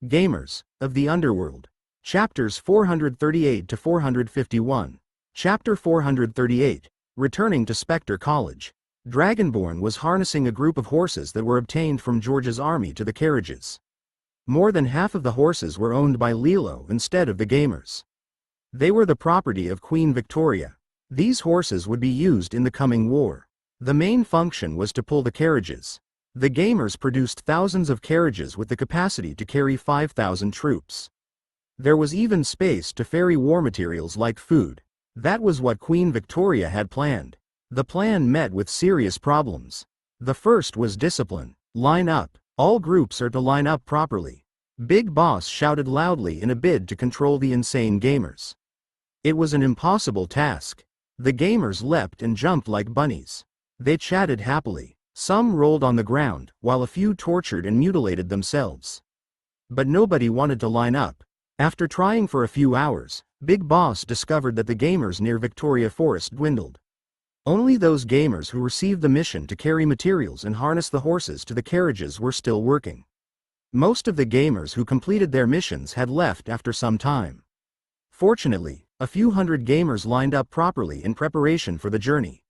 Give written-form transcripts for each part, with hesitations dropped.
Gamers of the Underworld. Chapters 438 to 451. Chapter 438. Returning to Spectre College. Dragonborn was harnessing a group of horses that were obtained from George's army to the carriages. More than half of the horses were owned by Lilo instead of the gamers. They were the property of Queen Victoria. These horses would be used in the coming war. The main function was to pull the carriages. The gamers produced thousands of carriages with the capacity to carry 5,000 troops. There was even space to ferry war materials like food. That was what Queen Victoria had planned. The plan met with serious problems. The first was discipline. Line up. All groups are to line up properly. Big Boss shouted loudly in a bid to control the insane gamers. It was an impossible task. The gamers leapt and jumped like bunnies. They chatted happily. Some rolled on the ground, while a few tortured and mutilated themselves. But nobody wanted to line up. After trying for a few hours, Big Boss discovered that the gamers near Victoria Forest dwindled. Only those gamers who received the mission to carry materials and harness the horses to the carriages were still working. Most of the gamers who completed their missions had left after some time. Fortunately, a few hundred gamers lined up properly in preparation for the journey.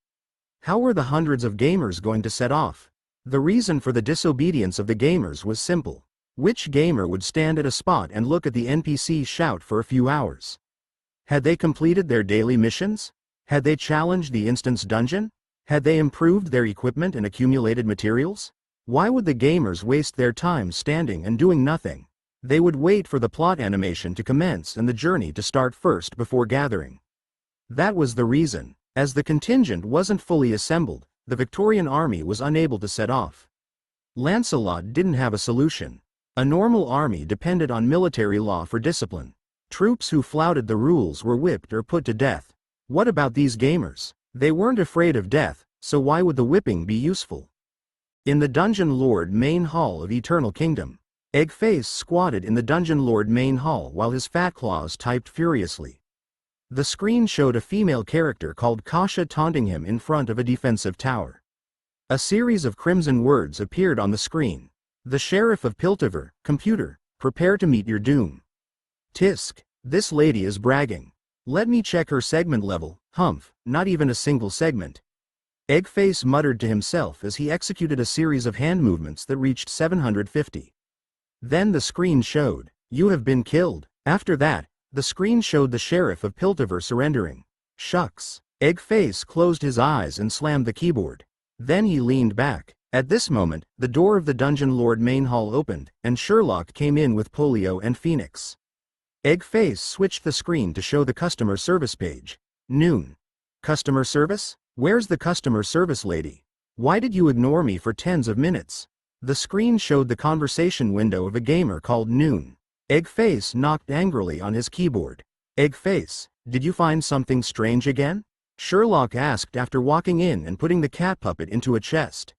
How were the hundreds of gamers going to set off? The reason for the disobedience of the gamers was simple. Which gamer would stand at a spot and look at the NPC shout for a few hours? Had they completed their daily missions? Had they challenged the instance dungeon? Had they improved their equipment and accumulated materials? Why would the gamers waste their time standing and doing nothing? They would wait for the plot animation to commence and the journey to start first before gathering. That was the reason. As the contingent wasn't fully assembled, the Victorian army was unable to set off. Lancelot didn't have a solution. A normal army depended on military law for discipline. Troops who flouted the rules were whipped or put to death. What about these gamers? They weren't afraid of death, so why would the whipping be useful? In the Dungeon Lord main hall of Eternal Kingdom, Eggface squatted in the Dungeon Lord main hall while his fat claws typed furiously. The screen showed a female character called Kasha taunting him in front of a defensive tower. A series of crimson words appeared on the screen. The Sheriff of Piltover, computer, prepare to meet your doom. Tisk, this lady is bragging. Let me check her segment level, humph, not even a single segment. Eggface muttered to himself as he executed a series of hand movements that reached 750. Then the screen showed, you have been killed. After that, the screen showed the Sheriff of Piltover surrendering. Shucks. Eggface closed his eyes and slammed the keyboard. Then he leaned back. At this moment, the door of the Dungeon Lord main hall opened, and Sherlock came in with Polio and Phoenix. Eggface switched the screen to show the customer service page. Noon. Customer service? Where's the customer service lady? Why did you ignore me for tens of minutes? The screen showed the conversation window of a gamer called Noon. Eggface knocked angrily on his keyboard. Eggface, did you find something strange again? Sherlock asked after walking in and putting the cat puppet into a chest.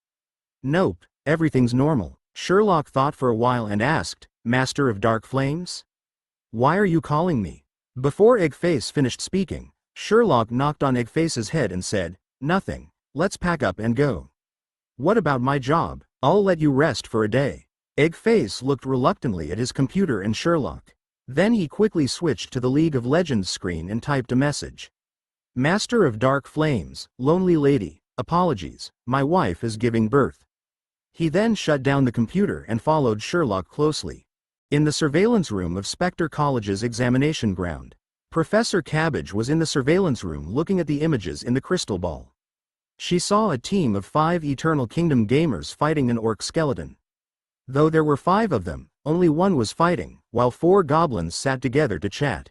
Nope, everything's normal. Sherlock thought for a while and asked, Master of Dark Flames? Why are you calling me? Before Eggface finished speaking, Sherlock knocked on Eggface's head and said, Nothing, let's pack up and go. What about my job? I'll let you rest for a day. Eggface looked reluctantly at his computer and Sherlock. Then he quickly switched to the League of Legends screen and typed a message. Master of Dark Flames, lonely lady, apologies, my wife is giving birth. He then shut down the computer and followed Sherlock closely. In the surveillance room of Spectre College's examination ground, Professor Cabbage was in the surveillance room looking at the images in the crystal ball. She saw a team of 5 Eternal Kingdom gamers fighting an orc skeleton. Though there were 5 of them, only one was fighting, while 4 goblins sat together to chat.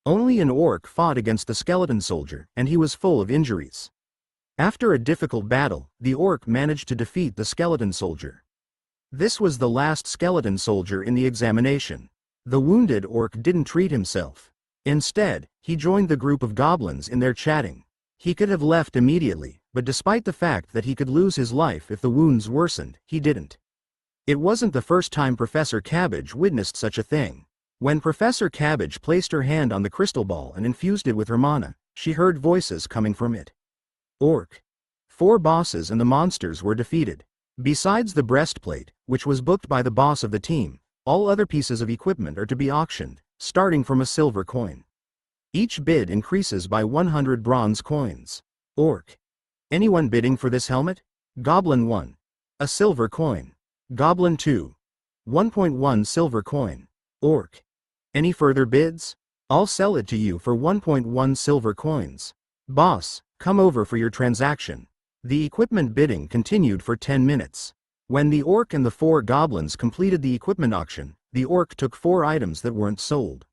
Only an orc fought against the skeleton soldier, and he was full of injuries. After a difficult battle, the orc managed to defeat the skeleton soldier. This was the last skeleton soldier in the examination. The wounded orc didn't treat himself. Instead, he joined the group of goblins in their chatting. He could have left immediately, but despite the fact that he could lose his life if the wounds worsened, he didn't. It wasn't the first time Professor Cabbage witnessed such a thing. When Professor Cabbage placed her hand on the crystal ball and infused it with her mana, she heard voices coming from it. Orc. 4 bosses and the monsters were defeated. Besides the breastplate, which was booked by the boss of the team, All other pieces of equipment are to be auctioned, starting from a silver coin. Each bid increases by 100 bronze coins. Orc. Anyone bidding for this helmet? Goblin 1. A silver coin. Goblin 2. 1.1 silver coin. Orc. Any further bids? I'll sell it to you for 1.1 silver coins. Boss, come over for your transaction. The equipment bidding continued for 10 minutes. When the orc and the 4 goblins completed the equipment auction, the orc took 4 items that weren't sold.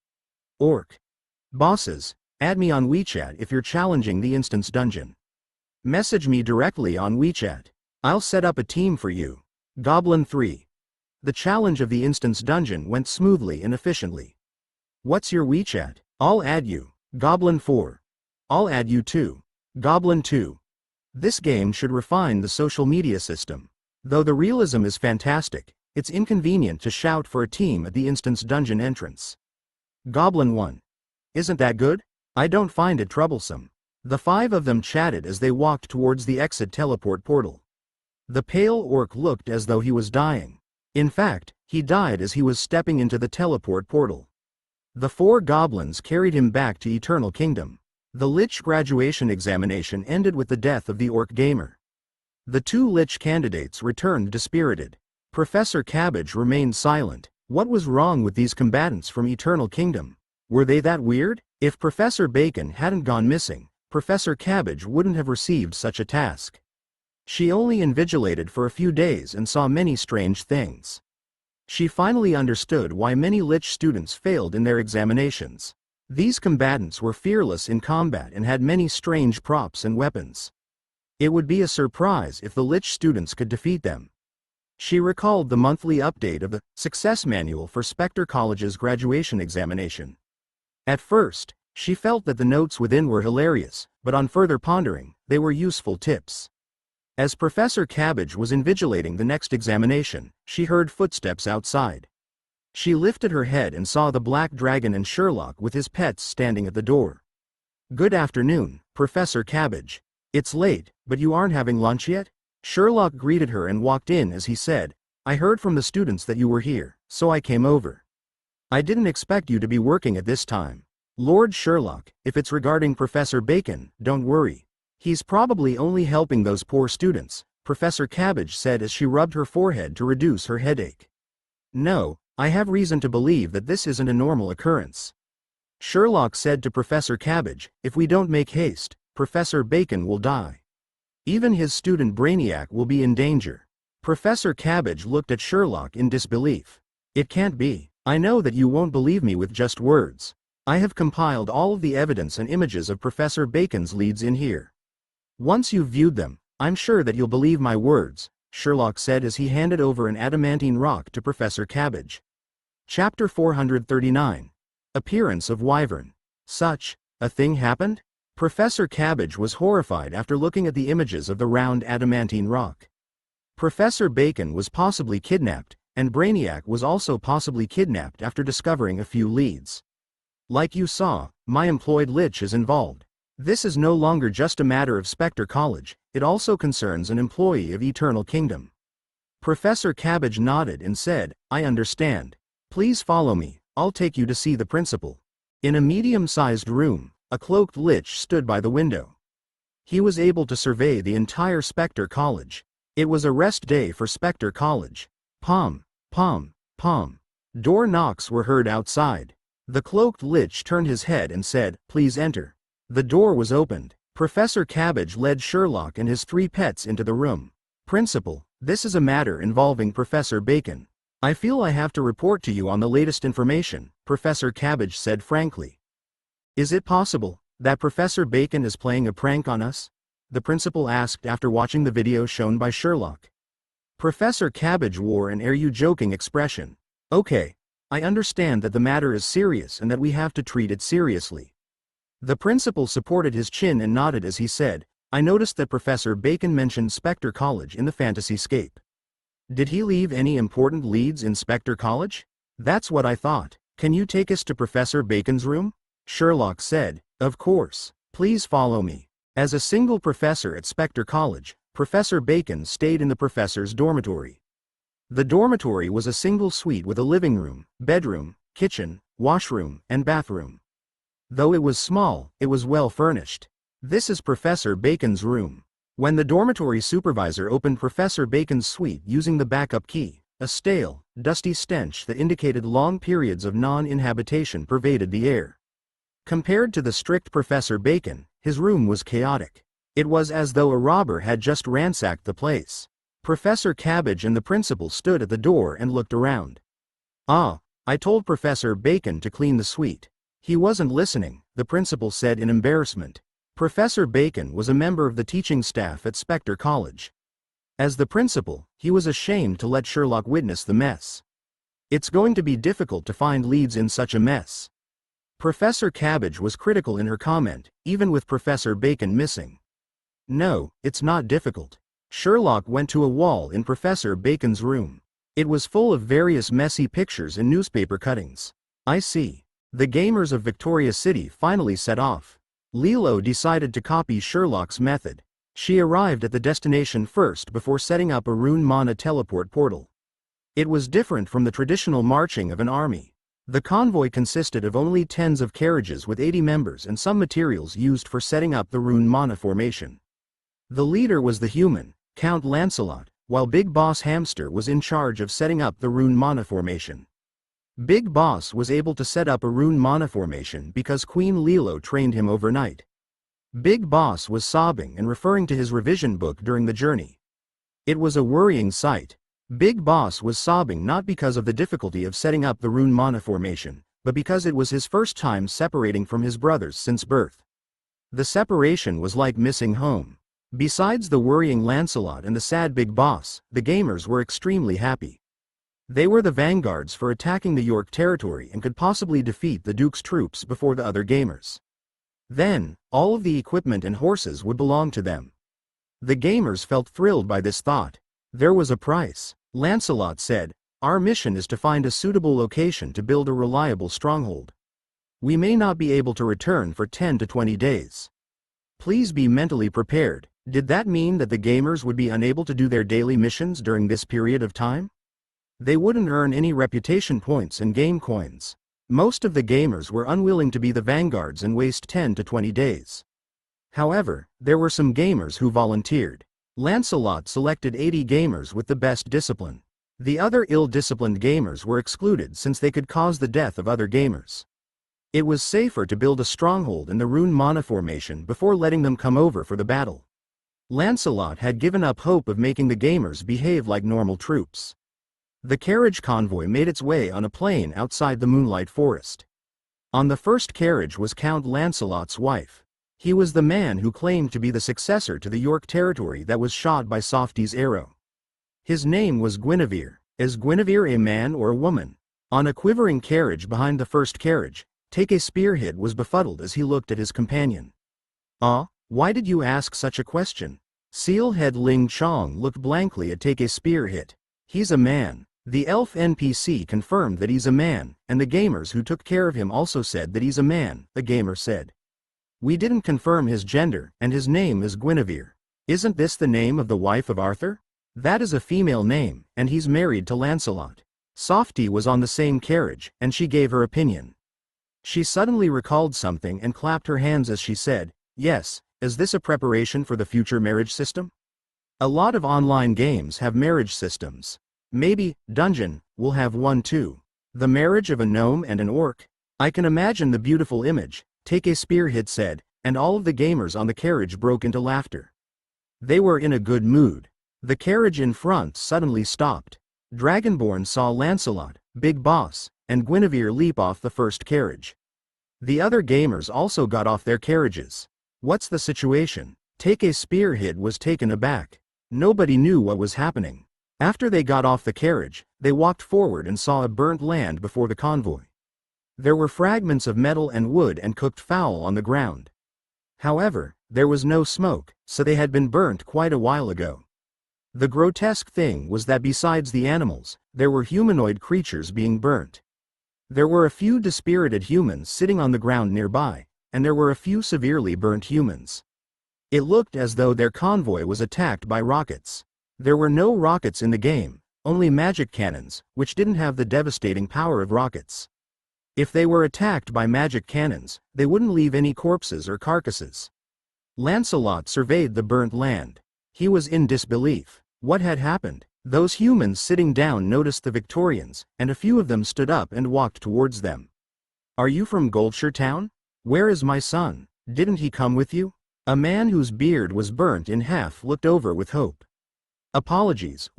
Orc. Bosses, add me on WeChat if you're challenging the instance dungeon. Message me directly on WeChat. I'll set up a team for you. Goblin 3. The challenge of the instance dungeon went smoothly and efficiently. What's your WeChat? I'll add you. Goblin 4. I'll add you too. Goblin 2. This game should refine the social media system. Though the realism is fantastic, it's inconvenient to shout for a team at the instance dungeon entrance. Goblin 1. Isn't that good? I don't find it troublesome. The 5 of them chatted as they walked towards the exit teleport portal. The pale orc looked as though he was dying. In fact, he died as he was stepping into the teleport portal. The 4 goblins carried him back to Eternal Kingdom. The Lich graduation examination ended with the death of the orc gamer. The 2 Lich candidates returned dispirited. Professor Cabbage remained silent. What was wrong with these combatants from Eternal Kingdom? Were they that weird? If Professor Bacon hadn't gone missing, Professor Cabbage wouldn't have received such a task. She only invigilated for a few days and saw many strange things. She finally understood why many Lich students failed in their examinations. These combatants were fearless in combat and had many strange props and weapons. It would be a surprise if the Lich students could defeat them. She recalled the monthly update of the Success Manual for Spectre College's graduation examination. At first, she felt that the notes within were hilarious, but on further pondering, they were useful tips. As Professor Cabbage was invigilating the next examination, she heard footsteps outside. She lifted her head and saw the Black Dragon and Sherlock with his pets standing at the door. Good afternoon, Professor Cabbage. It's late, but you aren't having lunch yet? Sherlock greeted her and walked in as he said, I heard from the students that you were here, so I came over. I didn't expect you to be working at this time. Lord Sherlock, if it's regarding Professor Bacon, don't worry. He's probably only helping those poor students, Professor Cabbage said as she rubbed her forehead to reduce her headache. No, I have reason to believe that this isn't a normal occurrence. Sherlock said to Professor Cabbage, if we don't make haste, Professor Bacon will die. Even his student Brainiac will be in danger. Professor Cabbage looked at Sherlock in disbelief. It can't be. I know that you won't believe me with just words. I have compiled all of the evidence and images of Professor Bacon's leads in here. Once you've viewed them, I'm sure that you'll believe my words, Sherlock said as he handed over an adamantine rock to Professor Cabbage. Chapter 439. Appearance of Wyvern. Such a thing happened? Professor Cabbage was horrified after looking at the images of the round adamantine rock. Professor Bacon was possibly kidnapped, and Brainiac was also possibly kidnapped after discovering a few leads. Like you saw, my employed Lich is involved. This is no longer just a matter of Spectre College, it also concerns an employee of Eternal Kingdom. Professor Cabbage nodded and said, I understand. Please follow me, I'll take you to see the principal. In a medium-sized room, a cloaked Lich stood by the window. He was able to survey the entire Spectre College. It was a rest day for Spectre College. Pom, pom, pom. Door knocks were heard outside. The cloaked Lich turned his head and said, please enter. The door was opened. Professor Cabbage led Sherlock and his 3 pets into the room. Principal, this is a matter involving Professor Bacon. I feel I have to report to you on the latest information, Professor Cabbage said frankly. Is it possible that Professor Bacon is playing a prank on us? The principal asked after watching the video shown by Sherlock. Professor Cabbage wore an "are you joking" expression. Okay, I understand that the matter is serious and that we have to treat it seriously. The principal supported his chin and nodded as he said, I noticed that Professor Bacon mentioned Spectre College in the Fantasyscape. Did he leave any important leads in Spectre College? That's what I thought. Can you take us to Professor Bacon's room? Sherlock said, of course. Please follow me. As a single professor at Spectre College, Professor Bacon stayed in the professor's dormitory. The dormitory was a single suite with a living room, bedroom, kitchen, washroom, and bathroom. Though it was small, it was well furnished. "This is Professor Bacon's room." When the dormitory supervisor opened Professor Bacon's suite using the backup key, a stale, dusty stench that indicated long periods of non-inhabitation pervaded the air. Compared to the strict Professor Bacon, his room was chaotic. It was as though a robber had just ransacked the place. Professor Cabbage and the principal stood at the door and looked around. "Ah, I told Professor Bacon to clean the suite. He wasn't listening," the principal said in embarrassment. Professor Bacon was a member of the teaching staff at Spectre College. As the principal, he was ashamed to let Sherlock witness the mess. "It's going to be difficult to find leads in such a mess." Professor Cabbage was critical in her comment, even with Professor Bacon missing. "No, it's not difficult." Sherlock went to a wall in Professor Bacon's room. It was full of various messy pictures and newspaper cuttings. "I see." The gamers of Victoria City finally set off. Lilo decided to copy Sherlock's method. She arrived at the destination first before setting up a rune mana teleport portal. It was different from the traditional marching of an army. The convoy consisted of only tens of carriages with 80 members and some materials used for setting up the rune mana formation. The leader was the human, Count Lancelot, while Big Boss Hamster was in charge of setting up the rune mana formation. Big Boss was able to set up a rune mana formation because Queen Lilo trained him overnight. Big Boss was sobbing and referring to his revision book during the journey. It was a worrying sight. Big Boss was sobbing not because of the difficulty of setting up the rune mana formation, but because it was his first time separating from his brothers since birth. The separation was like missing home. Besides the worrying Lancelot and the sad Big Boss, the gamers were extremely happy. They were the vanguards for attacking the York territory and could possibly defeat the Duke's troops before the other gamers. Then, all of the equipment and horses would belong to them. The gamers felt thrilled by this thought. There was a price. Lancelot said, "Our mission is to find a suitable location to build a reliable stronghold. We may not be able to return for 10 to 20 days. Please be mentally prepared." Did that mean that the gamers would be unable to do their daily missions during this period of time? They wouldn't earn any reputation points and game coins. Most of the gamers were unwilling to be the vanguards and waste 10 to 20 days. However, there were some gamers who volunteered. Lancelot selected 80 gamers with the best discipline. The other ill-disciplined gamers were excluded since they could cause the death of other gamers. It was safer to build a stronghold in the rune mana formation before letting them come over for the battle. Lancelot had given up hope of making the gamers behave like normal troops. The carriage convoy made its way on a plain outside the Moonlight Forest. On the first carriage was Count Lancelot's wife. He was the man who claimed to be the successor to the York territory that was shot by Softy's arrow. His name was Guinevere. Is Guinevere a man or a woman? On a quivering carriage behind the first carriage, Take a Spearhead was befuddled as he looked at his companion. "Ah, why did you ask such a question?" Sealhead Ling Chong looked blankly at Take a Spearhead. "He's a man." The elf NPC confirmed that he's a man, and the gamers who took care of him also said that he's a man, the gamer said. "We didn't confirm his gender, and his name is Guinevere. Isn't this the name of the wife of Arthur? That is a female name, and he's married to Lancelot." Softy was on the same carriage, and she gave her opinion. She suddenly recalled something and clapped her hands as she said, "Yes, is this a preparation for the future marriage system? A lot of online games have marriage systems. Maybe Dungeon will have one too. The marriage of a gnome and an orc. I can imagine the beautiful image," Take a Spearhead said, and all of the gamers on the carriage broke into laughter. They were in a good mood. The carriage in front suddenly stopped. Dragonborn saw Lancelot, Big Boss, and Guinevere leap off the first carriage. The other gamers also got off their carriages. "What's the situation?" Take a Spearhead was taken aback. Nobody knew what was happening. After they got off the carriage, they walked forward and saw a burnt land before the convoy. There were fragments of metal and wood and cooked fowl on the ground. However, there was no smoke, so they had been burnt quite a while ago. The grotesque thing was that besides the animals, there were humanoid creatures being burnt. There were a few dispirited humans sitting on the ground nearby, and there were a few severely burnt humans. It looked as though their convoy was attacked by rockets. There were no rockets in the game, only magic cannons, which didn't have the devastating power of rockets. If they were attacked by magic cannons, they wouldn't leave any corpses or carcasses. Lancelot surveyed the burnt land. He was in disbelief. What had happened? Those humans sitting down noticed the Victorians, and a few of them stood up and walked towards them. "Are you from Goldshire Town? Where is my son? Didn't he come with you?" A man whose beard was burnt in half looked over with hope. "Apologies,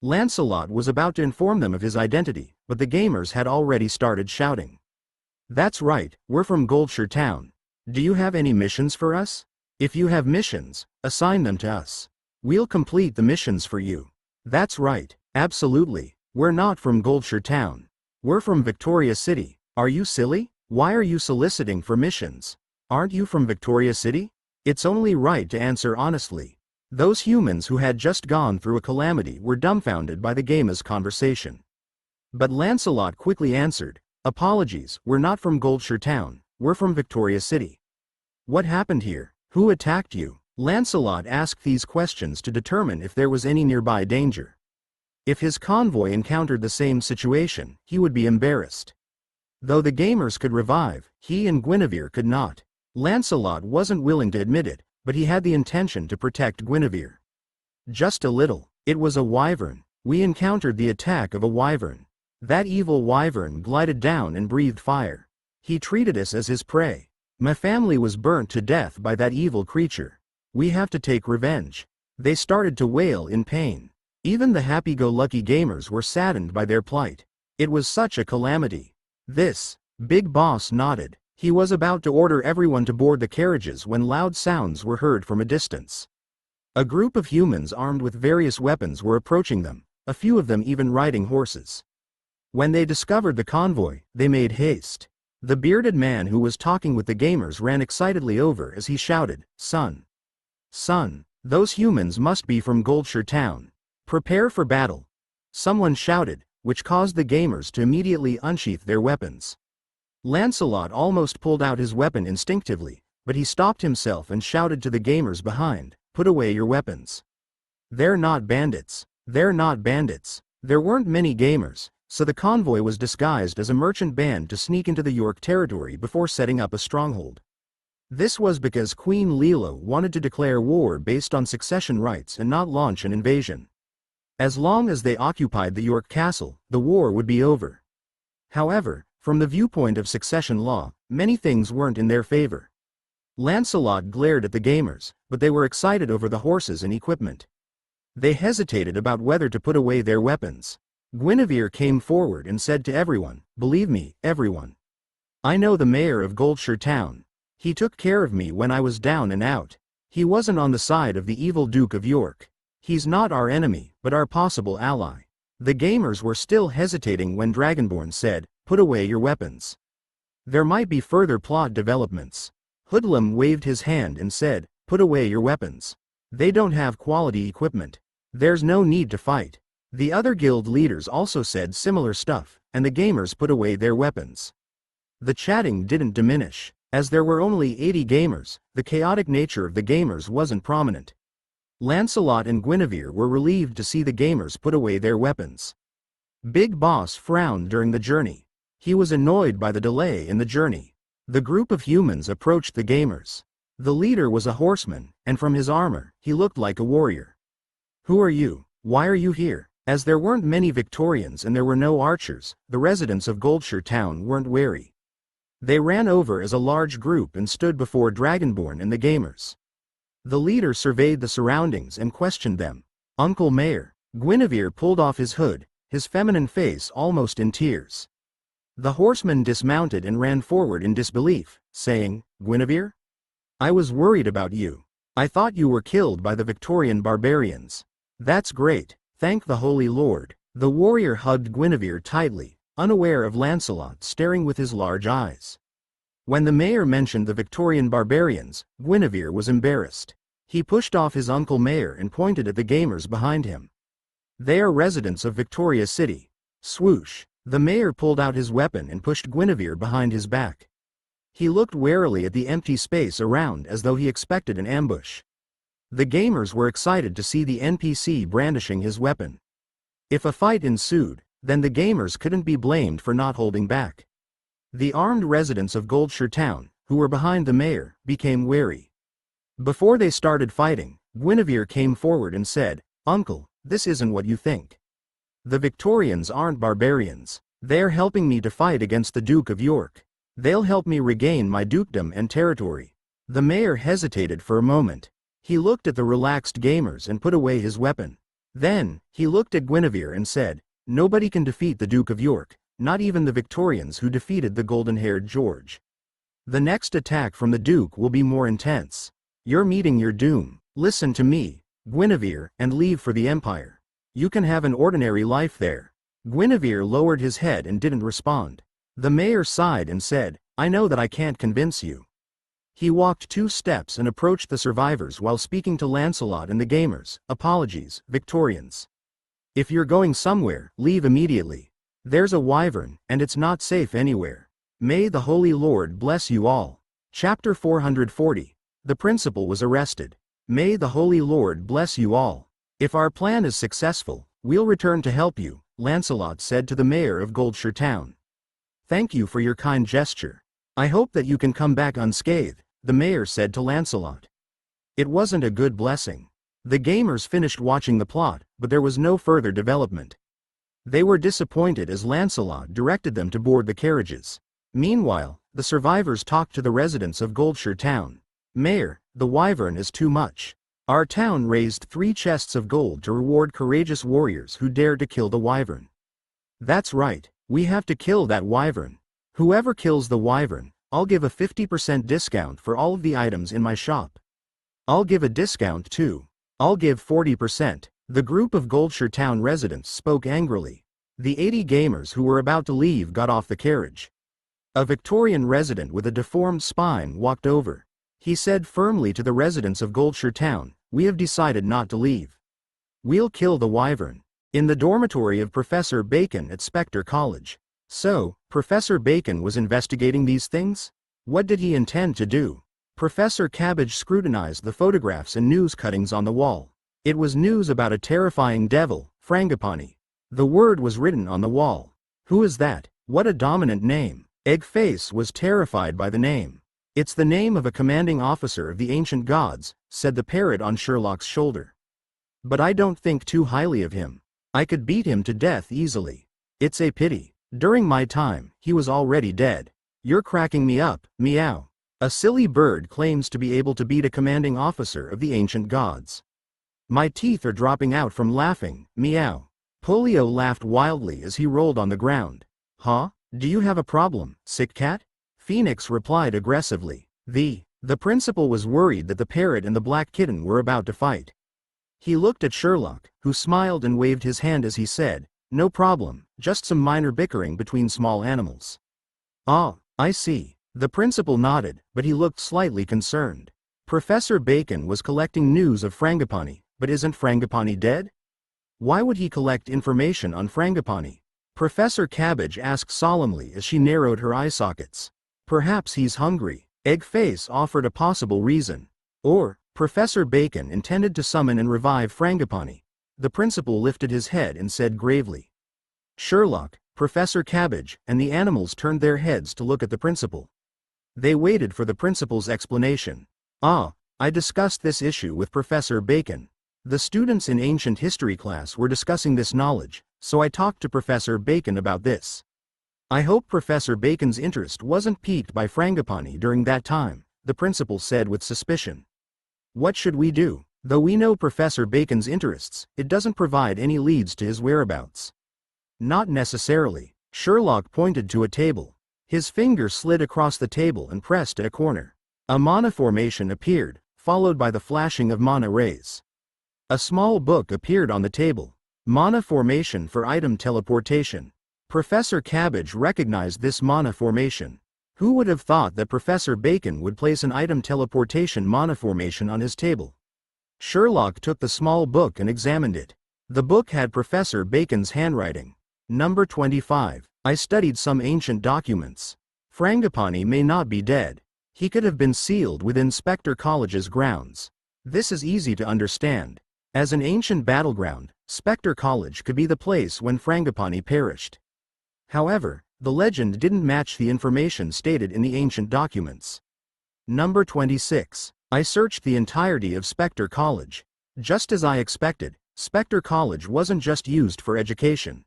Lancelot was about to inform them of his identity, but the gamers had already started shouting. "That's right, we're from Goldshire Town. Do you have any missions for us? If you have missions, assign them to us. We'll complete the missions for you." "That's right, absolutely. We're not from Goldshire Town. We're from Victoria City. Are you silly? Why are you soliciting for missions? Aren't you from Victoria City? It's only right to answer honestly." Those humans who had just gone through a calamity were dumbfounded by the gamer's conversation. But Lancelot quickly answered, "Apologies, we're not from Goldshire Town, we're from Victoria City." "What happened here? Who attacked you?" Lancelot asked these questions to determine if there was any nearby danger. If his convoy encountered the same situation, he would be embarrassed. Though the gamers could revive, he and Guinevere could not. Lancelot wasn't willing to admit it, but he had the intention to protect Guinevere. "Just a little. It was a wyvern. We encountered the attack of a wyvern. That evil wyvern glided down and breathed fire. He treated us as his prey. My family was burnt to death by that evil creature. We have to take revenge." They started to wail in pain. Even the happy-go-lucky gamers were saddened by their plight. It was such a calamity. "This." Big Boss nodded. He was about to order everyone to board the carriages when loud sounds were heard from a distance. A group of humans armed with various weapons were approaching them, a few of them even riding horses. When they discovered the convoy, they made haste. The bearded man who was talking with the gamers ran excitedly over as he shouted, "Son! Son! Those humans must be from Goldshire Town. Prepare for battle!" Someone shouted, which caused the gamers to immediately unsheath their weapons. Lancelot almost pulled out his weapon instinctively, but he stopped himself and shouted to the gamers behind, "Put away your weapons. They're not bandits. They're not bandits." There weren't many gamers, so the convoy was disguised as a merchant band to sneak into the York territory before setting up a stronghold. This was because Queen Lilo wanted to declare war based on succession rights and not launch an invasion. As long as they occupied the York castle, the war would be over. However, from the viewpoint of succession law, many things weren't in their favor. Lancelot glared at the gamers, but they were excited over the horses and equipment. They hesitated about whether to put away their weapons. Guinevere came forward and said to everyone, "Believe me, everyone. I know the mayor of Goldshire Town. He took care of me when I was down and out. He wasn't on the side of the evil Duke of York. He's not our enemy, but our possible ally." The gamers were still hesitating when Dragonborn said, "Put away your weapons. There might be further plot developments." Hoodlum waved his hand and said, "Put away your weapons. They don't have quality equipment. There's no need to fight." The other guild leaders also said similar stuff, and the gamers put away their weapons. The chatting didn't diminish. As there were only 80 gamers, the chaotic nature of the gamers wasn't prominent. Lancelot and Guinevere were relieved to see the gamers put away their weapons. Big Boss frowned during the journey. He was annoyed by the delay in the journey. The group of humans approached the gamers. The leader was a horseman, and from his armor, he looked like a warrior. "Who are you? Why are you here?" As there weren't many Victorians and there were no archers, the residents of Goldshire Town weren't wary. They ran over as a large group and stood before Dragonborn and the gamers. The leader surveyed the surroundings and questioned them. "Uncle Mayor." Guinevere pulled off his hood, his feminine face almost in tears. The horseman dismounted and ran forward in disbelief, saying, "Guinevere? I was worried about you. I thought you were killed by the Victorian barbarians." "That's great. Thank the Holy Lord." The warrior hugged Guinevere tightly, unaware of Lancelot staring with his large eyes. When the mayor mentioned the Victorian barbarians, Guinevere was embarrassed. He pushed off his Uncle Mayor and pointed at the gamers behind him. "They are residents of Victoria City." Swoosh! The mayor pulled out his weapon and pushed Guinevere behind his back. He looked warily at the empty space around as though he expected an ambush. The gamers were excited to see the NPC brandishing his weapon. If a fight ensued, then the gamers couldn't be blamed for not holding back. The armed residents of Goldshire Town, who were behind the mayor, became wary. Before they started fighting, Guinevere came forward and said, "Uncle, this isn't what you think. The Victorians aren't barbarians. They're helping me to fight against the Duke of York. They'll help me regain my dukedom and territory." The mayor hesitated for a moment. He looked at the relaxed gamers and put away his weapon. Then, he looked at Guinevere and said, "Nobody can defeat the Duke of York, not even the Victorians who defeated the golden-haired George. The next attack from the Duke will be more intense. You're meeting your doom. Listen to me, Guinevere, and leave for the Empire. You can have an ordinary life there." Guinevere lowered his head and didn't respond. The mayor sighed and said, "I know that I can't convince you." He walked 2 steps and approached the survivors while speaking to Lancelot and the gamers. "Apologies, Victorians. If you're going somewhere, leave immediately. There's a wyvern, and it's not safe anywhere. May the Holy Lord bless you all." Chapter 440. The principal was arrested. "May the Holy Lord bless you all. If our plan is successful, we'll return to help you," Lancelot said to the mayor of Goldshire Town. "Thank you for your kind gesture. I hope that you can come back unscathed," the mayor said to Lancelot. It wasn't a good blessing. The gamers finished watching the plot, but there was no further development. They were disappointed as Lancelot directed them to board the carriages. Meanwhile, the survivors talked to the residents of Goldshire Town. "Mayor, the wyvern is too much. Our town raised 3 chests of gold to reward courageous warriors who dared to kill the wyvern." "That's right, we have to kill that wyvern. Whoever kills the wyvern, I'll give a 50% discount for all of the items in my shop." "I'll give a discount too. I'll give 40%. The group of Goldshire Town residents spoke angrily. The 80 gamers who were about to leave got off the carriage. A Victorian resident with a deformed spine walked over. He said firmly to the residents of Goldshire Town, "We have decided not to leave. We'll kill the wyvern." In the dormitory of Professor Bacon at Spectre College. So, Professor Bacon was investigating these things? What did he intend to do? Professor Cabbage scrutinized the photographs and news cuttings on the wall. It was news about a terrifying devil, Frangipani. The word was written on the wall. "Who is that? What a dominant name." Eggface was terrified by the name. "It's the name of a commanding officer of the ancient gods," said the parrot on Sherlock's shoulder. "But I don't think too highly of him. I could beat him to death easily. It's a pity. During my time, he was already dead. You're cracking me up, meow. A silly bird claims to be able to beat a commanding officer of the ancient gods. My teeth are dropping out from laughing, meow." Polio laughed wildly as he rolled on the ground. "Huh? Do you have a problem, sick cat?" Phoenix replied aggressively. The principal was worried that the parrot and the black kitten were about to fight. He looked at Sherlock, who smiled and waved his hand as he said, "No problem, just some minor bickering between small animals." "Ah, I see." The principal nodded, but he looked slightly concerned. Professor Bacon was collecting news of Frangipani, but isn't Frangipani dead? Why would he collect information on Frangipani? Professor Cabbage asked solemnly as she narrowed her eye sockets. "Perhaps he's hungry." Eggface offered a possible reason. Or, Professor Bacon intended to summon and revive Frangipani. The principal lifted his head and said gravely. Sherlock, Professor Cabbage, and the animals turned their heads to look at the principal. They waited for the principal's explanation. "Ah, I discussed this issue with Professor Bacon. The students in ancient history class were discussing this knowledge, so I talked to Professor Bacon about this. I hope Professor Bacon's interest wasn't piqued by Frangipani during that time," the principal said with suspicion. "What should we do? Though we know Professor Bacon's interests, it doesn't provide any leads to his whereabouts." "Not necessarily." Sherlock pointed to a table. His finger slid across the table and pressed at a corner. A mana formation appeared, followed by the flashing of mana rays. A small book appeared on the table. Mana formation for item teleportation. Professor Cabbage recognized this mana formation. Who would have thought that Professor Bacon would place an item teleportation mana formation on his table? Sherlock took the small book and examined it. The book had Professor Bacon's handwriting. Number 25. I studied some ancient documents. Frangipani may not be dead. He could have been sealed within Spectre College's grounds. This is easy to understand. As an ancient battleground, Spectre College could be the place when Frangipani perished. However, the legend didn't match the information stated in the ancient documents. Number 26. I searched the entirety of Spectre College. Just as I expected, Spectre College wasn't just used for education.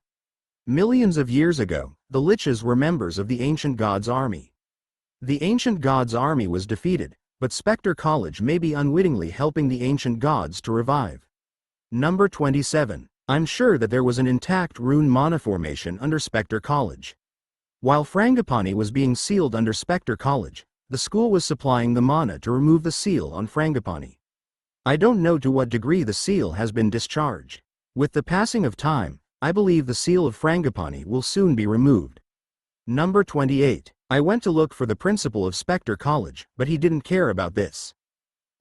Millions of years ago, the Liches were members of the Ancient Gods' army. The Ancient Gods' army was defeated, but Spectre College may be unwittingly helping the Ancient Gods to revive. Number 27. I'm sure that there was an intact rune mana formation under Spectre College. While Frangipani was being sealed under Spectre College, the school was supplying the mana to remove the seal on Frangipani. I don't know to what degree the seal has been discharged. With the passing of time, I believe the seal of Frangipani will soon be removed. Number 28. I went to look for the principal of Spectre College, but he didn't care about this.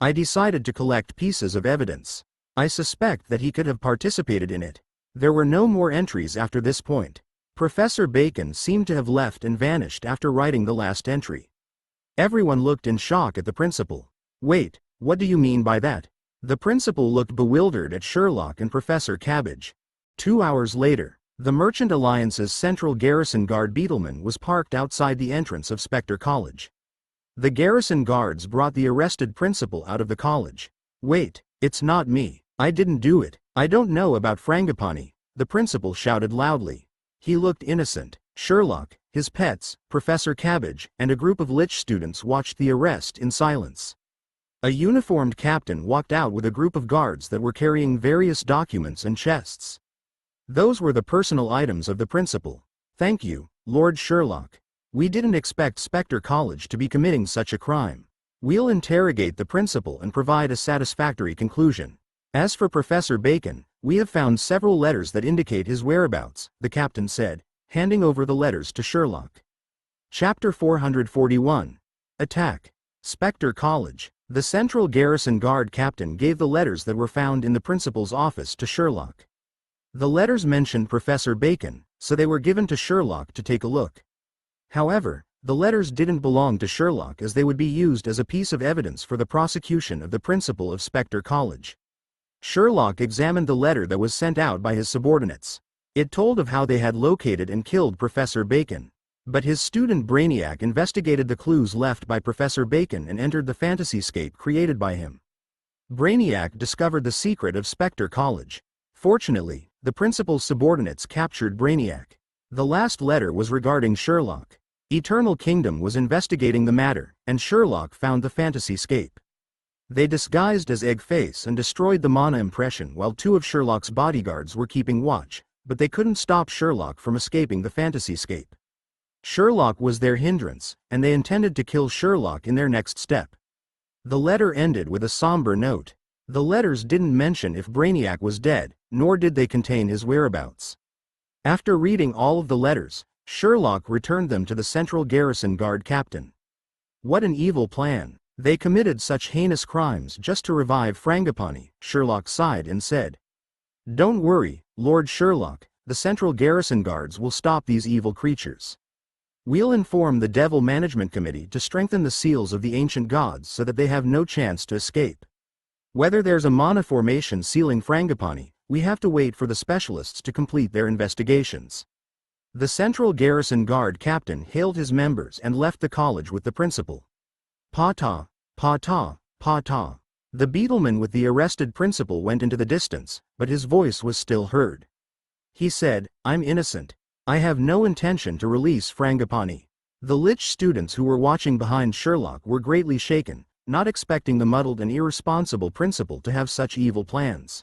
I decided to collect pieces of evidence. I suspect that he could have participated in it. There were no more entries after this point. Professor Bacon seemed to have left and vanished after writing the last entry. Everyone looked in shock at the principal. Wait, what do you mean by that? The principal looked bewildered at Sherlock and Professor Cabbage. 2 hours later, the Merchant Alliance's Central Garrison Guard Beetleman was parked outside the entrance of Spectre College. The garrison guards brought the arrested principal out of the college. Wait, it's not me. I didn't do it. I don't know about Frangipani, the principal shouted loudly. He looked innocent. Sherlock, his pets, Professor Cabbage, and a group of Lich students watched the arrest in silence. A uniformed captain walked out with a group of guards that were carrying various documents and chests. Those were the personal items of the principal. Thank you, Lord Sherlock. We didn't expect Spectre College to be committing such a crime. We'll interrogate the principal and provide a satisfactory conclusion. As for Professor Bacon, we have found several letters that indicate his whereabouts, the captain said, handing over the letters to Sherlock. Chapter 441. Attack. Spectre College. The Central Garrison Guard captain gave the letters that were found in the principal's office to Sherlock. The letters mentioned Professor Bacon, so they were given to Sherlock to take a look. However, the letters didn't belong to Sherlock as they would be used as a piece of evidence for the prosecution of the principal of Spectre College. Sherlock examined the letter that was sent out by his subordinates. It told of how they had located and killed Professor Bacon. But his student Brainiac investigated the clues left by Professor Bacon and entered the fantasyscape created by him. Brainiac discovered the secret of Spectre College. Fortunately, the principal's subordinates captured Brainiac. The last letter was regarding Sherlock. Eternal Kingdom was investigating the matter, and Sherlock found the fantasyscape. They disguised as Eggface and destroyed the mana impression while 2 of Sherlock's bodyguards were keeping watch, but they couldn't stop Sherlock from escaping the fantasyscape. Sherlock was their hindrance, and they intended to kill Sherlock in their next step. The letter ended with a somber note. The letters didn't mention if Brainiac was dead, nor did they contain his whereabouts. After reading all of the letters, Sherlock returned them to the Central Garrison Guard captain. What an evil plan. They committed such heinous crimes just to revive Frangipani, Sherlock sighed and said. Don't worry, Lord Sherlock, the Central Garrison Guards will stop these evil creatures. We'll inform the Devil Management Committee to strengthen the seals of the ancient gods so that they have no chance to escape. Whether there's a mana formation sealing Frangipani, we have to wait for the specialists to complete their investigations. The Central Garrison Guard captain hailed his members and left the college with the principal. Pa-ta, pa-ta, pa-ta. The beetleman with the arrested principal went into the distance, but his voice was still heard. He said, I'm innocent. I have no intention to release Frangipani. The Lich students who were watching behind Sherlock were greatly shaken, not expecting the muddled and irresponsible principal to have such evil plans.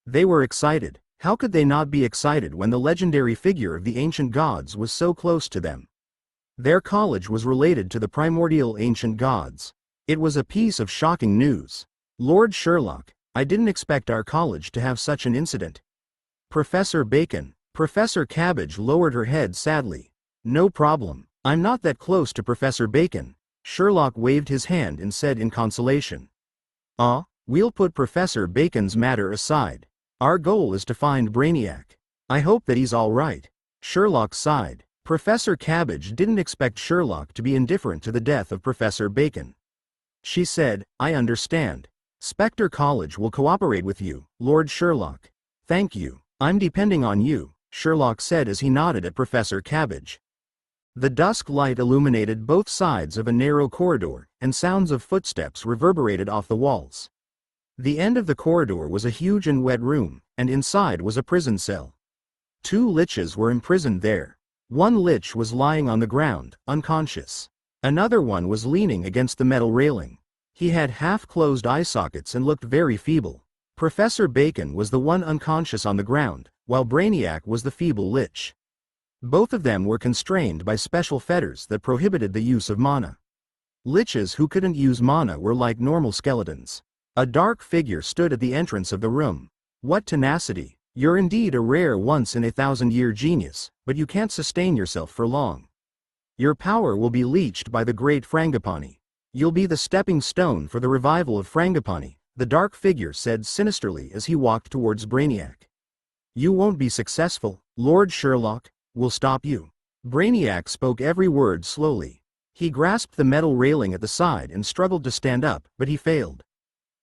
They were excited. How could they not be excited when the legendary figure of the ancient gods was so close to them? Their college was related to the primordial ancient gods. It was a piece of shocking news. Lord Sherlock, I didn't expect our college to have such an incident. Professor Bacon. Professor Cabbage lowered her head sadly. No problem. I'm not that close to Professor Bacon. Sherlock waved his hand and said in consolation. We'll put Professor Bacon's matter aside. Our goal is to find Brainiac. I hope that he's all right. Sherlock sighed. Professor Cabbage didn't expect Sherlock to be indifferent to the death of Professor Bacon. She said, I understand. Spectre College will cooperate with you, Lord Sherlock. Thank you. I'm depending on you, Sherlock said as he nodded at Professor Cabbage. The dusk light illuminated both sides of a narrow corridor, and sounds of footsteps reverberated off the walls. The end of the corridor was a huge and wet room, and inside was a prison cell. 2 liches were imprisoned there. One lich was lying on the ground, unconscious. Another one was leaning against the metal railing. He had half-closed eye sockets and looked very feeble. Professor Bacon was the one unconscious on the ground, while Brainiac was the feeble lich. Both of them were constrained by special fetters that prohibited the use of mana. Liches who couldn't use mana were like normal skeletons. A dark figure stood at the entrance of the room. What tenacity! You're indeed a rare once-in-a-thousand-year genius, but you can't sustain yourself for long. Your power will be leached by the great Frangipani. You'll be the stepping stone for the revival of Frangipani, the dark figure said sinisterly as he walked towards Brainiac. You won't be successful, Lord Sherlock. We'll stop you. Brainiac spoke every word slowly. He grasped the metal railing at the side and struggled to stand up, but he failed.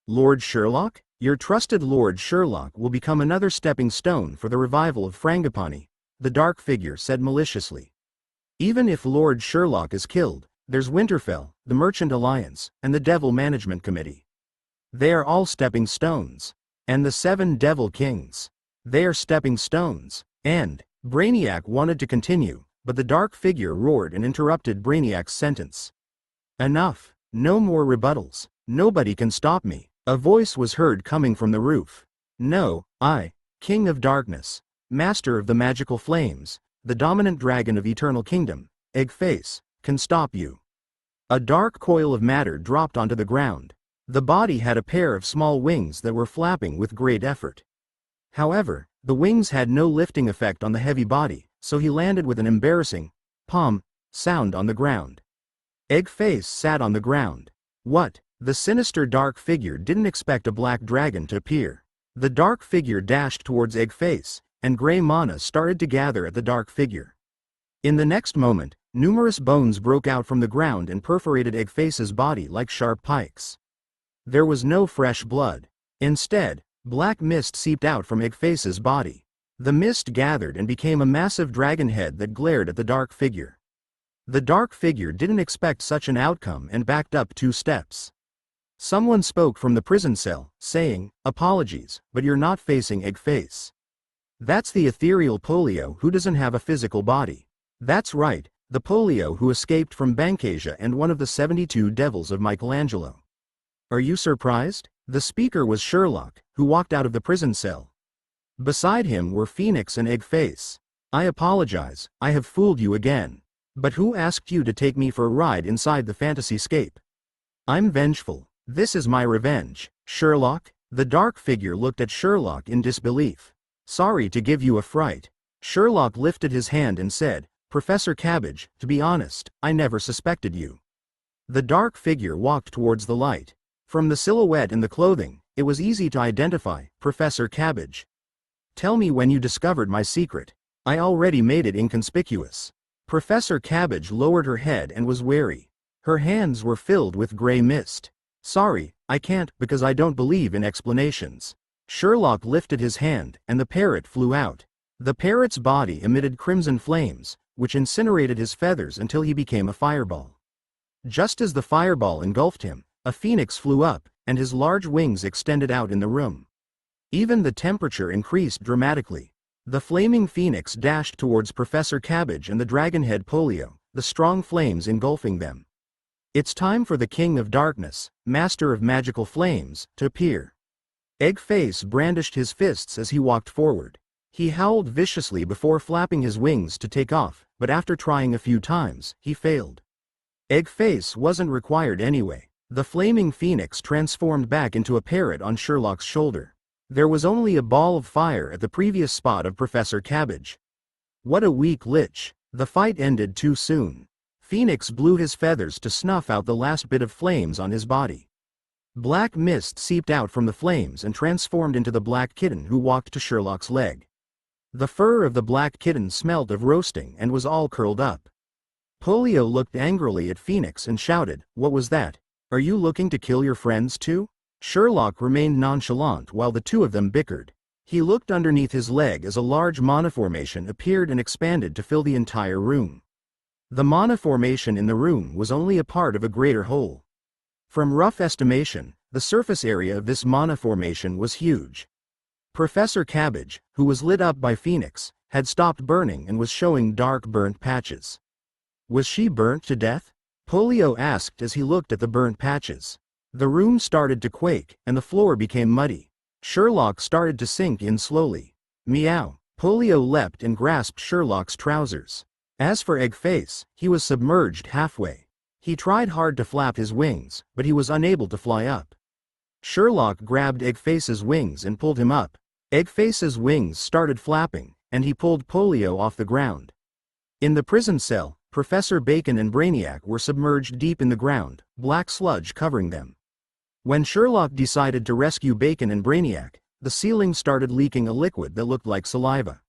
Lord Sherlock? Your trusted Lord Sherlock will become another stepping stone for the revival of Frangipani, the dark figure said maliciously. Even if Lord Sherlock is killed, there's Winterfell, the Merchant Alliance, and the Devil Management Committee. They are all stepping stones. And the 7 Devil Kings. They are stepping stones. And Brainiac wanted to continue, but the dark figure roared and interrupted Brainiac's sentence. Enough. No more rebuttals. Nobody can stop me. A voice was heard coming from the roof. No, I, King of Darkness, Master of the Magical Flames, the dominant dragon of Eternal Kingdom, Eggface, can stop you. A dark coil of matter dropped onto the ground. The body had a pair of small wings that were flapping with great effort. However, the wings had no lifting effect on the heavy body, so he landed with an embarrassing pom sound on the ground. Eggface sat on the ground. What? The sinister dark figure didn't expect a black dragon to appear. The dark figure dashed towards Eggface, and gray mana started to gather at the dark figure. In the next moment, numerous bones broke out from the ground and perforated Eggface's body like sharp pikes. There was no fresh blood. Instead, black mist seeped out from Eggface's body. The mist gathered and became a massive dragon head that glared at the dark figure. The dark figure didn't expect such an outcome and backed up 2 steps. Someone spoke from the prison cell, saying, "Apologies, but you're not facing Eggface. That's the ethereal polio who doesn't have a physical body. That's right, the polio who escaped from Bancasia and one of the 72 devils of Michelangelo. Are you surprised?" The speaker was Sherlock, who walked out of the prison cell. Beside him were Phoenix and Eggface. "I apologize, I have fooled you again. But who asked you to take me for a ride inside the fantasy-scape? I'm vengeful. This is my revenge, Sherlock." The dark figure looked at Sherlock in disbelief. "Sorry to give you a fright." Sherlock lifted his hand and said, "Professor Cabbage, to be honest, I never suspected you." The dark figure walked towards the light. From the silhouette and the clothing, it was easy to identify Professor Cabbage. "Tell me when you discovered my secret. I already made it inconspicuous." Professor Cabbage lowered her head and was wary. Her hands were filled with gray mist. "Sorry, I can't because I don't believe in explanations." Sherlock lifted his hand, and the parrot flew out. The parrot's body emitted crimson flames, which incinerated his feathers until he became a fireball. Just as the fireball engulfed him, a phoenix flew up, and his large wings extended out in the room. Even the temperature increased dramatically. The flaming phoenix dashed towards Professor Cabbage and the dragonhead polio, the strong flames engulfing them. It's time for the King of Darkness, Master of Magical Flames, to appear. Eggface brandished his fists as he walked forward. He howled viciously before flapping his wings to take off, but after trying a few times, he failed. Eggface wasn't required anyway. The flaming phoenix transformed back into a parrot on Sherlock's shoulder. There was only a ball of fire at the previous spot of Professor Cabbage. What a weak lich. The fight ended too soon. Phoenix blew his feathers to snuff out the last bit of flames on his body. Black mist seeped out from the flames and transformed into the black kitten who walked to Sherlock's leg. The fur of the black kitten smelled of roasting and was all curled up. Polio looked angrily at Phoenix and shouted, "What was that? Are you looking to kill your friends too?" Sherlock remained nonchalant while the two of them bickered. He looked underneath his leg as a large mana formation appeared and expanded to fill the entire room. The mana formation in the room was only a part of a greater whole. From rough estimation, the surface area of this mana formation was huge. Professor Cabbage, who was lit up by Phoenix, had stopped burning and was showing dark burnt patches. Was she burnt to death? Polio asked as he looked at the burnt patches. The room started to quake, and the floor became muddy. Sherlock started to sink in slowly. Meow. Polio leapt and grasped Sherlock's trousers. As for Eggface, he was submerged halfway. He tried hard to flap his wings, but he was unable to fly up. Sherlock grabbed Eggface's wings and pulled him up. Eggface's wings started flapping, and he pulled Polio off the ground. In the prison cell, Professor Bacon and Brainiac were submerged deep in the ground, black sludge covering them. When Sherlock decided to rescue Bacon and Brainiac, the ceiling started leaking a liquid that looked like saliva.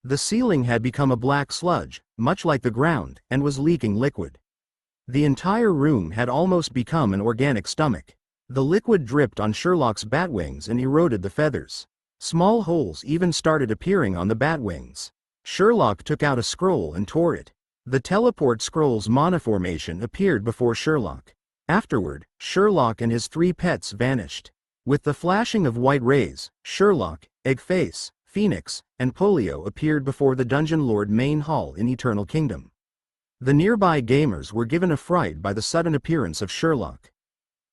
The ceiling had become a black sludge, much like the ground, and was leaking liquid. The entire room had almost become an organic stomach. The liquid dripped on Sherlock's batwings and eroded the feathers. Small holes even started appearing on the batwings. Sherlock took out a scroll and tore it. The teleport scroll's mana formation appeared before Sherlock. Afterward, Sherlock and his three pets vanished. With the flashing of white rays, Sherlock, Eggface, Phoenix, and Polio appeared before the Dungeon Lord main hall in Eternal Kingdom. The nearby gamers were given a fright by the sudden appearance of Sherlock.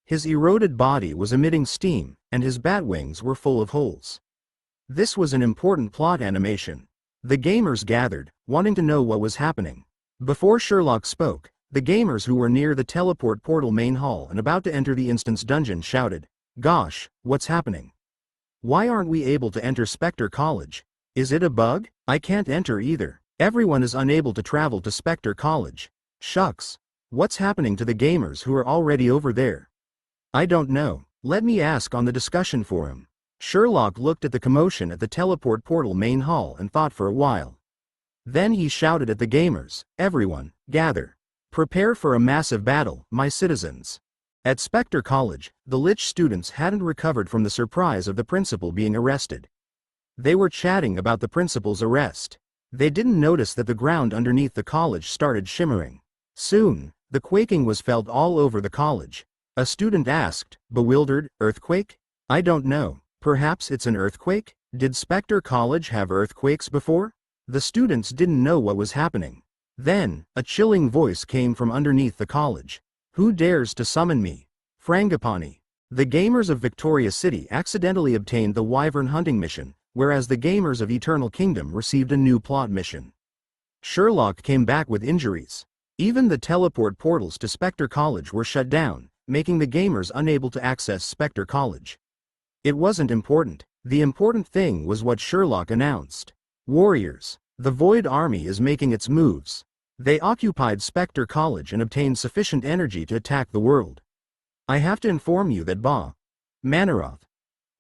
His eroded body was emitting steam, and his batwings were full of holes. This was an important plot animation. The gamers gathered, wanting to know what was happening. Before Sherlock spoke, the gamers who were near the teleport portal main hall and about to enter the instance dungeon shouted, "Gosh, what's happening? Why aren't we able to enter Spectre College? Is it a bug? I can't enter either. Everyone is unable to travel to Spectre College. Shucks. What's happening to the gamers who are already over there? I don't know. Let me ask on the discussion forum." Sherlock looked at the commotion at the teleport portal main hall and thought for a while. Then he shouted at the gamers, "Everyone, gather. Prepare for a massive battle, my citizens." At Spectre College, the Lich students hadn't recovered from the surprise of the principal being arrested. They were chatting about the principal's arrest. They didn't notice that the ground underneath the college started shimmering. Soon, the quaking was felt all over the college. A student asked, bewildered, "Earthquake? I don't know. Perhaps it's an earthquake? Did Spectre College have earthquakes before?" The students didn't know what was happening. Then, a chilling voice came from underneath the college. "Who dares to summon me? Frangipani." The gamers of Victoria City accidentally obtained the Wyvern hunting mission, whereas the gamers of Eternal Kingdom received a new plot mission. Sherlock came back with injuries. Even the teleport portals to Spectre College were shut down, making the gamers unable to access Spectre College. It wasn't important. The important thing was what Sherlock announced. "Warriors, the Void Army is making its moves." They occupied Spectre College and obtained sufficient energy to attack the world. "I have to inform you that Ba, Manaroth,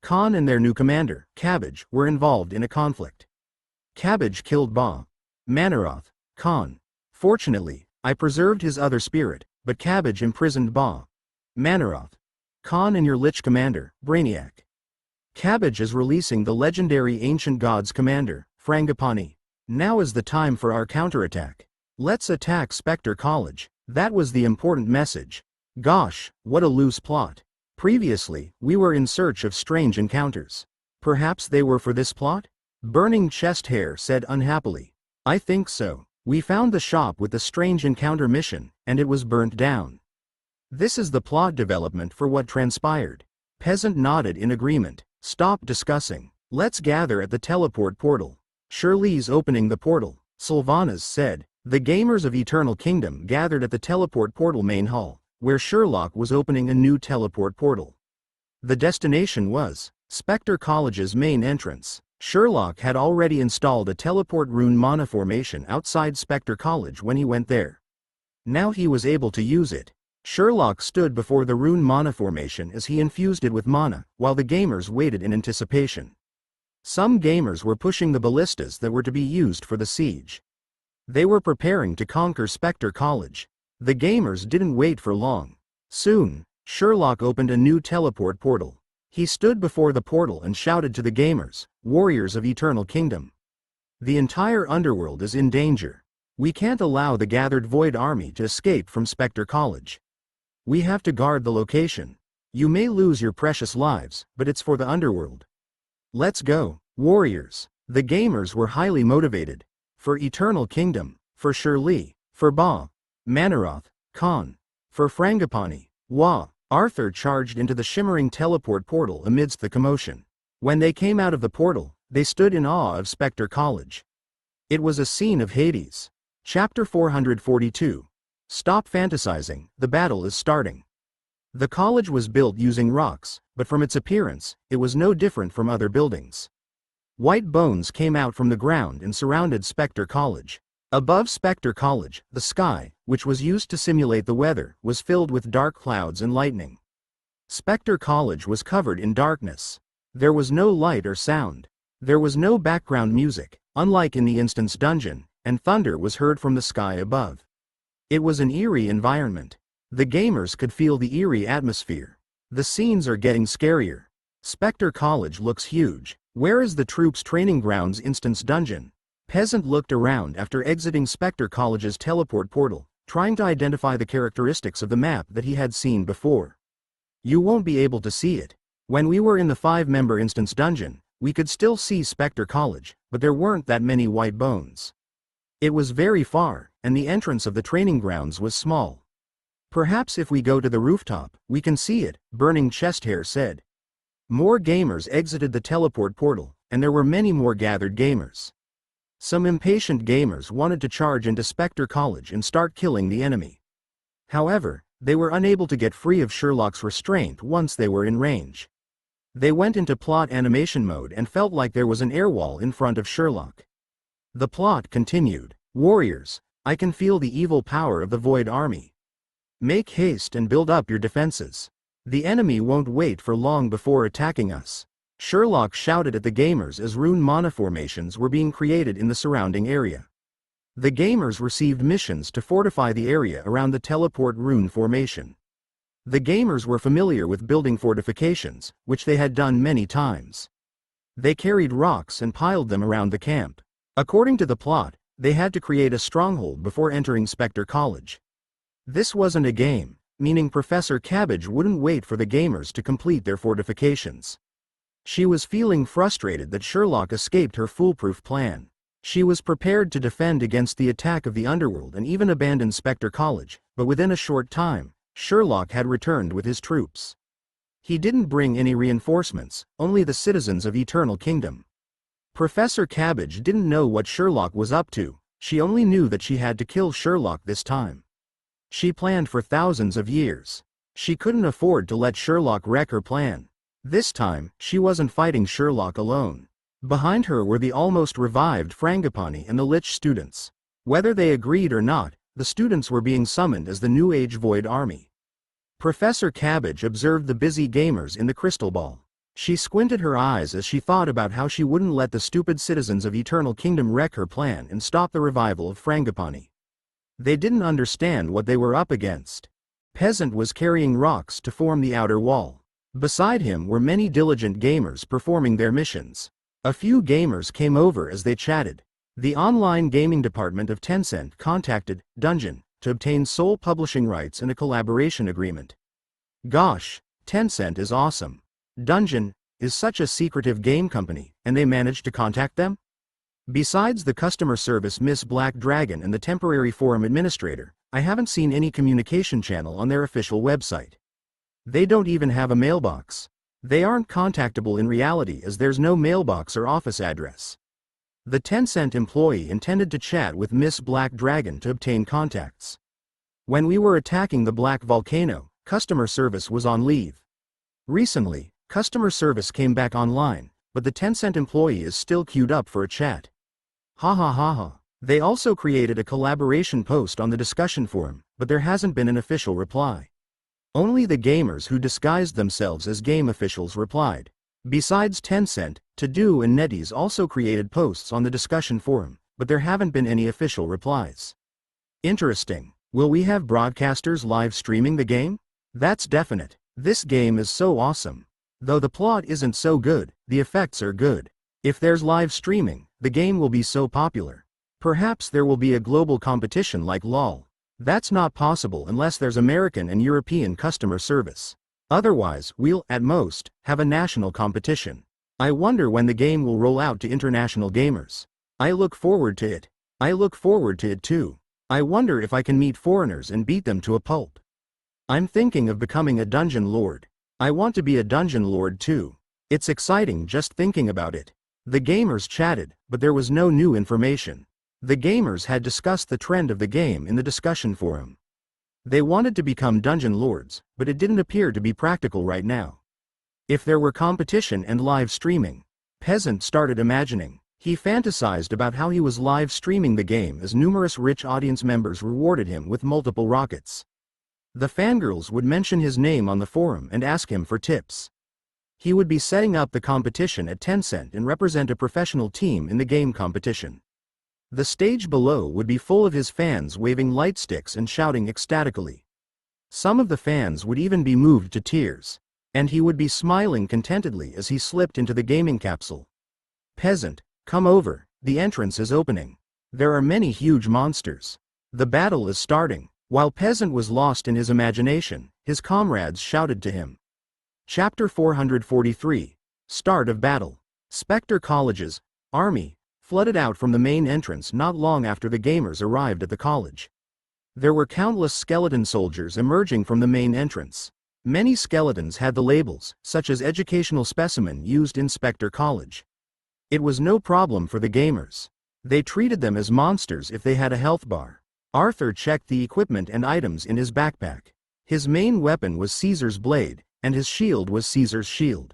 Khan and their new commander, Cabbage, were involved in a conflict. Cabbage killed Ba, Manaroth, Khan. Fortunately, I preserved his other spirit, but Cabbage imprisoned Ba, Manaroth, Khan and your Lich commander, Brainiac. Cabbage is releasing the legendary Ancient Gods commander, Frangipani. Now is the time for our counterattack. Let's attack Spectre College." That was the important message. Gosh, what a loose plot. Previously, we were in search of strange encounters. Perhaps they were for this plot? Burning Chest Hair said unhappily. "I think so. We found the shop with the strange encounter mission, and it was burnt down. This is the plot development for what transpired." Peasant nodded in agreement. "Stop discussing. Let's gather at the teleport portal." "Shirley's opening the portal," Sylvanas said. The gamers of Eternal Kingdom gathered at the teleport portal main hall, where Sherlock was opening a new teleport portal. The destination was Spectre College's main entrance. Sherlock had already installed a teleport rune mana formation outside Spectre College when he went there. Now he was able to use it. Sherlock stood before the rune mana formation as he infused it with mana, while the gamers waited in anticipation. Some gamers were pushing the ballistas that were to be used for the siege. They were preparing to conquer Spectre College. The gamers didn't wait for long. Soon, Sherlock opened a new teleport portal. He stood before the portal and shouted to the gamers, warriors of Eternal Kingdom. The entire underworld is in danger. We can't allow the gathered Void Army to escape from Spectre College. We have to guard the location. You may lose your precious lives, but it's for the underworld. Let's go, warriors. The gamers were highly motivated. For Eternal Kingdom, for Shirley, for Ba, Manaroth, Khan, for Frangipani, Wa. Arthur charged into the shimmering teleport portal amidst the commotion. When they came out of the portal, they stood in awe of Spectre College. It was a scene of Hades. Chapter 442. Stop fantasizing, the battle is starting. The college was built using rocks, but from its appearance, it was no different from other buildings. White bones came out from the ground and surrounded Spectre College. Above Spectre College, the sky, which was used to simulate the weather, was filled with dark clouds and lightning. Spectre College was covered in darkness. There was no light or sound. There was no background music, unlike in the Instance Dungeon, and thunder was heard from the sky above. It was an eerie environment. The gamers could feel the eerie atmosphere. The scenes are getting scarier. Spectre College looks huge. Where is the troops' training grounds Instance Dungeon? Peasant looked around after exiting Spectre College's teleport portal, trying to identify the characteristics of the map that he had seen before. You won't be able to see it. When we were in the 5-member Instance Dungeon, we could still see Spectre College, but there weren't that many white bones. It was very far, and the entrance of the training grounds was small. Perhaps if we go to the rooftop, we can see it, Burning Chesthair said. More gamers exited the teleport portal, and there were many more gathered gamers. Some impatient gamers wanted to charge into Spectre College and start killing the enemy. However, they were unable to get free of Sherlock's restraint once they were in range. They went into plot animation mode and felt like there was an air wall in front of Sherlock. The plot continued. Warriors, I can feel the evil power of the Void Army. Make haste and build up your defenses. The enemy won't wait for long before attacking us. Sherlock shouted at the gamers as rune mana formations were being created in the surrounding area. The gamers received missions to fortify the area around the teleport rune formation. The gamers were familiar with building fortifications, which they had done many times. They carried rocks and piled them around the camp. According to the plot, they had to create a stronghold before entering Spectre College. This wasn't a game, meaning Professor Cabbage wouldn't wait for the gamers to complete their fortifications. She was feeling frustrated that Sherlock escaped her foolproof plan. She was prepared to defend against the attack of the Underworld and even abandon Spectre College, but within a short time, Sherlock had returned with his troops. He didn't bring any reinforcements, only the citizens of Eternal Kingdom. Professor Cabbage didn't know what Sherlock was up to, she only knew that she had to kill Sherlock this time. She planned for thousands of years. She couldn't afford to let Sherlock wreck her plan. This time, she wasn't fighting Sherlock alone. Behind her were the almost revived Frangipani and the Lich students. Whether they agreed or not, the students were being summoned as the New Age Void Army. Professor Cabbage observed the busy gamers in the crystal ball. She squinted her eyes as she thought about how she wouldn't let the stupid citizens of Eternal Kingdom wreck her plan and stop the revival of Frangipani. They didn't understand what they were up against. Peasant was carrying rocks to form the outer wall. Beside him were many diligent gamers performing their missions. A few gamers came over as they chatted. The online gaming department of Tencent contacted Dungeon to obtain sole publishing rights and a collaboration agreement. Gosh, Tencent is awesome. Dungeon is such a secretive game company, and they managed to contact them? Besides the customer service Miss Black Dragon and the temporary forum administrator, I haven't seen any communication channel on their official website. They don't even have a mailbox. They aren't contactable in reality as there's no mailbox or office address. The Tencent employee intended to chat with Miss Black Dragon to obtain contacts. When we were attacking the Black Volcano, customer service was on leave. Recently, customer service came back online, but the Tencent employee is still queued up for a chat. Ha ha ha ha. They also created a collaboration post on the discussion forum, but there hasn't been an official reply. Only the gamers who disguised themselves as game officials replied. Besides Tencent, To-Do and NetEase also created posts on the discussion forum, but there haven't been any official replies. Interesting. Will we have broadcasters live streaming the game? That's definite. This game is so awesome. Though the plot isn't so good, the effects are good. If there's live streaming, the game will be so popular. Perhaps there will be a global competition like LOL. That's not possible unless there's American and European customer service. Otherwise, we'll, at most, have a national competition. I wonder when the game will roll out to international gamers. I look forward to it. I look forward to it too. I wonder if I can meet foreigners and beat them to a pulp. I'm thinking of becoming a dungeon lord. I want to be a dungeon lord too. It's exciting just thinking about it. The gamers chatted, but there was no new information. The gamers had discussed the trend of the game in the discussion forum. They wanted to become dungeon lords, but it didn't appear to be practical right now. If there were competition and live streaming, Peasant started imagining. He fantasized about how he was live streaming the game as numerous rich audience members rewarded him with multiple rockets. The fangirls would mention his name on the forum and ask him for tips. He would be setting up the competition at Tencent and represent a professional team in the game competition. The stage below would be full of his fans waving light sticks and shouting ecstatically. Some of the fans would even be moved to tears. And he would be smiling contentedly as he slipped into the gaming capsule. Peasant, come over, the entrance is opening. There are many huge monsters. The battle is starting. While Peasant was lost in his imagination, his comrades shouted to him. Chapter 443. Start of Battle. Spectre College's army flooded out from the main entrance not long after the gamers arrived at the college. There were countless skeleton soldiers emerging from the main entrance. Many skeletons had the labels, such as educational specimen used in Spectre College. It was no problem for the gamers. They treated them as monsters if they had a health bar. Arthur checked the equipment and items in his backpack. His main weapon was Caesar's blade, and his shield was Caesar's shield.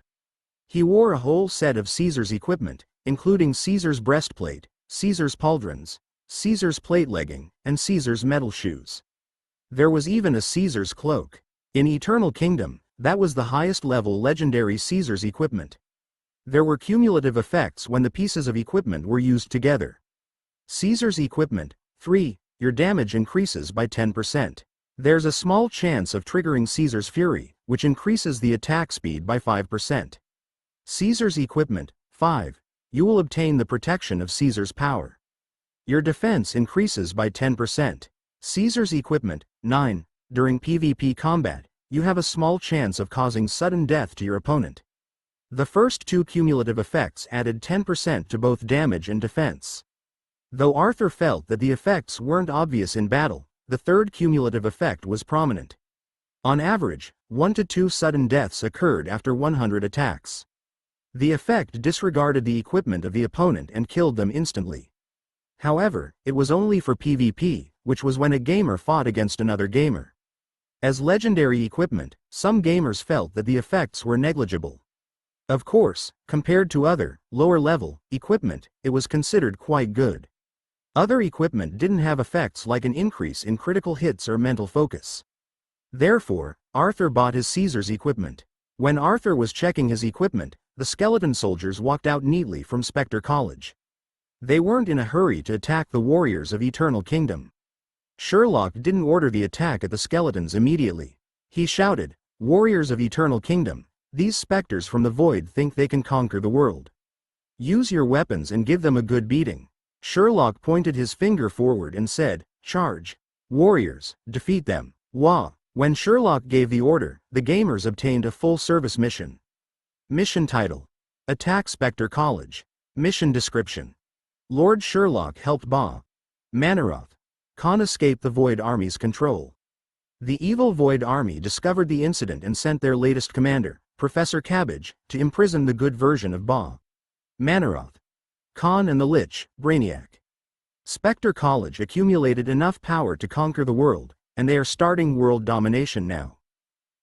He wore a whole set of Caesar's equipment, including Caesar's breastplate, Caesar's pauldrons, Caesar's plate legging, and Caesar's metal shoes. There was even a Caesar's cloak. In Eternal Kingdom, that was the highest level legendary Caesar's equipment. There were cumulative effects when the pieces of equipment were used together. Caesar's equipment, 3, your damage increases by 10%. There's a small chance of triggering Caesar's Fury, which increases the attack speed by 5%. Caesar's equipment, 5, you will obtain the protection of Caesar's power. Your defense increases by 10%. Caesar's equipment, 9, during PvP combat, you have a small chance of causing sudden death to your opponent. The first two cumulative effects added 10% to both damage and defense. Though Arthur felt that the effects weren't obvious in battle, the third cumulative effect was prominent. On average, 1 to 2 sudden deaths occurred after 100 attacks. The effect disregarded the equipment of the opponent and killed them instantly. However, it was only for PvP, which was when a gamer fought against another gamer. As legendary equipment, some gamers felt that the effects were negligible. Of course, compared to other, lower-level, equipment, it was considered quite good. Other equipment didn't have effects like an increase in critical hits or mental focus. Therefore, Arthur bought his Caesar's equipment. When Arthur was checking his equipment, the skeleton soldiers walked out neatly from Spectre College. They weren't in a hurry to attack the warriors of Eternal Kingdom. Sherlock didn't order the attack at the skeletons immediately. He shouted, "Warriors of Eternal Kingdom, these specters from the void think they can conquer the world. Use your weapons and give them a good beating." Sherlock pointed his finger forward and said, "Charge. Warriors, defeat them." Wah! When Sherlock gave the order, the gamers obtained a full-service mission. Mission title: Attack Spectre College. Mission description: Lord Sherlock helped Ba Manaroth Khan escape the Void Army's control. The evil Void Army discovered the incident and sent their latest commander, Professor Cabbage, to imprison the good version of Ba Manaroth Khan and the Lich, Brainiac. Spectre College accumulated enough power to conquer the world, and they are starting world domination now.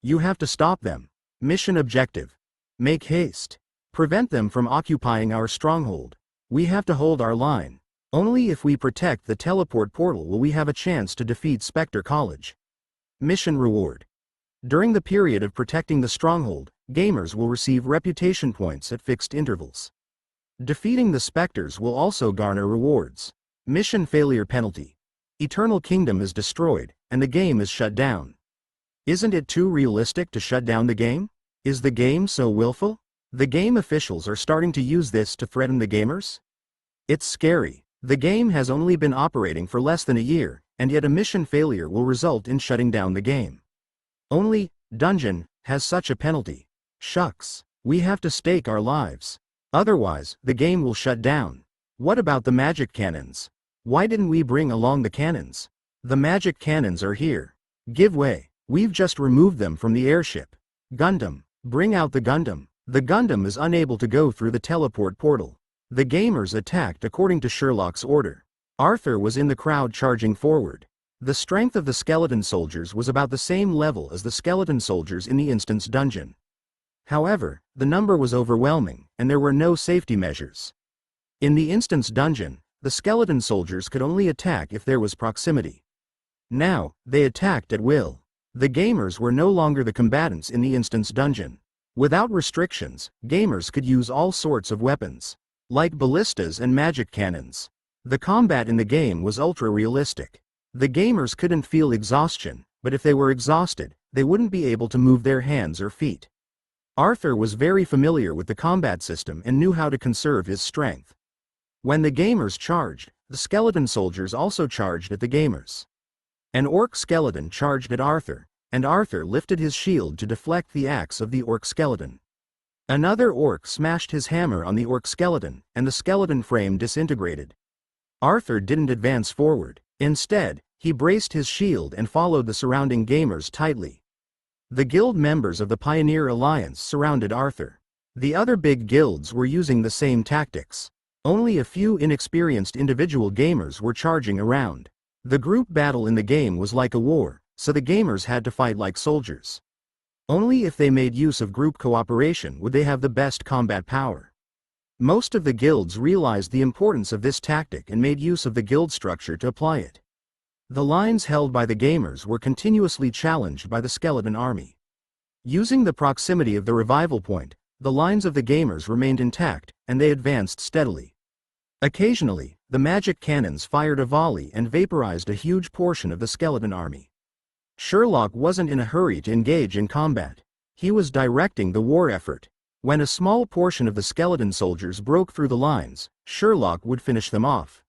You have to stop them. Mission objective: make haste. Prevent them from occupying our stronghold. We have to hold our line. Only if we protect the teleport portal will we have a chance to defeat Spectre College. Mission reward: during the period of protecting the stronghold, gamers will receive reputation points at fixed intervals. Defeating the specters will also garner rewards. Mission failure penalty: Eternal Kingdom is destroyed, and the game is shut down. Isn't it too realistic to shut down the game? Is the game so willful? The game officials are starting to use this to threaten the gamers? It's scary. The game has only been operating for less than a year, and yet a mission failure will result in shutting down the game. Only, Dungeon, has such a penalty. Shucks. We have to stake our lives. Otherwise, the game will shut down. What about the magic cannons? Why didn't we bring along the cannons? The magic cannons are here. Give way. We've just removed them from the airship. Gundam. Bring out the Gundam. The Gundam is unable to go through the teleport portal. The gamers attacked according to Sherlock's order. Arthur was in the crowd charging forward. The strength of the skeleton soldiers was about the same level as the skeleton soldiers in the instance dungeon. However, the number was overwhelming, and there were no safety measures. In the instance dungeon, the skeleton soldiers could only attack if there was proximity. Now, they attacked at will. The gamers were no longer the combatants in the instance dungeon. Without restrictions, gamers could use all sorts of weapons, like ballistas and magic cannons. The combat in the game was ultra-realistic. The gamers couldn't feel exhaustion, but if they were exhausted, they wouldn't be able to move their hands or feet. Arthur was very familiar with the combat system and knew how to conserve his strength. When the gamers charged, the skeleton soldiers also charged at the gamers. An orc skeleton charged at Arthur, and Arthur lifted his shield to deflect the axe of the orc skeleton. Another orc smashed his hammer on the orc skeleton, and the skeleton frame disintegrated. Arthur didn't advance forward. Instead, he braced his shield and followed the surrounding gamers tightly. The guild members of the Pioneer Alliance surrounded Arthur. The other big guilds were using the same tactics. Only a few inexperienced individual gamers were charging around. The group battle in the game was like a war, so the gamers had to fight like soldiers. Only if they made use of group cooperation would they have the best combat power. Most of the guilds realized the importance of this tactic and made use of the guild structure to apply it. The lines held by the gamers were continuously challenged by the skeleton army. Using the proximity of the revival point, the lines of the gamers remained intact, and they advanced steadily. Occasionally, the magic cannons fired a volley and vaporized a huge portion of the skeleton army. Sherlock wasn't in a hurry to engage in combat. He was directing the war effort. When a small portion of the skeleton soldiers broke through the lines, Sherlock would finish them off.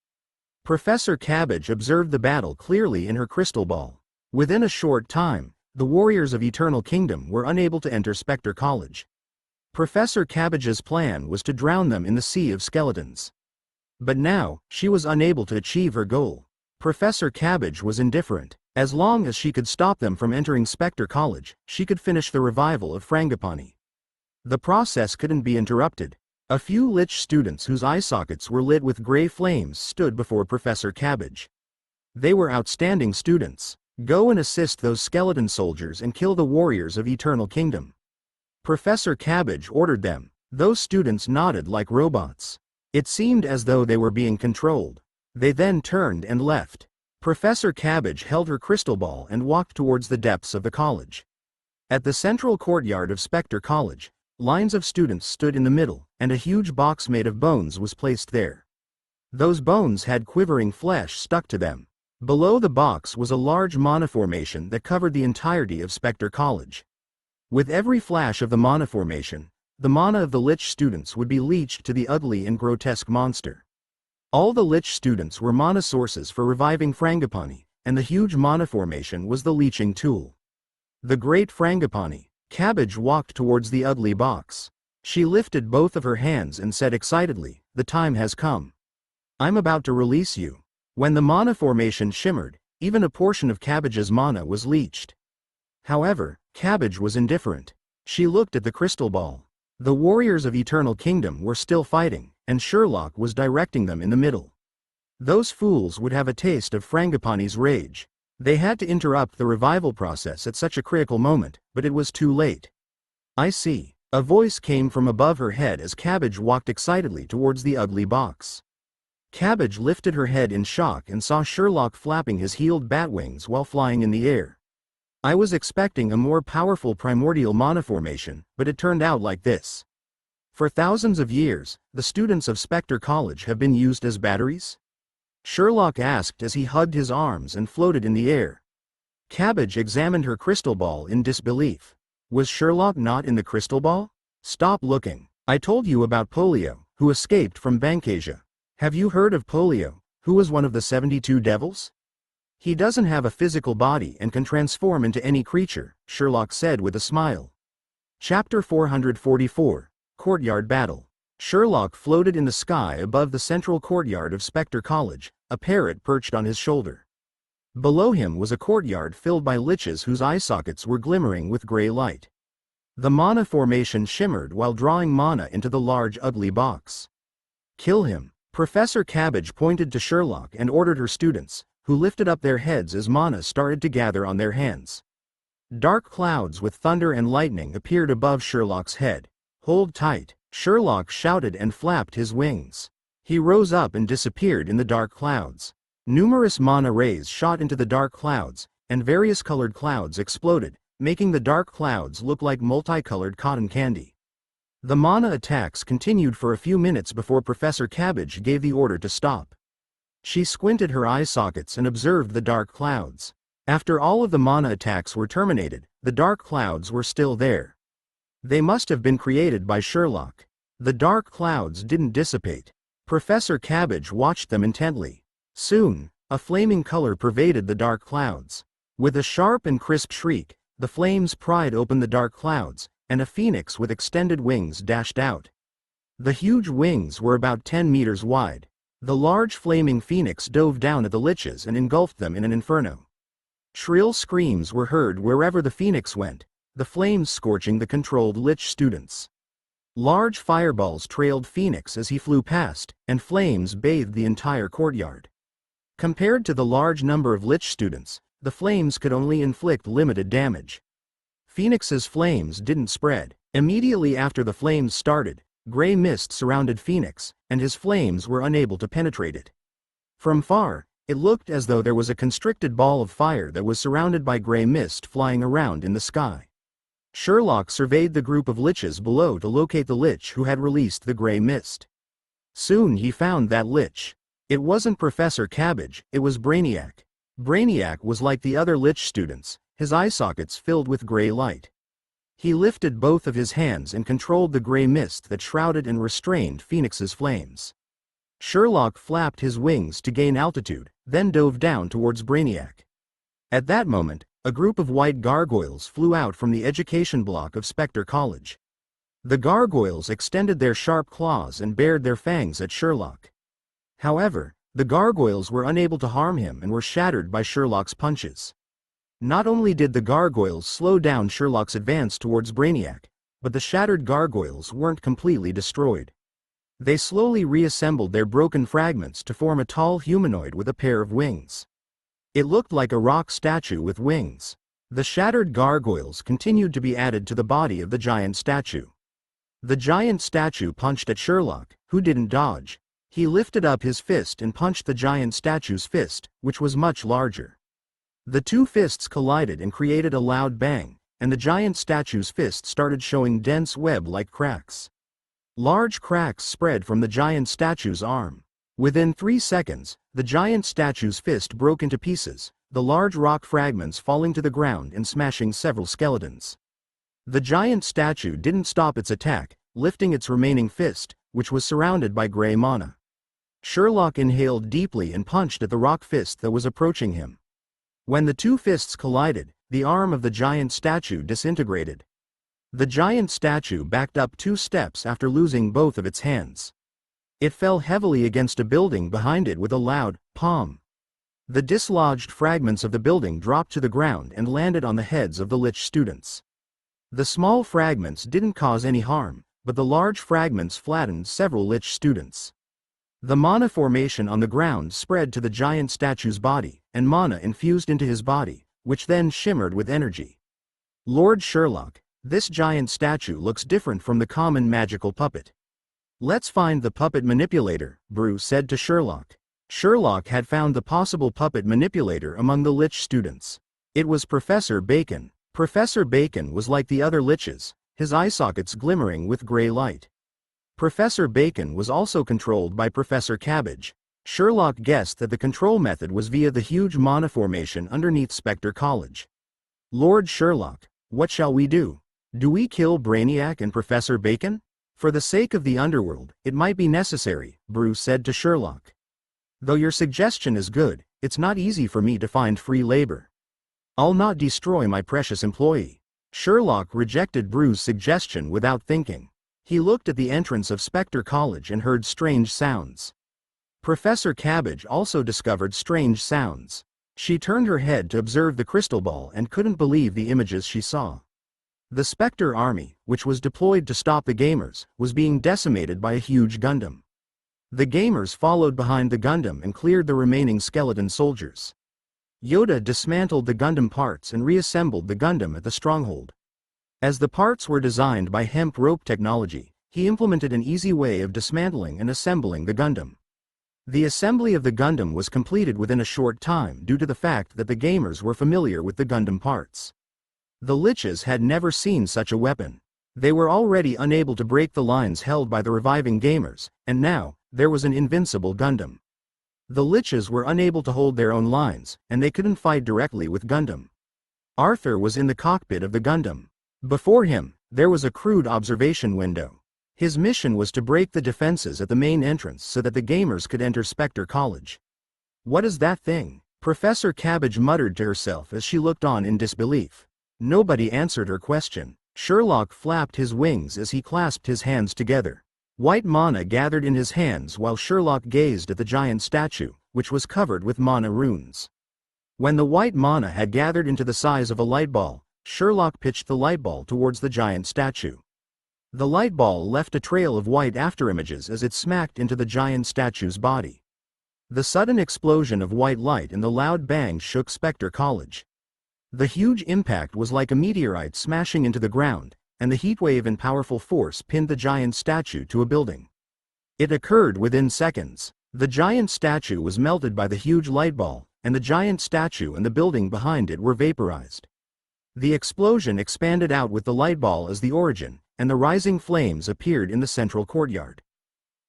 Professor Cabbage observed the battle clearly in her crystal ball. Within a short time, the warriors of Eternal Kingdom were unable to enter Spectre College. Professor Cabbage's plan was to drown them in the sea of skeletons. But now, she was unable to achieve her goal. Professor Cabbage was indifferent. As long as she could stop them from entering Spectre College, she could finish the revival of Frangipani. The process couldn't be interrupted. A few Lich students whose eye sockets were lit with gray flames stood before Professor Cabbage. They were outstanding students. Go and assist those skeleton soldiers and kill the warriors of Eternal Kingdom. Professor Cabbage ordered them. Those students nodded like robots. It seemed as though they were being controlled. They then turned and left. Professor Cabbage held her crystal ball and walked towards the depths of the college. At the central courtyard of Spectre College, lines of students stood in the middle, and a huge box made of bones was placed there. Those bones had quivering flesh stuck to them. Below the box was a large mana formation that covered the entirety of Spectre College. With every flash of the mana formation, the mana of the Lich students would be leached to the ugly and grotesque monster. All the Lich students were mana sources for reviving Frangipani, and the huge mana formation was the leeching tool. The great Frangipani. Cabbage walked towards the ugly box. She lifted both of her hands and said excitedly, "The time has come. I'm about to release you." When the mana formation shimmered, even a portion of Cabbage's mana was leached. However, Cabbage was indifferent. She looked at the crystal ball. The warriors of Eternal Kingdom were still fighting, and Sherlock was directing them in the middle. Those fools would have a taste of Frangipani's rage. They had to interrupt the revival process at such a critical moment, but it was too late. "I see." A voice came from above her head as Cabbage walked excitedly towards the ugly box. Cabbage lifted her head in shock and saw Sherlock flapping his healed bat wings while flying in the air. "I was expecting a more powerful primordial mana formation, but it turned out like this. For thousands of years, the students of Spectre College have been used as batteries?" Sherlock asked as he hugged his arms and floated in the air. Cabbage examined her crystal ball in disbelief. Was Sherlock not in the crystal ball? Stop looking. I told you about Polio, who escaped from Bancasia. Have you heard of Polio, who was one of the 72 devils? He doesn't have a physical body and can transform into any creature, Sherlock said with a smile. Chapter 444, Courtyard Battle. Sherlock floated in the sky above the central courtyard of Spectre College, a parrot perched on his shoulder. Below him was a courtyard filled by liches whose eye sockets were glimmering with gray light. The mana formation shimmered while drawing mana into the large ugly box. Kill him. Professor Cabbage pointed to Sherlock and ordered her students, who lifted up their heads as mana started to gather on their hands. Dark clouds with thunder and lightning appeared above Sherlock's head. Hold tight, Sherlock shouted and flapped his wings. He rose up and disappeared in the dark clouds. Numerous mana rays shot into the dark clouds, and various colored clouds exploded, making the dark clouds look like multicolored cotton candy. The mana attacks continued for a few minutes before Professor Cabbage gave the order to stop. She squinted her eye sockets and observed the dark clouds. After all of the mana attacks were terminated, the dark clouds were still there. They must have been created by Sherlock. The dark clouds didn't dissipate. Professor Cabbage watched them intently. Soon, a flaming color pervaded the dark clouds. With a sharp and crisp shriek, the flames pried open the dark clouds, and a phoenix with extended wings dashed out. The huge wings were about 10 meters wide. The large flaming phoenix dove down at the liches and engulfed them in an inferno. Shrill screams were heard wherever the phoenix went, the flames scorching the controlled lich students. Large fireballs trailed Phoenix as he flew past, and flames bathed the entire courtyard. Compared to the large number of lich students, the flames could only inflict limited damage. Phoenix's flames didn't spread. Immediately after the flames started, gray mist surrounded Phoenix, and his flames were unable to penetrate it. From far, it looked as though there was a constricted ball of fire that was surrounded by gray mist flying around in the sky. Sherlock surveyed the group of liches below to locate the lich who had released the gray mist. Soon he found that lich. It wasn't Professor Cabbage, it was Brainiac. Brainiac was like the other lich students, his eye sockets filled with gray light. He lifted both of his hands and controlled the gray mist that shrouded and restrained Phoenix's flames. Sherlock flapped his wings to gain altitude, then dove down towards Brainiac. At that moment, a group of white gargoyles flew out from the education block of Spectre College. The gargoyles extended their sharp claws and bared their fangs at Sherlock. However, the gargoyles were unable to harm him and were shattered by Sherlock's punches. Not only did the gargoyles slow down Sherlock's advance towards Brainiac, but the shattered gargoyles weren't completely destroyed. They slowly reassembled their broken fragments to form a tall humanoid with a pair of wings. It looked like a rock statue with wings. The shattered gargoyles continued to be added to the body of the giant statue. The giant statue punched at Sherlock, who didn't dodge. He lifted up his fist and punched the giant statue's fist, which was much larger. The two fists collided and created a loud bang, and the giant statue's fist started showing dense web-like cracks. Large cracks spread from the giant statue's arm. Within 3 seconds, the giant statue's fist broke into pieces, the large rock fragments falling to the ground and smashing several skeletons. The giant statue didn't stop its attack, lifting its remaining fist, which was surrounded by gray mana. Sherlock inhaled deeply and punched at the rock fist that was approaching him. When the two fists collided, the arm of the giant statue disintegrated. The giant statue backed up 2 steps after losing both of its hands. It fell heavily against a building behind it with a loud "pom." The dislodged fragments of the building dropped to the ground and landed on the heads of the lich students. The small fragments didn't cause any harm, but the large fragments flattened several lich students. The mana formation on the ground spread to the giant statue's body, and mana infused into his body, which then shimmered with energy. Lord Sherlock, this giant statue looks different from the common magical puppet. Let's find the puppet manipulator, Brew said to Sherlock. Sherlock had found the possible puppet manipulator among the lich students. It was Professor Bacon. Professor Bacon was like the other liches, his eye sockets glimmering with gray light. Professor Bacon was also controlled by Professor Cabbage. Sherlock guessed that the control method was via the huge mana formation underneath Spectre College. Lord Sherlock, what shall we do? Do we kill Brainiac and Professor Bacon? For the sake of the Underworld, it might be necessary, Bruce said to Sherlock. Though your suggestion is good, it's not easy for me to find free labor. I'll not destroy my precious employee. Sherlock rejected Bruce's suggestion without thinking. He looked at the entrance of Spectre College and heard strange sounds. Professor Cabbage also discovered strange sounds. She turned her head to observe the crystal ball and couldn't believe the images she saw. The Spectre army, which was deployed to stop the gamers, was being decimated by a huge Gundam. The gamers followed behind the Gundam and cleared the remaining skeleton soldiers. Yoda dismantled the Gundam parts and reassembled the Gundam at the stronghold. As the parts were designed by hemp rope technology, he implemented an easy way of dismantling and assembling the Gundam. The assembly of the Gundam was completed within a short time due to the fact that the gamers were familiar with the Gundam parts. The Liches had never seen such a weapon. They were already unable to break the lines held by the reviving gamers, and now, there was an invincible Gundam. The Liches were unable to hold their own lines, and they couldn't fight directly with Gundam. Arthur was in the cockpit of the Gundam. Before him, there was a crude observation window. His mission was to break the defenses at the main entrance so that the gamers could enter Spectre College. What is that thing? Professor Cabbage muttered to herself as she looked on in disbelief. Nobody answered her question. Sherlock flapped his wings as he clasped his hands together. White mana gathered in his hands while Sherlock gazed at the giant statue, which was covered with mana runes. When the white mana had gathered into the size of a light ball, Sherlock pitched the light ball towards the giant statue. The light ball left a trail of white afterimages as it smacked into the giant statue's body. The sudden explosion of white light and the loud bang shook Spectre College. The huge impact was like a meteorite smashing into the ground, and the heatwave and powerful force pinned the giant statue to a building. It occurred within seconds. The giant statue was melted by the huge light ball, and the giant statue and the building behind it were vaporized. The explosion expanded out with the light ball as the origin, and the rising flames appeared in the central courtyard.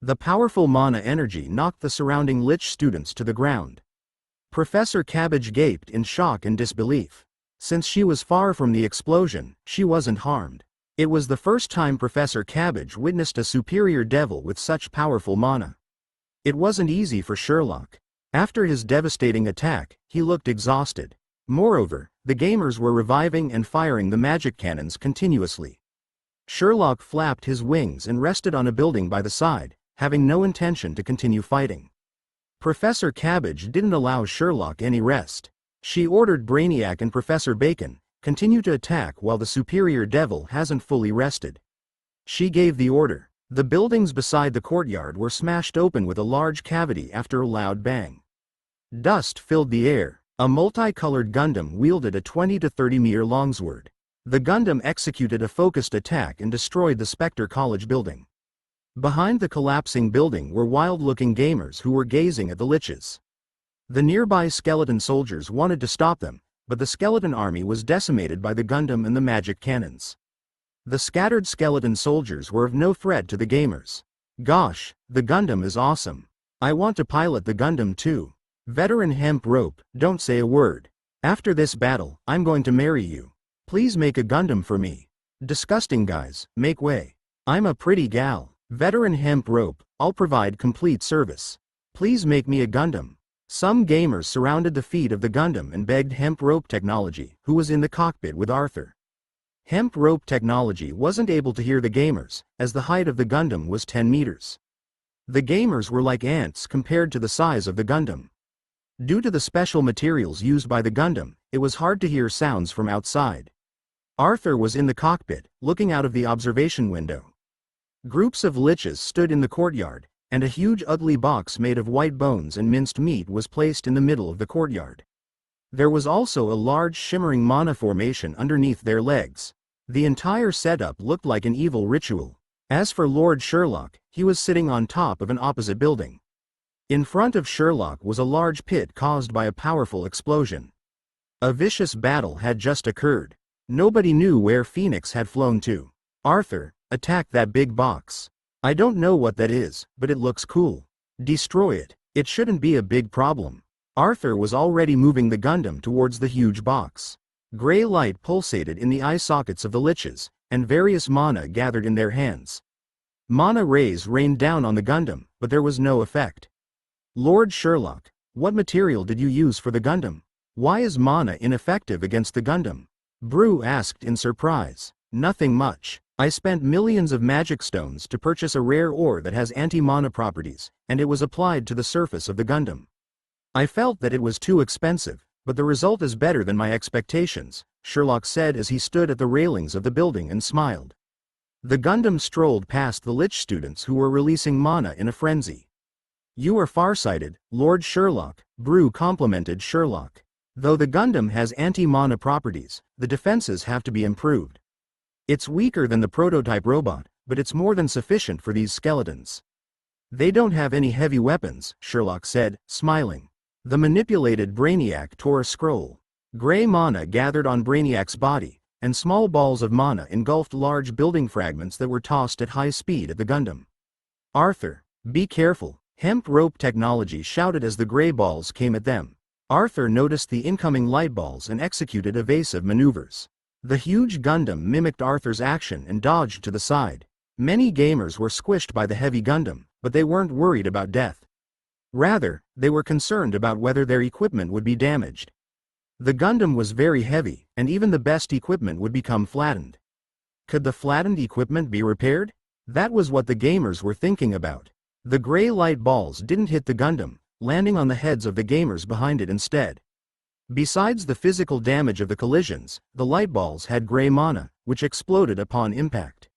The powerful mana energy knocked the surrounding Lich students to the ground. Professor Cabbage gaped in shock and disbelief. Since she was far from the explosion, she wasn't harmed. It was the first time Professor Cabbage witnessed a superior devil with such powerful mana. It wasn't easy for Sherlock. After his devastating attack, he looked exhausted. Moreover, the gamers were reviving and firing the magic cannons continuously. Sherlock flapped his wings and rested on a building by the side, having no intention to continue fighting. Professor Cabbage didn't allow Sherlock any rest. She ordered Brainiac and Professor Bacon, continue to attack while the superior devil hasn't fully rested. She gave the order. The buildings beside the courtyard were smashed open with a large cavity after a loud bang. Dust filled the air. A multicolored Gundam wielded a 20 to 30 meter longsword. The Gundam executed a focused attack and destroyed the Spectre College building. Behind the collapsing building were wild-looking gamers who were gazing at the Liches. The nearby skeleton soldiers wanted to stop them, but the skeleton army was decimated by the Gundam and the magic cannons. The scattered skeleton soldiers were of no threat to the gamers. Gosh, the Gundam is awesome. I want to pilot the Gundam too. Veteran Hemp Rope, don't say a word. After this battle, I'm going to marry you. Please make a Gundam for me. Disgusting guys, make way. I'm a pretty gal. Veteran Hemp Rope, I'll provide complete service. Please make me a Gundam. Some gamers surrounded the feet of the Gundam and begged Hemp Rope Technology, who was in the cockpit with Arthur. Hemp Rope Technology wasn't able to hear the gamers, as the height of the Gundam was 10 meters. The gamers were like ants compared to the size of the Gundam. Due to the special materials used by the Gundam, it was hard to hear sounds from outside. Arthur was in the cockpit, looking out of the observation window. Groups of Liches stood in the courtyard, and a huge ugly box made of white bones and minced meat was placed in the middle of the courtyard. There was also a large shimmering mana formation underneath their legs. The entire setup looked like an evil ritual. As for Lord Sherlock, he was sitting on top of an opposite building. In front of Sherlock was a large pit caused by a powerful explosion. A vicious battle had just occurred. Nobody knew where Phoenix had flown to. Arthur, attack that big box. I don't know what that is, but it looks cool. Destroy it. It shouldn't be a big problem. Arthur was already moving the Gundam towards the huge box. Gray light pulsated in the eye sockets of the liches, and various mana gathered in their hands. Mana rays rained down on the Gundam, but there was no effect. Lord Sherlock, what material did you use for the Gundam? Why is mana ineffective against the Gundam? Brew asked in surprise. Nothing much. I spent millions of magic stones to purchase a rare ore that has anti-mana properties, and it was applied to the surface of the Gundam. I felt that it was too expensive, but the result is better than my expectations, Sherlock said as he stood at the railings of the building and smiled. The Gundam strolled past the Lich students who were releasing mana in a frenzy. You are farsighted, Lord Sherlock, Brew complimented Sherlock. Though the Gundam has anti-mana properties, the defenses have to be improved. It's weaker than the prototype robot, but it's more than sufficient for these skeletons. They don't have any heavy weapons, Sherlock said, smiling. The manipulated Brainiac tore a scroll. Gray mana gathered on Brainiac's body, and small balls of mana engulfed large building fragments that were tossed at high speed at the Gundam. Arthur, be careful, hemp rope technology shouted as the gray balls came at them. Arthur noticed the incoming light balls and executed evasive maneuvers. The huge Gundam mimicked Arthur's action and dodged to the side. Many gamers were squished by the heavy Gundam, but they weren't worried about death. Rather, they were concerned about whether their equipment would be damaged. The Gundam was very heavy, and even the best equipment would become flattened. Could the flattened equipment be repaired? That was what the gamers were thinking about. The gray light balls didn't hit the Gundam, landing on the heads of the gamers behind it instead. Besides the physical damage of the collisions, the light balls had gray mana, which exploded upon impact.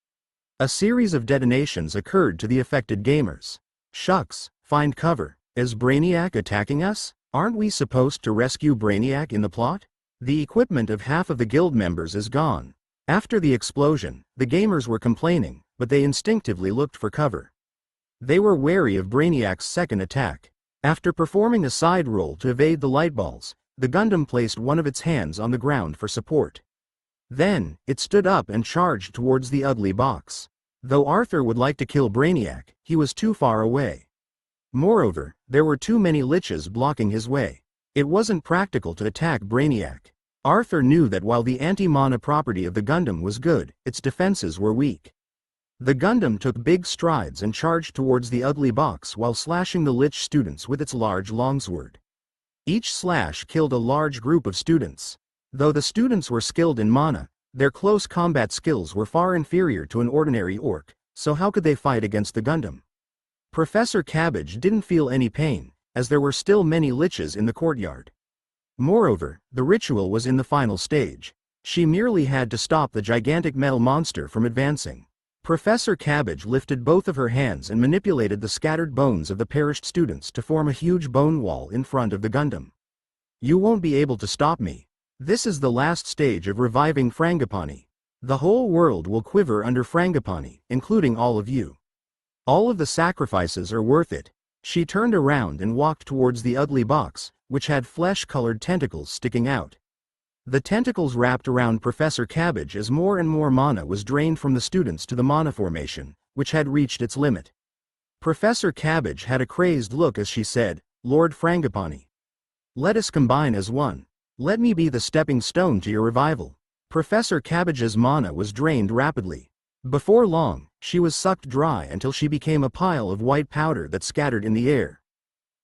A series of detonations occurred to the affected gamers. Shucks, find cover. Is Brainiac attacking us? Aren't we supposed to rescue Brainiac in the plot? The equipment of half of the guild members is gone. After the explosion, the gamers were complaining, but they instinctively looked for cover. They were wary of Brainiac's second attack. After performing a side roll to evade the light balls, the Gundam placed one of its hands on the ground for support. Then, it stood up and charged towards the ugly box. Though Arthur would like to kill Brainiac, he was too far away. Moreover, there were too many liches blocking his way. It wasn't practical to attack Brainiac. Arthur knew that while the anti-mana property of the Gundam was good, its defenses were weak. The Gundam took big strides and charged towards the ugly box while slashing the Lich students with its large longsword. Each slash killed a large group of students. Though the students were skilled in mana, their close combat skills were far inferior to an ordinary orc, so how could they fight against the Gundam? Professor Cabbage didn't feel any pain, as there were still many liches in the courtyard. Moreover, the ritual was in the final stage. She merely had to stop the gigantic metal monster from advancing. Professor Cabbage lifted both of her hands and manipulated the scattered bones of the perished students to form a huge bone wall in front of the Gundam. You won't be able to stop me. This is the last stage of reviving Frangipani. The whole world will quiver under Frangipani, including all of you. All of the sacrifices are worth it. She turned around and walked towards the ugly box, which had flesh-colored tentacles sticking out. The tentacles wrapped around Professor Cabbage as more and more mana was drained from the students to the mana formation, which had reached its limit. Professor Cabbage had a crazed look as she said, Lord Frangipani. Let us combine as one. Let me be the stepping stone to your revival. Professor Cabbage's mana was drained rapidly. Before long, she was sucked dry until she became a pile of white powder that scattered in the air.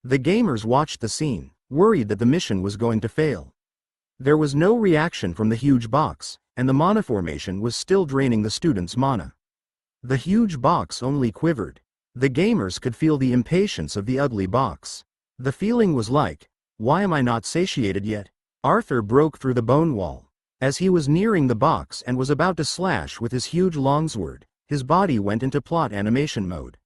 The gamers watched the scene, worried that the mission was going to fail. There was no reaction from the huge box, and the mana formation was still draining the students' mana. The huge box only quivered. The gamers could feel the impatience of the ugly box. The feeling was like, why am I not satiated yet? Arthur broke through the bone wall. As he was nearing the box and was about to slash with his huge longsword, his body went into plot animation mode.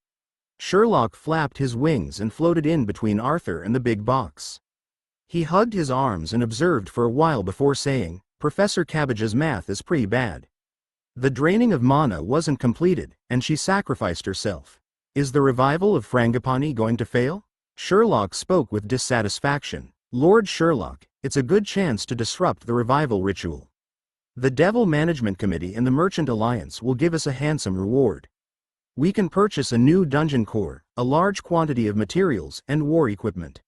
Sherlock flapped his wings and floated in between Arthur and the big box. He hugged his arms and observed for a while before saying, Professor Cabbage's math is pretty bad. The draining of mana wasn't completed, and she sacrificed herself. Is the revival of Frangipani going to fail? Sherlock spoke with dissatisfaction. Lord Sherlock, it's a good chance to disrupt the revival ritual. The Devil Management Committee and the Merchant Alliance will give us a handsome reward. We can purchase a new dungeon core, a large quantity of materials, and war equipment.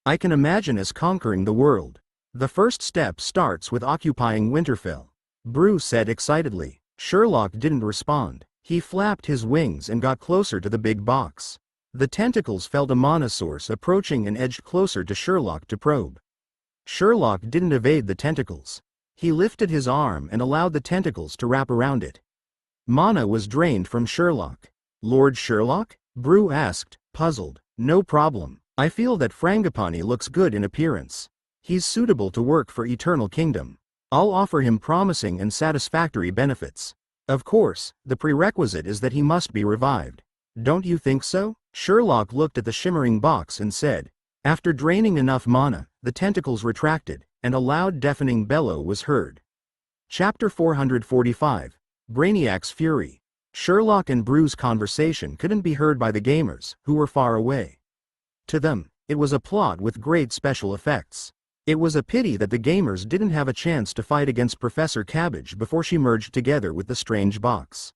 I can imagine us conquering the world. The first step starts with occupying Winterfell, Bruce said excitedly. Sherlock didn't respond. He flapped his wings and got closer to the big box. The tentacles felt a mana source approaching and edged closer to Sherlock to probe. Sherlock didn't evade the tentacles. He lifted his arm and allowed the tentacles to wrap around it. Mana was drained from Sherlock. Lord Sherlock? Brew asked, puzzled. No problem. I feel that Frangipani looks good in appearance. He's suitable to work for Eternal Kingdom. I'll offer him promising and satisfactory benefits. Of course, the prerequisite is that he must be revived. Don't you think so? Sherlock looked at the shimmering box and said. After draining enough mana, the tentacles retracted, and a loud deafening bellow was heard. Chapter 445. Brainiac's Fury. Sherlock and Brew's conversation couldn't be heard by the gamers, who were far away. To them, it was a plot with great special effects. It was a pity that the gamers didn't have a chance to fight against Professor Cabbage before she merged together with the strange box.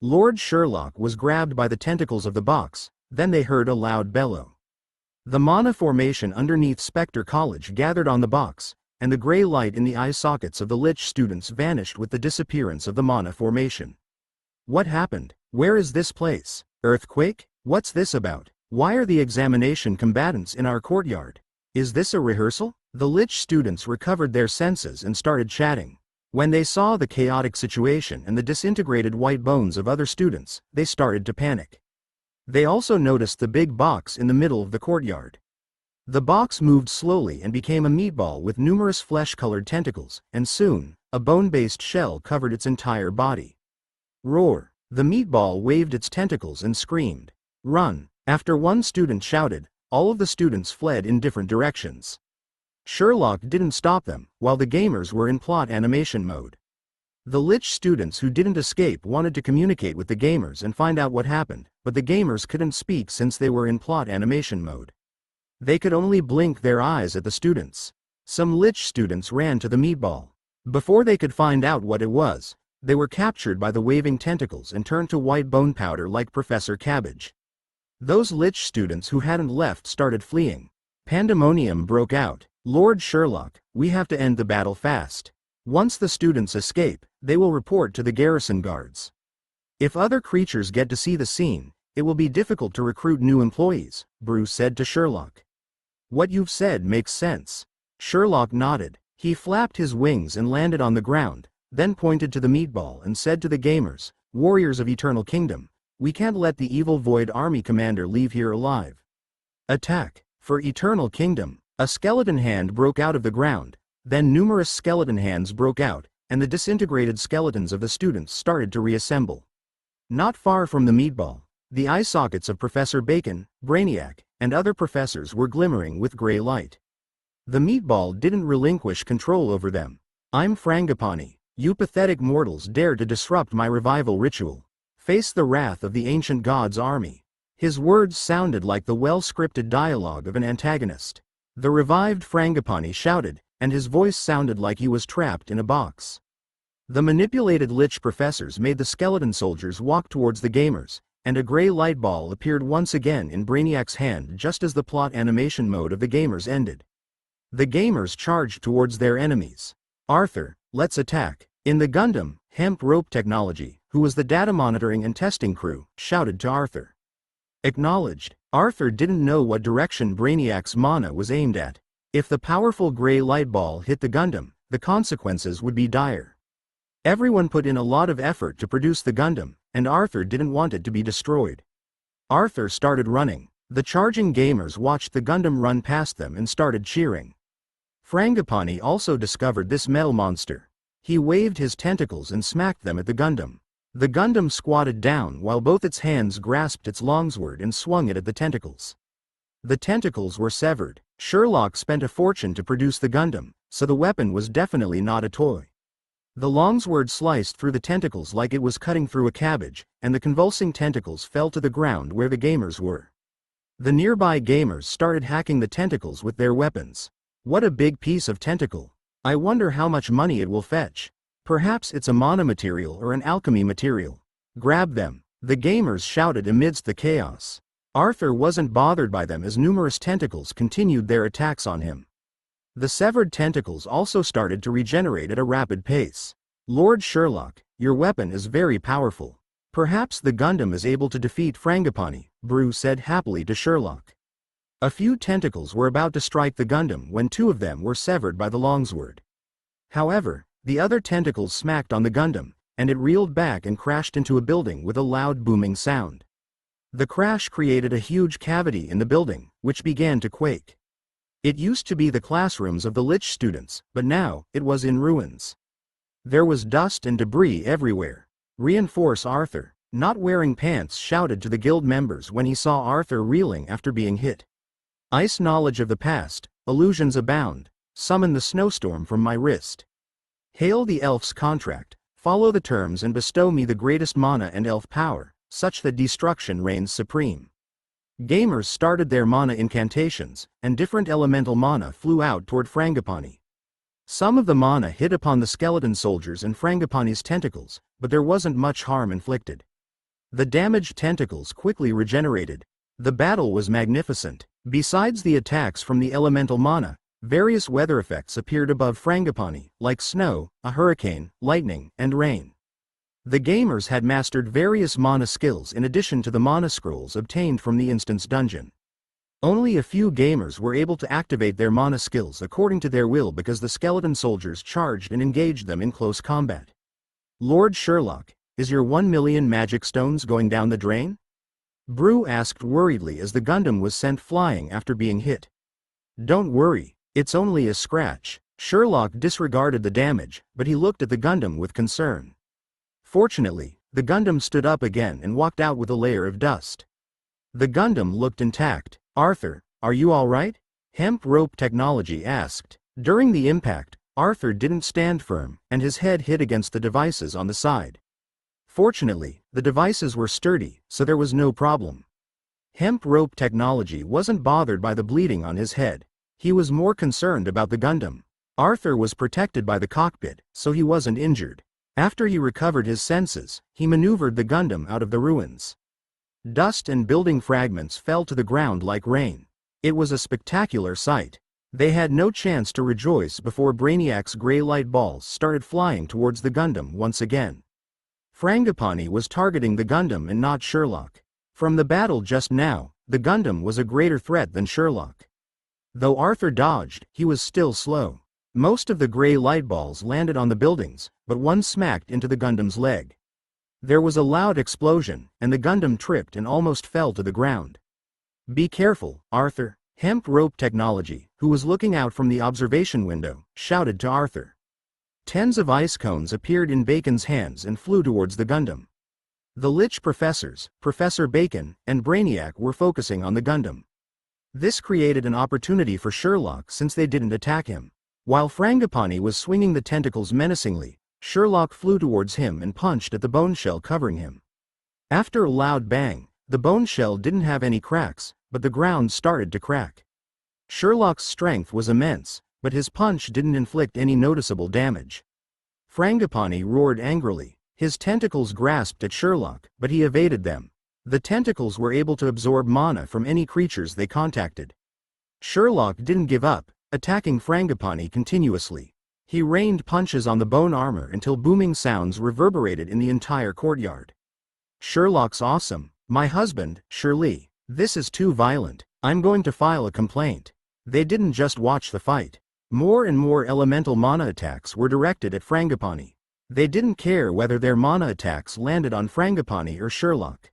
Lord Sherlock was grabbed by the tentacles of the box, then they heard a loud bellow. The mana formation underneath Spectre College gathered on the box, and the gray light in the eye sockets of the Lich students vanished with the disappearance of the mana formation. What happened? Where is this place? Earthquake? What's this about? Why are the examination combatants in our courtyard? Is this a rehearsal? The Lich students recovered their senses and started chatting. When they saw the chaotic situation and the disintegrated white bones of other students, they started to panic. They also noticed the big box in the middle of the courtyard. The box moved slowly and became a meatball with numerous flesh-colored tentacles, and soon, a bone-based shell covered its entire body. Roar! The meatball waved its tentacles and screamed. Run! After one student shouted, all of the students fled in different directions. Sherlock didn't stop them, while the gamers were in plot animation mode. The Lich students who didn't escape wanted to communicate with the gamers and find out what happened, but the gamers couldn't speak since they were in plot animation mode. They could only blink their eyes at the students. Some Lich students ran to the meatball. Before they could find out what it was, they were captured by the waving tentacles and turned to white bone powder like Professor Cabbage. Those Lich students who hadn't left started fleeing. Pandemonium broke out. Lord Sherlock, we have to end the battle fast. Once the students escape, they will report to the garrison guards. If other creatures get to see the scene, it will be difficult to recruit new employees, Bruce said to Sherlock. What you've said makes sense. Sherlock nodded. He flapped his wings and landed on the ground, then pointed to the meatball and said to the gamers, warriors of Eternal Kingdom, we can't let the evil Void Army commander leave here alive. Attack! For Eternal Kingdom! A skeleton hand broke out of the ground, then numerous skeleton hands broke out, and the disintegrated skeletons of the students started to reassemble. Not far from the meatball, the eye sockets of Professor Bacon, Brainiac, and other professors were glimmering with gray light. The meatball didn't relinquish control over them. I'm Frangipani. You pathetic mortals dare to disrupt my revival ritual. Face the wrath of the ancient god's army. His words sounded like the well-scripted dialogue of an antagonist. The revived Frangipani shouted, and his voice sounded like he was trapped in a box. The manipulated Lich professors made the skeleton soldiers walk towards the gamers, and a gray light ball appeared once again in Brainiac's hand just as the plot animation mode of the gamers ended. The gamers charged towards their enemies. Arthur, let's attack. In the Gundam, Hemp Rope Technology, who was the data monitoring and testing crew, shouted to Arthur. Acknowledged. Arthur didn't know what direction Brainiac's mana was aimed at. If the powerful gray light ball hit the Gundam, the consequences would be dire. Everyone put in a lot of effort to produce the Gundam, and Arthur didn't want it to be destroyed. Arthur started running. The charging gamers watched the Gundam run past them and started cheering. Frangipani also discovered this metal monster. He waved his tentacles and smacked them at the Gundam. The Gundam squatted down while both its hands grasped its longsword and swung it at the tentacles. The tentacles were severed. Sherlock spent a fortune to produce the Gundam, so the weapon was definitely not a toy. The longsword sliced through the tentacles like it was cutting through a cabbage, and the convulsing tentacles fell to the ground where the gamers were. The nearby gamers started hacking the tentacles with their weapons. What a big piece of tentacle. I wonder how much money it will fetch. Perhaps it's a mana material or an alchemy material. Grab them. The gamers shouted amidst the chaos. Arthur wasn't bothered by them as numerous tentacles continued their attacks on him. The severed tentacles also started to regenerate at a rapid pace. Lord Sherlock, your weapon is very powerful. Perhaps the Gundam is able to defeat Frangipani, Bru said happily to Sherlock. A few tentacles were about to strike the Gundam when two of them were severed by the longsword. However, the other tentacles smacked on the Gundam, and it reeled back and crashed into a building with a loud booming sound. The crash created a huge cavity in the building, which began to quake. It used to be the classrooms of the Lich students, but now, it was in ruins. There was dust and debris everywhere. Reinforce Arthur, not wearing pants, shouted to the guild members when he saw Arthur reeling after being hit. Ice knowledge of the past, illusions abound, summon the snowstorm from my wrist. Hail the elf's contract, follow the terms and bestow me the greatest mana and elf power, such that destruction reigns supreme. Gamers started their mana incantations, and different elemental mana flew out toward Frangipani. Some of the mana hit upon the skeleton soldiers and Frangipani's tentacles, but there wasn't much harm inflicted. The damaged tentacles quickly regenerated. The battle was magnificent. Besides the attacks from the elemental mana, various weather effects appeared above Frangipani, like snow, a hurricane, lightning, and rain. The gamers had mastered various mana skills in addition to the mana scrolls obtained from the instance dungeon. Only a few gamers were able to activate their mana skills according to their will because the skeleton soldiers charged and engaged them in close combat. Lord Sherlock, is your 1 million magic stones going down the drain? Bru asked worriedly as the Gundam was sent flying after being hit. Don't worry, it's only a scratch. Sherlock disregarded the damage, but he looked at the Gundam with concern. Fortunately, the Gundam stood up again and walked out with a layer of dust. The Gundam looked intact. Arthur, are you all right? Hemp rope technology asked. During the impact, Arthur didn't stand firm, and his head hit against the devices on the side. Fortunately, the devices were sturdy, so there was no problem. Hemp rope technology wasn't bothered by the bleeding on his head. He was more concerned about the Gundam. Arthur was protected by the cockpit, so he wasn't injured. After he recovered his senses, he maneuvered the Gundam out of the ruins. Dust and building fragments fell to the ground like rain. It was a spectacular sight. They had no chance to rejoice before Brainiac's gray light balls started flying towards the Gundam once again. Frangipani was targeting the Gundam and not Sherlock. From the battle just now, the Gundam was a greater threat than Sherlock. Though Arthur dodged, he was still slow. Most of the gray light balls landed on the buildings, but one smacked into the Gundam's leg. There was a loud explosion, and the Gundam tripped and almost fell to the ground. Be careful, Arthur. Hemp rope technology, who was looking out from the observation window, shouted to Arthur. Tens of ice cones appeared in Bacon's hands and flew towards the Gundam. The Lich professors, Professor Bacon, and Brainiac were focusing on the Gundam. This created an opportunity for Sherlock since they didn't attack him. While Frangipani was swinging the tentacles menacingly, Sherlock flew towards him and punched at the bone shell covering him. After a loud bang, the bone shell didn't have any cracks, but the ground started to crack. Sherlock's strength was immense, but his punch didn't inflict any noticeable damage. Frangipani roared angrily. His tentacles grasped at Sherlock, but he evaded them. The tentacles were able to absorb mana from any creatures they contacted. Sherlock didn't give up, attacking Frangipani continuously. He rained punches on the bone armor until booming sounds reverberated in the entire courtyard. Sherlock's awesome. My husband, Shirley. This is too violent. I'm going to file a complaint. They didn't just watch the fight. More and more elemental mana attacks were directed at Frangipani. They didn't care whether their mana attacks landed on Frangipani or Sherlock.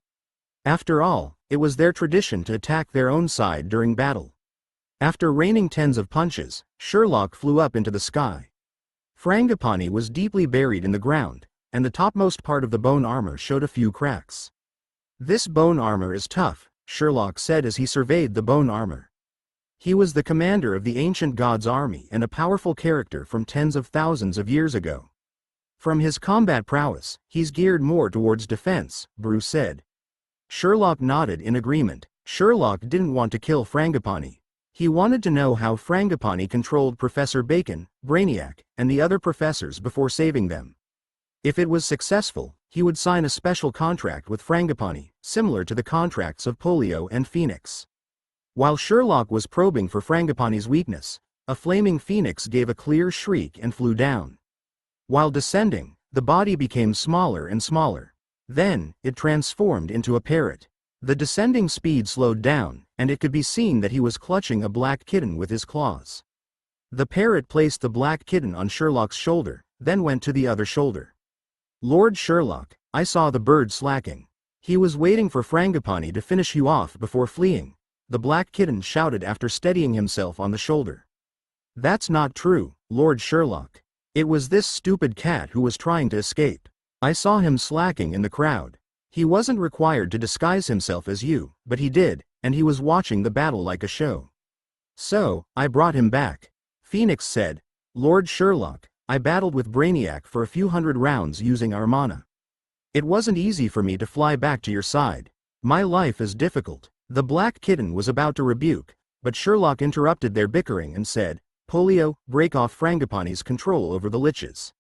After all, it was their tradition to attack their own side during battle. After raining tens of punches, Sherlock flew up into the sky. Frangipani was deeply buried in the ground, and the topmost part of the bone armor showed a few cracks. This bone armor is tough, Sherlock said as he surveyed the bone armor. He was the commander of the ancient god's army and a powerful character from tens of thousands of years ago. From his combat prowess, he's geared more towards defense, Bruce said. Sherlock nodded in agreement. Sherlock didn't want to kill Frangipani. He wanted to know how Frangipani controlled Professor Bacon, Brainiac, and the other professors before saving them. If it was successful, he would sign a special contract with Frangipani, similar to the contracts of Polio and Phoenix. While Sherlock was probing for Frangipani's weakness, a flaming phoenix gave a clear shriek and flew down. While descending, the body became smaller and smaller. Then, it transformed into a parrot. The descending speed slowed down, and it could be seen that he was clutching a black kitten with his claws. The parrot placed the black kitten on Sherlock's shoulder, then went to the other shoulder. "Lord Sherlock, I saw the bird slacking. He was waiting for Frangipani to finish you off before fleeing," the black kitten shouted after steadying himself on the shoulder. "That's not true, Lord Sherlock. It was this stupid cat who was trying to escape. I saw him slacking in the crowd. He wasn't required to disguise himself as you, but he did, and he was watching the battle like a show. So, I brought him back." Phoenix said, "Lord Sherlock, I battled with Brainiac for a few hundred rounds using our mana. It wasn't easy for me to fly back to your side. My life is difficult." The black kitten was about to rebuke, but Sherlock interrupted their bickering and said, "Polio, break off Frangipani's control over the liches."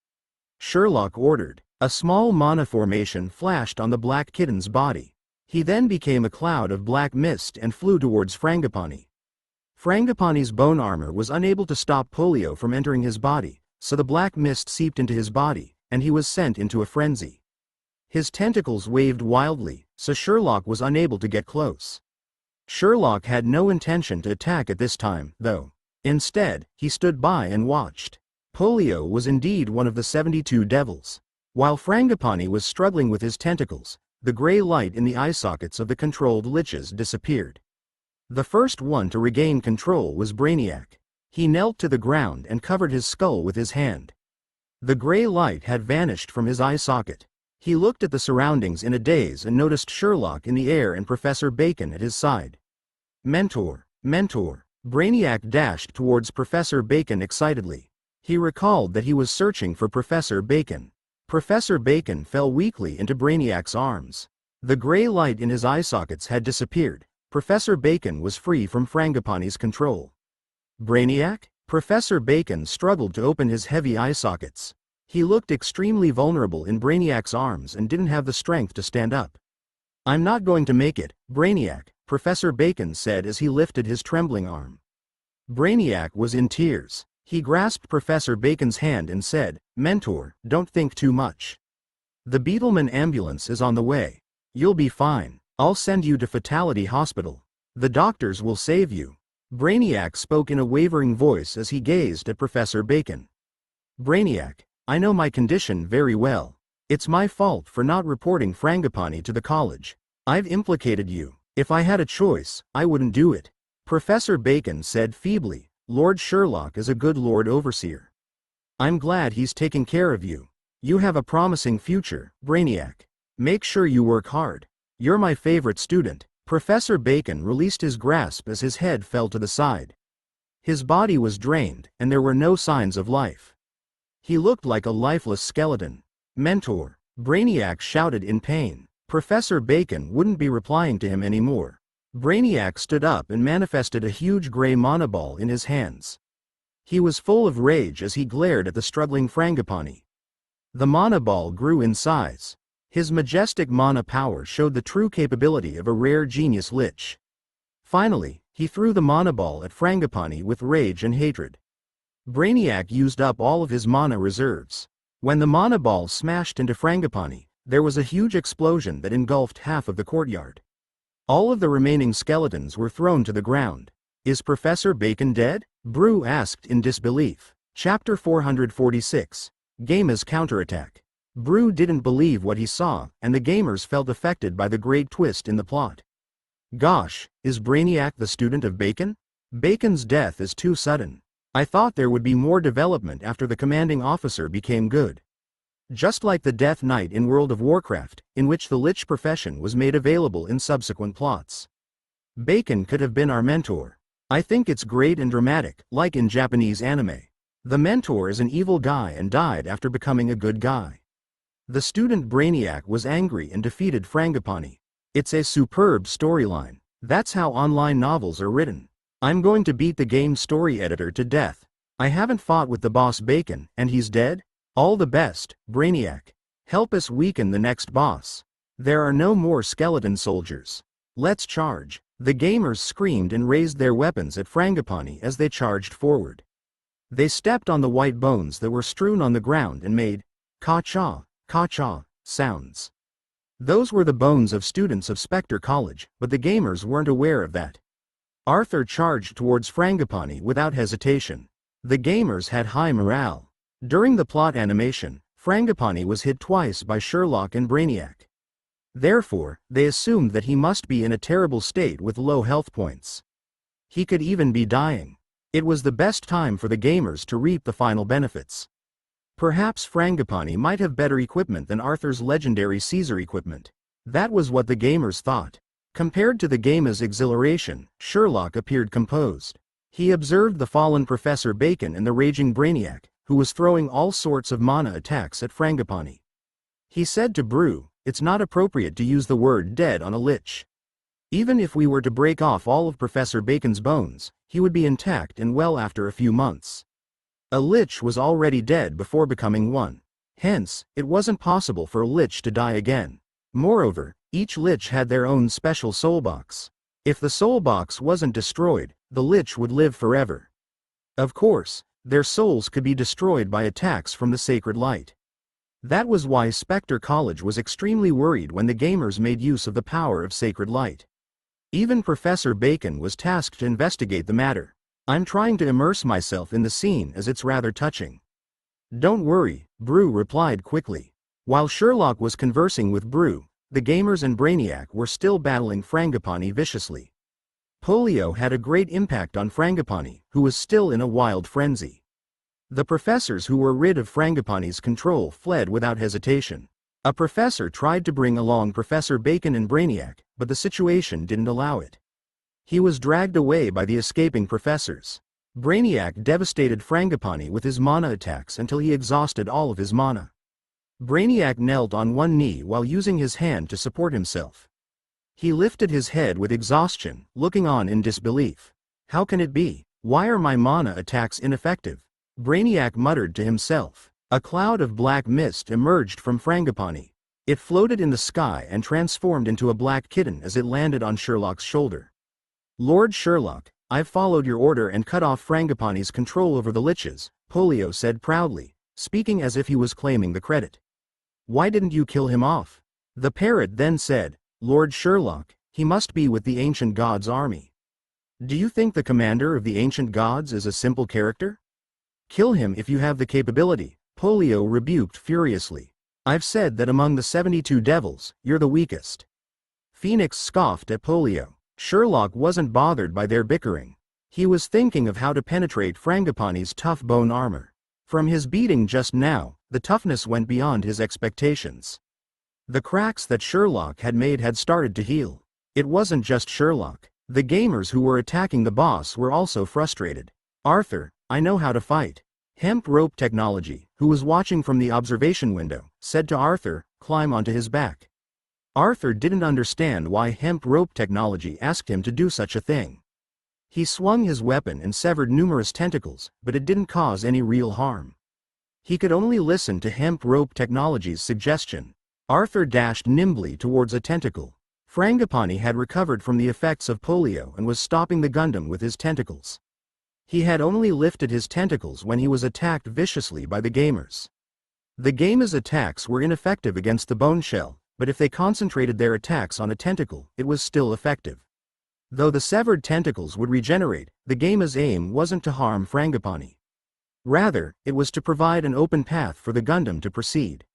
Sherlock ordered. A small mana formation flashed on the black kitten's body. He then became a cloud of black mist and flew towards Frangipani. Frangipani's bone armor was unable to stop Polio from entering his body, so the black mist seeped into his body, and he was sent into a frenzy. His tentacles waved wildly, so Sherlock was unable to get close. Sherlock had no intention to attack at this time, though. Instead, he stood by and watched. Polio was indeed one of the 72 devils. While Frangipani was struggling with his tentacles, the gray light in the eye sockets of the controlled liches disappeared. The first one to regain control was Brainiac. He knelt to the ground and covered his skull with his hand. The gray light had vanished from his eye socket. He looked at the surroundings in a daze and noticed Sherlock in the air and Professor Bacon at his side. "Mentor, mentor." Brainiac dashed towards Professor Bacon excitedly. He recalled that he was searching for Professor Bacon. Professor Bacon fell weakly into Brainiac's arms. The gray light in his eye sockets had disappeared. Professor Bacon was free from Frangipani's control. "Brainiac?" Professor Bacon struggled to open his heavy eye sockets. He looked extremely vulnerable in Brainiac's arms and didn't have the strength to stand up. "I'm not going to make it, Brainiac," Professor Bacon said as he lifted his trembling arm. Brainiac was in tears. He grasped Professor Bacon's hand and said, "Mentor, don't think too much. The Beetleman ambulance is on the way. You'll be fine. I'll send you to Fatality Hospital. The doctors will save you." Brainiac spoke in a wavering voice as he gazed at Professor Bacon. "Brainiac, I know my condition very well. It's my fault for not reporting Frangipani to the college. I've implicated you. If I had a choice, I wouldn't do it." Professor Bacon said feebly, "Lord Sherlock is a good Lord Overseer. I'm glad he's taking care of you. You have a promising future, Brainiac. Make sure you work hard. You're my favorite student." Professor Bacon released his grasp as his head fell to the side. His body was drained, and there were no signs of life. He looked like a lifeless skeleton. "Mentor," Brainiac shouted in pain. Professor Bacon wouldn't be replying to him anymore. Brainiac stood up and manifested a huge gray mana ball in his hands. He was full of rage as he glared at the struggling Frangipani. The mana ball grew in size. His majestic mana power showed the true capability of a rare genius lich. Finally, he threw the mana ball at Frangipani with rage and hatred. Brainiac used up all of his mana reserves. When the mana ball smashed into Frangipani, there was a huge explosion that engulfed half of the courtyard. All of the remaining skeletons were thrown to the ground. "Is Professor Bacon dead?" Brew asked in disbelief. Chapter 446. Gamers Counterattack. Brew didn't believe what he saw, and the gamers felt affected by the great twist in the plot. "Gosh, is Brainiac the student of Bacon? Bacon's death is too sudden. I thought there would be more development after the commanding officer became good. Just like the Death Knight in World of Warcraft, in which the lich profession was made available in subsequent plots. Bacon could have been our mentor. I think it's great and dramatic, like in Japanese anime. The mentor is an evil guy and died after becoming a good guy. The student Brainiac was angry and defeated Frangipani. It's a superb storyline. That's how online novels are written. I'm going to beat the game story editor to death. I haven't fought with the boss Bacon, and he's dead? All the best, Brainiac." Help us weaken the next boss. There are no more skeleton soldiers. Let's charge. The gamers screamed and raised their weapons at Frangipani as they charged forward. They stepped on the white bones that were strewn on the ground and made ka-cha sounds. Those were the bones of students of Spectre College, but the gamers weren't aware of that. Arthur charged towards Frangipani without hesitation. The gamers had high morale. During the plot animation, Frangipani was hit twice by Sherlock and Brainiac. Therefore, they assumed that he must be in a terrible state with low health points. He could even be dying. It was the best time for the gamers to reap the final benefits. Perhaps Frangipani might have better equipment than Arthur's legendary Caesar equipment. That was what the gamers thought. Compared to the gamer's exhilaration, Sherlock appeared composed. He observed the fallen Professor Bacon and the raging Brainiac, who was throwing all sorts of mana attacks at Frangipani. He said to Brew, "It's not appropriate to use the word dead on a lich. Even if we were to break off all of Professor Bacon's bones, he would be intact and well after a few months. A lich was already dead before becoming one. Hence, it wasn't possible for a lich to die again. Moreover, each lich had their own special soul box. If the soul box wasn't destroyed, the lich would live forever. Of course, their souls could be destroyed by attacks from the sacred light. That was why Spectre College was extremely worried when the gamers made use of the power of sacred light. Even Professor Bacon was tasked to investigate the matter. I'm trying to immerse myself in the scene as it's rather touching." "Don't worry," Brew replied quickly. While Sherlock was conversing with Brew, the gamers and Brainiac were still battling Frangipani viciously. Polio had a great impact on Frangipani, who was still in a wild frenzy. The professors who were rid of Frangipani's control fled without hesitation. A professor tried to bring along Professor Bacon and Brainiac, but the situation didn't allow it. He was dragged away by the escaping professors. Brainiac devastated Frangipani with his mana attacks until he exhausted all of his mana. Brainiac knelt on one knee while using his hand to support himself. He lifted his head with exhaustion, looking on in disbelief. "How can it be? Why are my mana attacks ineffective?" Brainiac muttered to himself. A cloud of black mist emerged from Frangipani. It floated in the sky and transformed into a black kitten as it landed on Sherlock's shoulder. "Lord Sherlock, I've followed your order and cut off Frangipani's control over the liches," Polio said proudly, speaking as if he was claiming the credit. "Why didn't you kill him off?" The parrot then said, "Lord Sherlock, he must be with the ancient gods' army. Do you think the commander of the ancient gods is a simple character? Kill him if you have the capability," Polio rebuked furiously. "I've said that among the 72 devils, you're the weakest." Phoenix scoffed at Polio. Sherlock wasn't bothered by their bickering. He was thinking of how to penetrate Frangipani's tough bone armor. From his beating just now, the toughness went beyond his expectations. The cracks that Sherlock had made had started to heal. It wasn't just Sherlock. The gamers who were attacking the boss were also frustrated. "Arthur, I know how to fight." Hemp Rope Technology, who was watching from the observation window, said to Arthur, "Climb onto his back." Arthur didn't understand why Hemp Rope Technology asked him to do such a thing. He swung his weapon and severed numerous tentacles, but it didn't cause any real harm. He could only listen to Hemp Rope Technology's suggestion. Arthur dashed nimbly towards a tentacle. Frangipani had recovered from the effects of polio and was stopping the Gundam with his tentacles. He had only lifted his tentacles when he was attacked viciously by the gamers. The gamers' attacks were ineffective against the bone shell, but if they concentrated their attacks on a tentacle, it was still effective. Though the severed tentacles would regenerate, the gamers' aim wasn't to harm Frangipani. Rather, it was to provide an open path for the Gundam to proceed.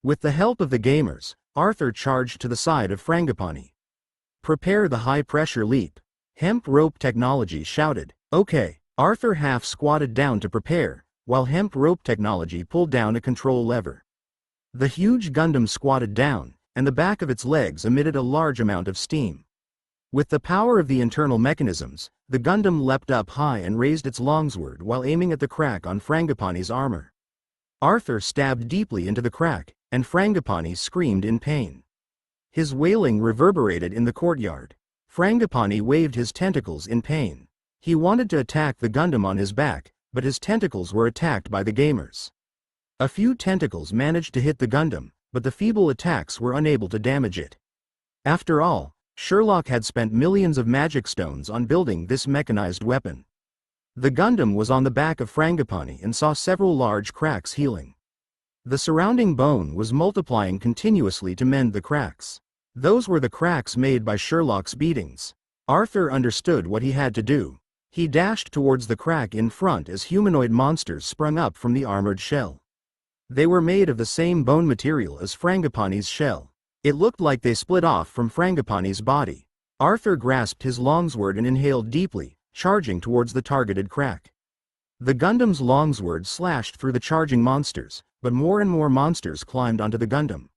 With the help of the gamers, Arthur charged to the side of Frangipani. "Prepare the high-pressure leap," Hemp Rope Technology shouted. "Okay." Arthur half squatted down to prepare, while Hemp Rope Technology pulled down a control lever. The huge Gundam squatted down, and the back of its legs emitted a large amount of steam. With the power of the internal mechanisms, the Gundam leapt up high and raised its longsword while aiming at the crack on Frangipani's armor. Arthur stabbed deeply into the crack, and Frangipani screamed in pain. His wailing reverberated in the courtyard. Frangipani waved his tentacles in pain. He wanted to attack the Gundam on his back, but his tentacles were attacked by the gamers. A few tentacles managed to hit the Gundam, but the feeble attacks were unable to damage it. After all, Sherlock had spent millions of magic stones on building this mechanized weapon. The Gundam was on the back of Frangipani and saw several large cracks healing. The surrounding bone was multiplying continuously to mend the cracks. Those were the cracks made by Sherlock's beatings. Arthur understood what he had to do. He dashed towards the crack in front as humanoid monsters sprung up from the armored shell. They were made of the same bone material as Frangipani's shell. It looked like they split off from Frangipani's body. Arthur grasped his longsword and inhaled deeply, charging towards the targeted crack. The Gundam's longsword slashed through the charging monsters, but more and more monsters climbed onto the Gundam.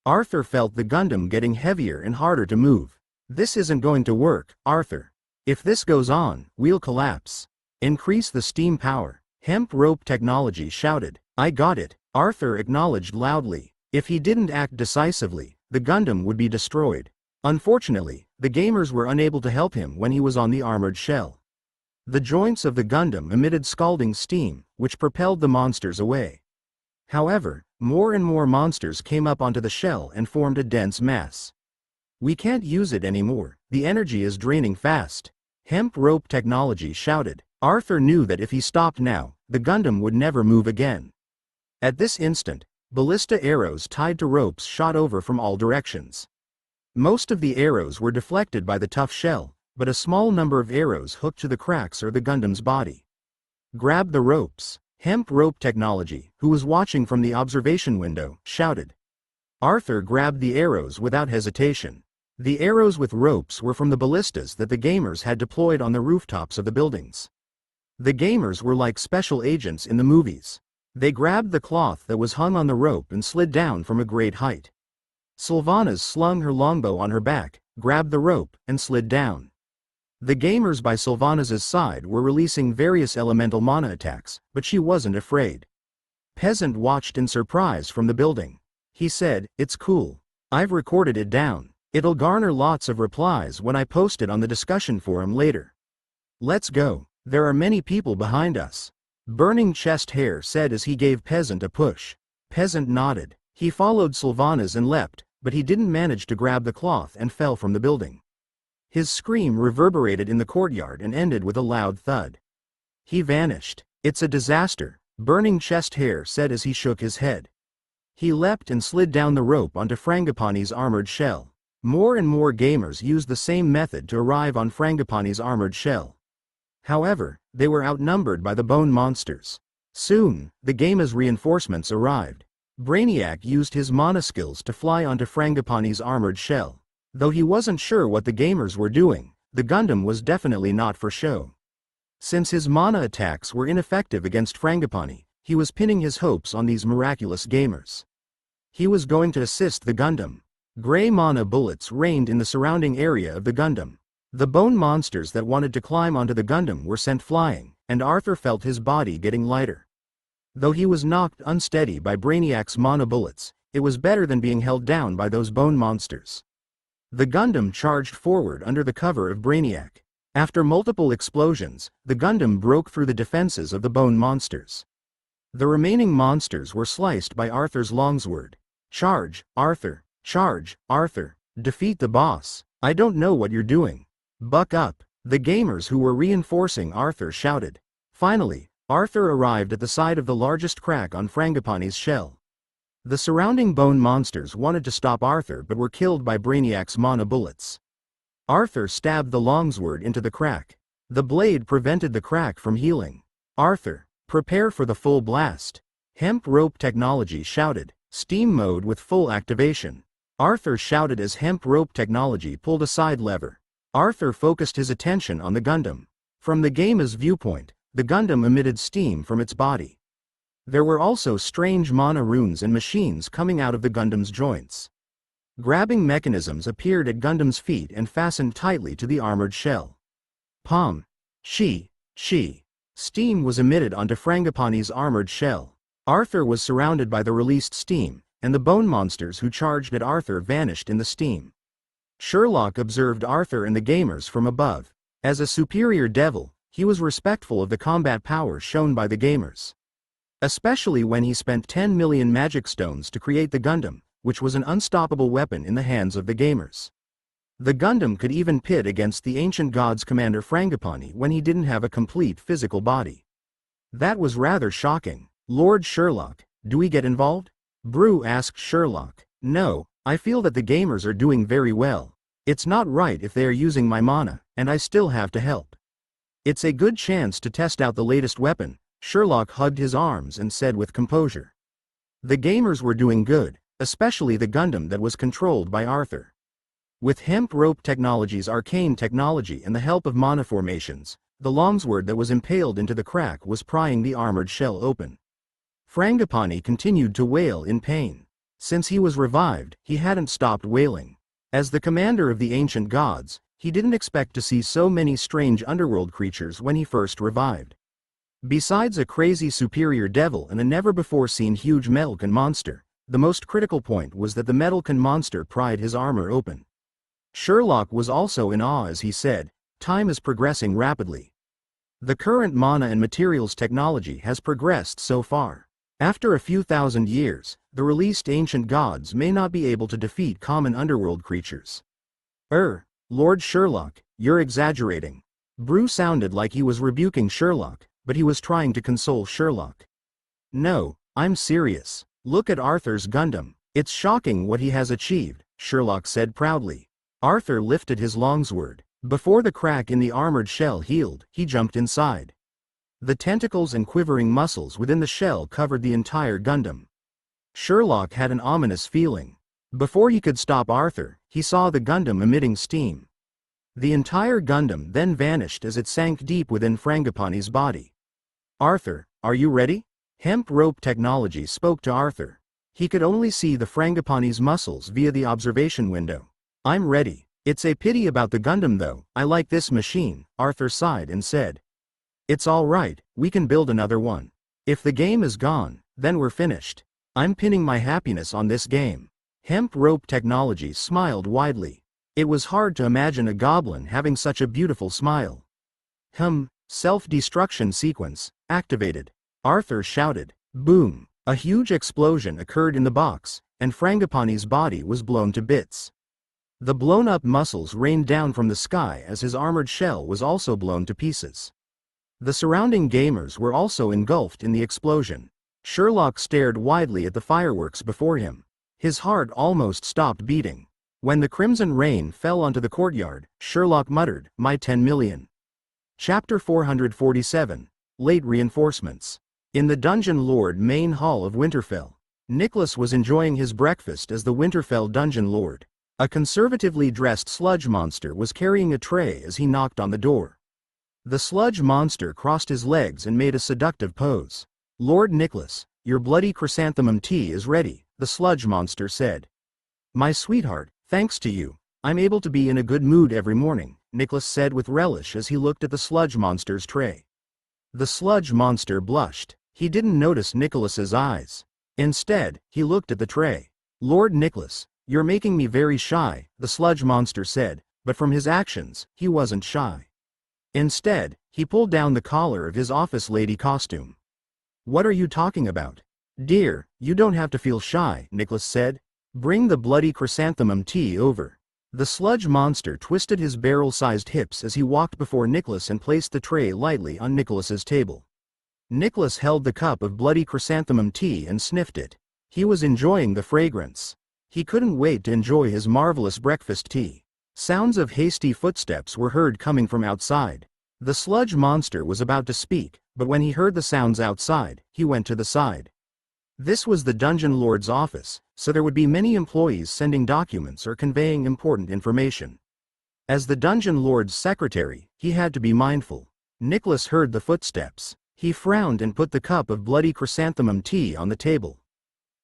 Arthur felt the Gundam getting heavier and harder to move. This isn't going to work, Arthur. If this goes on, we'll collapse. Increase the steam power. Hemp rope technology shouted. I got it, Arthur acknowledged loudly. If he didn't act decisively, the Gundam would be destroyed. Unfortunately, the gamers were unable to help him when he was on the armored shell. The joints of the Gundam emitted scalding steam, which propelled the monsters away. However, more and more monsters came up onto the shell and formed a dense mass. We can't use it anymore, the energy is draining fast. Hemp rope technology shouted. Arthur knew that if he stopped now, the Gundam would never move again. At this instant, ballista arrows tied to ropes shot over from all directions. Most of the arrows were deflected by the tough shell, but a small number of arrows hooked to the cracks or the Gundam's body. Grab the ropes. Hemp rope technology, who was watching from the observation window, shouted. Arthur grabbed the arrows without hesitation. The arrows with ropes were from the ballistas that the gamers had deployed on the rooftops of the buildings. The gamers were like special agents in the movies. They grabbed the cloth that was hung on the rope and slid down from a great height. Sylvanas slung her longbow on her back, grabbed the rope, and slid down. The gamers by Sylvanas' side were releasing various elemental mana attacks, but she wasn't afraid. Peasant watched in surprise from the building. He said, "It's cool. I've recorded it down. It'll garner lots of replies when I post it on the discussion forum later. Let's go. There are many people behind us." Burning chest hair said as he gave Peasant a push. Peasant nodded. He followed Sylvanas and leapt, but he didn't manage to grab the cloth and fell from the building. His scream reverberated in the courtyard and ended with a loud thud. He vanished. It's a disaster, Burning chest hair said as he shook his head. He leapt and slid down the rope onto Frangipani's armored shell. More and more gamers used the same method to arrive on Frangipani's armored shell. However, they were outnumbered by the bone monsters. Soon, the game's reinforcements arrived. Brainiac used his mana skills to fly onto Frangipani's armored shell. Though he wasn't sure what the gamers were doing, the Gundam was definitely not for show. Since his mana attacks were ineffective against Frangipani, he was pinning his hopes on these miraculous gamers. He was going to assist the Gundam. Gray mana bullets rained in the surrounding area of the Gundam. The bone monsters that wanted to climb onto the Gundam were sent flying, and Arthur felt his body getting lighter. Though he was knocked unsteady by Brainiac's mana bullets, it was better than being held down by those bone monsters. The Gundam charged forward under the cover of Brainiac. After multiple explosions, the Gundam broke through the defenses of the bone monsters. The remaining monsters were sliced by Arthur's longsword. Charge, Arthur! Charge, Arthur! Defeat the boss! I don't know what you're doing. Buck up! The gamers who were reinforcing Arthur shouted. Finally, Arthur arrived at the side of the largest crack on Frangipani's shell. The surrounding bone monsters wanted to stop Arthur but were killed by Brainiac's mana bullets. Arthur stabbed the longsword into the crack. The blade prevented the crack from healing. Arthur, prepare for the full blast. Hemp rope technology shouted. Steam mode with full activation. Arthur shouted as hemp rope technology pulled a side lever. Arthur focused his attention on the Gundam. From the game's viewpoint, the Gundam emitted steam from its body. There were also strange mana runes and machines coming out of the Gundam's joints. Grabbing mechanisms appeared at Gundam's feet and fastened tightly to the armored shell. Pom! She! Steam was emitted onto Frangipani's armored shell. Arthur was surrounded by the released steam, and the bone monsters who charged at Arthur vanished in the steam. Sherlock observed Arthur and the gamers from above. As a superior devil, he was respectful of the combat power shown by the gamers. Especially when he spent 10 million magic stones to create the Gundam, which was an unstoppable weapon in the hands of the gamers. The Gundam could even pit against the ancient gods' commander Frangipani when he didn't have a complete physical body. That was rather shocking. Lord Sherlock, do we get involved? Brew asked Sherlock. No, I feel that the gamers are doing very well. It's not right if they are using my mana, and I still have to help. It's a good chance to test out the latest weapon. Sherlock hugged his arms and said with composure. The gamers were doing good, especially the Gundam that was controlled by Arthur. With hemp rope technology's arcane technology and the help of mana formations, the longsword that was impaled into the crack was prying the armored shell open. Frangipani continued to wail in pain. Since he was revived, he hadn't stopped wailing. As the commander of the ancient gods, he didn't expect to see so many strange underworld creatures when he first revived. Besides a crazy superior devil and a never-before-seen huge Metalkin monster, the most critical point was that the Metalkin monster pried his armor open. Sherlock was also in awe as he said, "Time is progressing rapidly. The current mana and materials technology has progressed so far. After a few thousand years, the released ancient gods may not be able to defeat common underworld creatures." Lord Sherlock, you're exaggerating. Brew sounded like he was rebuking Sherlock, but he was trying to console Sherlock. No, I'm serious. Look at Arthur's Gundam. It's shocking what he has achieved, Sherlock said proudly. Arthur lifted his longsword. Before the crack in the armored shell healed, he jumped inside. The tentacles and quivering muscles within the shell covered the entire Gundam. Sherlock had an ominous feeling. Before he could stop Arthur, he saw the Gundam emitting steam. The entire Gundam then vanished as it sank deep within Frangipani's body. Arthur, are you ready? Hemp rope technology spoke to Arthur. He could only see the Frangipani's muscles via the observation window. I'm ready. It's a pity about the Gundam though. I like this machine, Arthur sighed and said. It's all right, we can build another one. If the game is gone, then we're finished. I'm pinning my happiness on this game. Hemp rope technology smiled widely. It was hard to imagine a goblin having such a beautiful smile. Self-destruction sequence, activated. Arthur shouted. Boom! A huge explosion occurred in the box, and Frangipani's body was blown to bits. The blown-up muscles rained down from the sky as his armored shell was also blown to pieces. The surrounding gamers were also engulfed in the explosion. Sherlock stared widely at the fireworks before him. His heart almost stopped beating. When the crimson rain fell onto the courtyard, Sherlock muttered, "My 10 million." Chapter 447. Late Reinforcements. In the Dungeon Lord main hall of Winterfell, Nicholas was enjoying his breakfast as the Winterfell Dungeon Lord. A conservatively dressed sludge monster was carrying a tray as he knocked on the door. The sludge monster crossed his legs and made a seductive pose. "Lord Nicholas, your bloody chrysanthemum tea is ready," the sludge monster said. "My sweetheart, thanks to you, I'm able to be in a good mood every morning," Nicholas said with relish as he looked at the sludge monster's tray. The sludge monster blushed. He didn't notice Nicholas's eyes. Instead, he looked at the tray. "Lord Nicholas, you're making me very shy," the sludge monster said, but from his actions, he wasn't shy. Instead, he pulled down the collar of his office lady costume. "What are you talking about?" "Dear, you don't have to feel shy," Nicholas said. "Bring the bloody chrysanthemum tea over." The sludge monster twisted his barrel-sized hips as he walked before Nicholas and placed the tray lightly on Nicholas's table. Nicholas held the cup of bloody chrysanthemum tea and sniffed it. He was enjoying the fragrance. He couldn't wait to enjoy his marvelous breakfast tea. Sounds of hasty footsteps were heard coming from outside. The sludge monster was about to speak, but when he heard the sounds outside, he went to the side. This was the Dungeon Lord's office, so there would be many employees sending documents or conveying important information. As the Dungeon Lord's secretary, he had to be mindful. Nicholas heard the footsteps. He frowned and put the cup of bloody chrysanthemum tea on the table.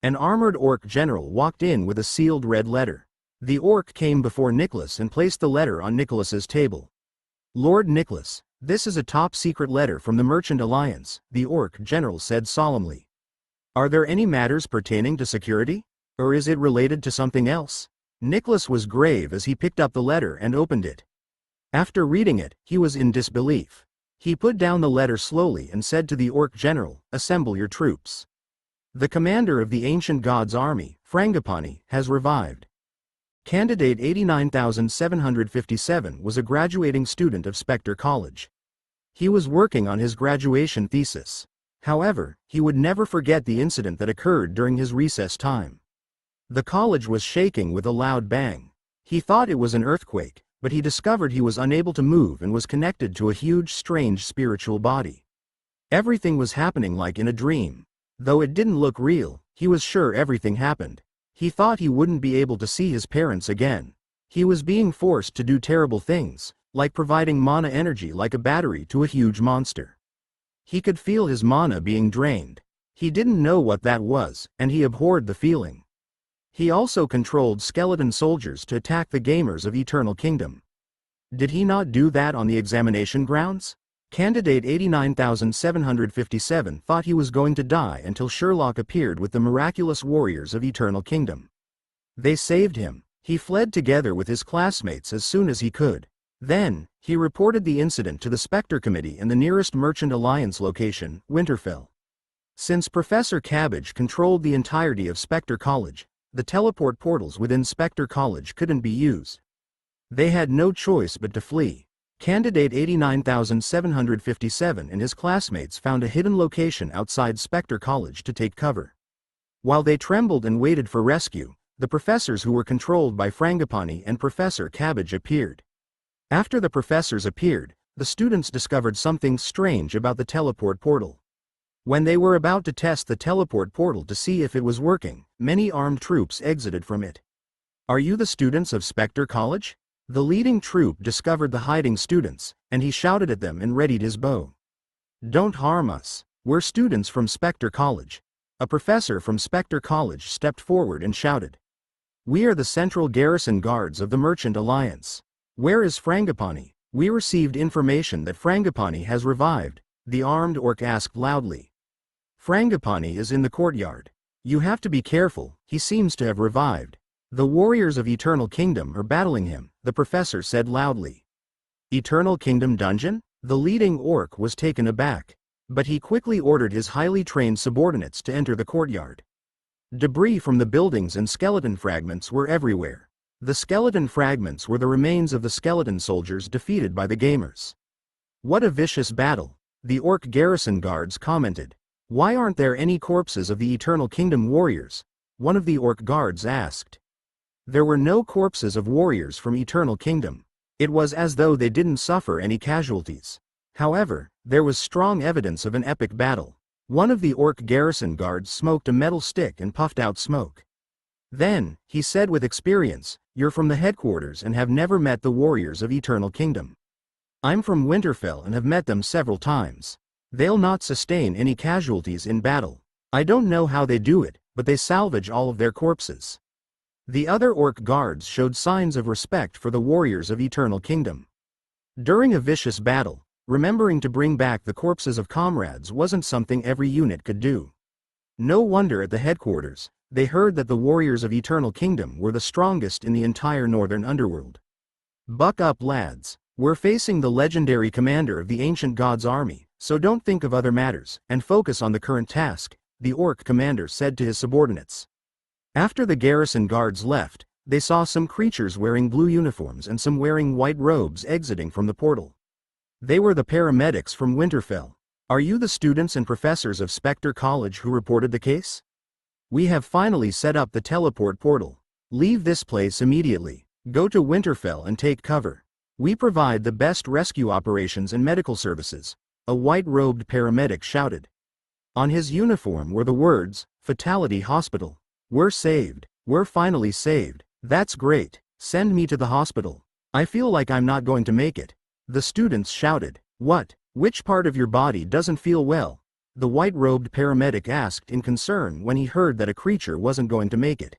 An armored orc general walked in with a sealed red letter. The orc came before Nicholas and placed the letter on Nicholas's table. "Lord Nicholas, this is a top-secret letter from the Merchant Alliance," the orc general said solemnly. "Are there any matters pertaining to security? Or is it related to something else?" Nicholas was grave as he picked up the letter and opened it. After reading it, he was in disbelief. He put down the letter slowly and said to the orc general, "Assemble your troops." The commander of the ancient god's army, Frangipani has revived. Candidate 89757 was a graduating student of Spectre College. He was working on his graduation thesis. However, he would never forget the incident that occurred during his recess time. The college was shaking with a loud bang. He thought it was an earthquake, but he discovered he was unable to move and was connected to a huge, strange spiritual body. Everything was happening like in a dream. Though it didn't look real, he was sure everything happened. He thought he wouldn't be able to see his parents again. He was being forced to do terrible things, like providing mana energy like a battery to a huge monster. He could feel his mana being drained. He didn't know what that was, and he abhorred the feeling. He also controlled skeleton soldiers to attack the gamers of Eternal Kingdom. Did he not do that on the examination grounds? Candidate 89757 thought he was going to die until Sherlock appeared with the miraculous warriors of Eternal Kingdom. They saved him. He fled together with his classmates as soon as he could. Then, he reported the incident to the Spectre Committee in the nearest Merchant Alliance location, Winterfell. Since Professor Cabbage controlled the entirety of Spectre College, the teleport portals within Spectre College couldn't be used. They had no choice but to flee. Candidate 89757 and his classmates found a hidden location outside Spectre College to take cover. While they trembled and waited for rescue, the professors who were controlled by Frangipani and Professor Cabbage appeared. After the professors appeared, the students discovered something strange about the teleport portal. When they were about to test the teleport portal to see if it was working, many armed troops exited from it. "Are you the students of Spectre College?" The leading troop discovered the hiding students, and he shouted at them and readied his bow. "Don't harm us. We're students from Spectre College." A professor from Spectre College stepped forward and shouted. "We are the Central Garrison Guards of the Merchant Alliance. Where is Frangipani?" "We received information that Frangipani has revived," the armed orc asked loudly. "Frangipani is in the courtyard. You have to be careful, he seems to have revived. The warriors of Eternal Kingdom are battling him," the professor said loudly. "Eternal Kingdom dungeon?" The leading orc was taken aback. But he quickly ordered his highly trained subordinates to enter the courtyard. Debris from the buildings and skeleton fragments were everywhere. The skeleton fragments were the remains of the skeleton soldiers defeated by the gamers. "What a vicious battle," the orc garrison guards commented. "Why aren't there any corpses of the Eternal Kingdom warriors?" one of the orc guards asked. There were no corpses of warriors from Eternal Kingdom. It was as though they didn't suffer any casualties. However, there was strong evidence of an epic battle. One of the orc garrison guards smoked a metal stick and puffed out smoke. Then, he said with experience, "You're from the headquarters and have never met the warriors of Eternal Kingdom. I'm from Winterfell and have met them several times. They'll not sustain any casualties in battle. I don't know how they do it, but they salvage all of their corpses." The other orc guards showed signs of respect for the warriors of Eternal Kingdom. During a vicious battle, remembering to bring back the corpses of comrades wasn't something every unit could do. No wonder at the headquarters, they heard that the warriors of Eternal Kingdom were the strongest in the entire northern underworld. "Buck up, lads. We're facing the legendary commander of the ancient gods' army, so don't think of other matters, and focus on the current task," the orc commander said to his subordinates. After the garrison guards left, they saw some creatures wearing blue uniforms and some wearing white robes exiting from the portal. They were the paramedics from Winterfell. "Are you the students and professors of Spectre College who reported the case? We have finally set up the teleport portal. Leave this place immediately. Go to Winterfell and take cover. We provide the best rescue operations and medical services," a white-robed paramedic shouted. On his uniform were the words, "Fatality Hospital." "We're saved. We're finally saved. That's great. Send me to the hospital. I feel like I'm not going to make it." The students shouted. "What? Which part of your body doesn't feel well?" the white-robed paramedic asked in concern when he heard that a creature wasn't going to make it.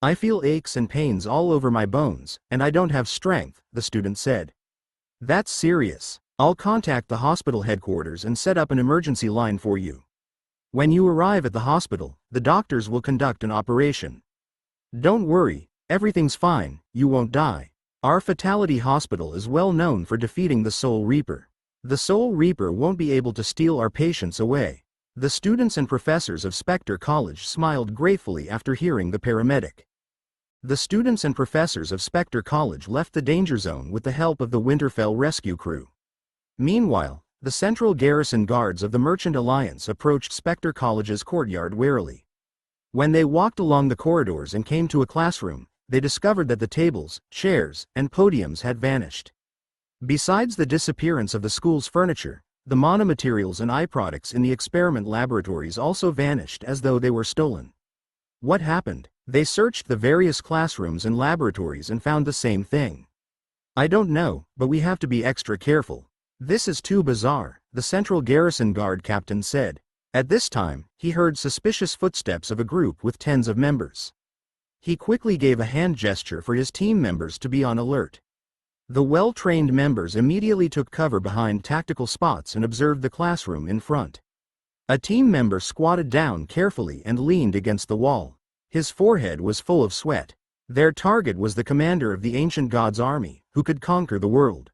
"I feel aches and pains all over my bones, and I don't have strength," the student said. "That's serious. I'll contact the hospital headquarters and set up an emergency line for you. When you arrive at the hospital, the doctors will conduct an operation. Don't worry, everything's fine, you won't die. Our Fatality Hospital is well known for defeating the Soul Reaper. The Soul Reaper won't be able to steal our patients away. The students and professors of Spectre College smiled gratefully after hearing the paramedic. The students and professors of Spectre College left the danger zone with the help of the Winterfell rescue crew. Meanwhile, the central garrison guards of the Merchant Alliance approached Spectre College's courtyard warily. When they walked along the corridors and came to a classroom, they discovered that the tables, chairs, and podiums had vanished. Besides the disappearance of the school's furniture, the monomaterials and eye products in the experiment laboratories also vanished as though they were stolen. What happened? They searched the various classrooms and laboratories and found the same thing. I don't know, but we have to be extra careful. This is too bizarre, the Central Garrison Guard captain said. At this time, he heard suspicious footsteps of a group with tens of members. He quickly gave a hand gesture for his team members to be on alert. The well-trained members immediately took cover behind tactical spots and observed the classroom in front. A team member squatted down carefully and leaned against the wall. His forehead was full of sweat. Their target was the commander of the ancient god's army, who could conquer the world.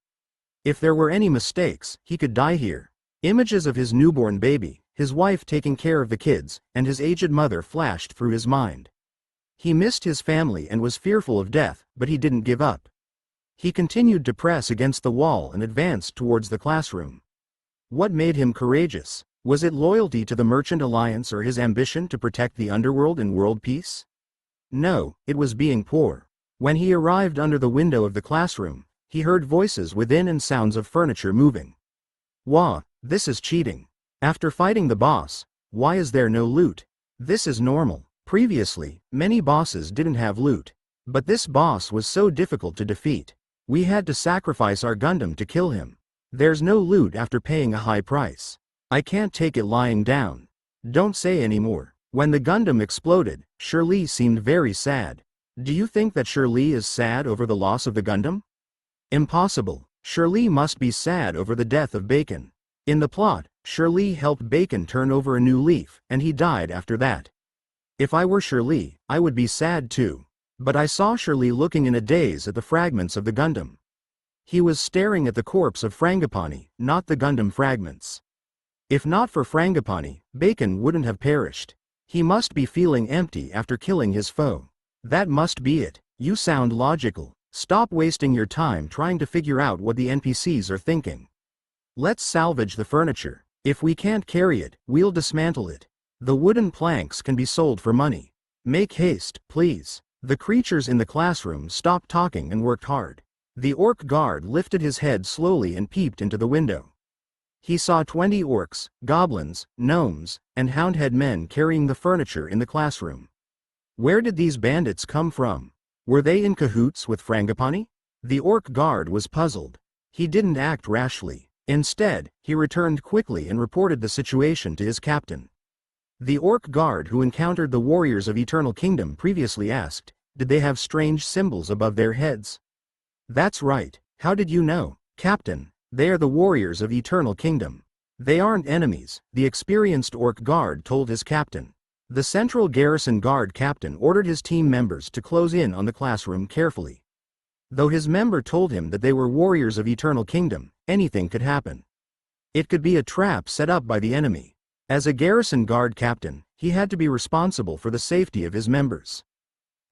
If there were any mistakes, he could die here. Images of his newborn baby, his wife taking care of the kids, and his aged mother flashed through his mind. He missed his family and was fearful of death, but he didn't give up. He continued to press against the wall and advanced towards the classroom. What made him courageous? Was it loyalty to the Merchant Alliance or his ambition to protect the underworld and world peace? No, it was being poor. When he arrived under the window of the classroom, he heard voices within and sounds of furniture moving. Wah, this is cheating. After fighting the boss, why is there no loot? This is normal. Previously, many bosses didn't have loot. But this boss was so difficult to defeat. We had to sacrifice our Gundam to kill him. There's no loot after paying a high price. I can't take it lying down. Don't say anymore. When the Gundam exploded, Shirley seemed very sad. Do you think that Shirley is sad over the loss of the Gundam? Impossible. Shirley must be sad over the death of Bacon. In the plot, Shirley helped Bacon turn over a new leaf, and he died after that. If I were Shirley, I would be sad too. But I saw Shirley looking in a daze at the fragments of the Gundam. He was staring at the corpse of Frangipani, not the Gundam fragments. If not for Frangipani, Bacon wouldn't have perished. He must be feeling empty after killing his foe. That must be it. You sound logical. Stop wasting your time trying to figure out what the NPCs are thinking. Let's salvage the furniture. If we can't carry it, we'll dismantle it. The wooden planks can be sold for money. Make haste, please. The creatures in the classroom stopped talking and worked hard. The orc guard lifted his head slowly and peeped into the window. He saw 20 orcs, goblins, gnomes, and houndhead men carrying the furniture in the classroom. Where did these bandits come from? Were they in cahoots with Frangipani? The orc guard was puzzled. He didn't act rashly. Instead, he returned quickly and reported the situation to his captain. The orc guard who encountered the warriors of Eternal Kingdom previously asked, did they have strange symbols above their heads? That's right. How did you know, Captain? They are the warriors of Eternal Kingdom. They aren't enemies, the experienced orc guard told his captain. The Central Garrison Guard captain ordered his team members to close in on the classroom carefully. Though his member told him that they were warriors of Eternal Kingdom, anything could happen. It could be a trap set up by the enemy. As a Garrison Guard captain, he had to be responsible for the safety of his members.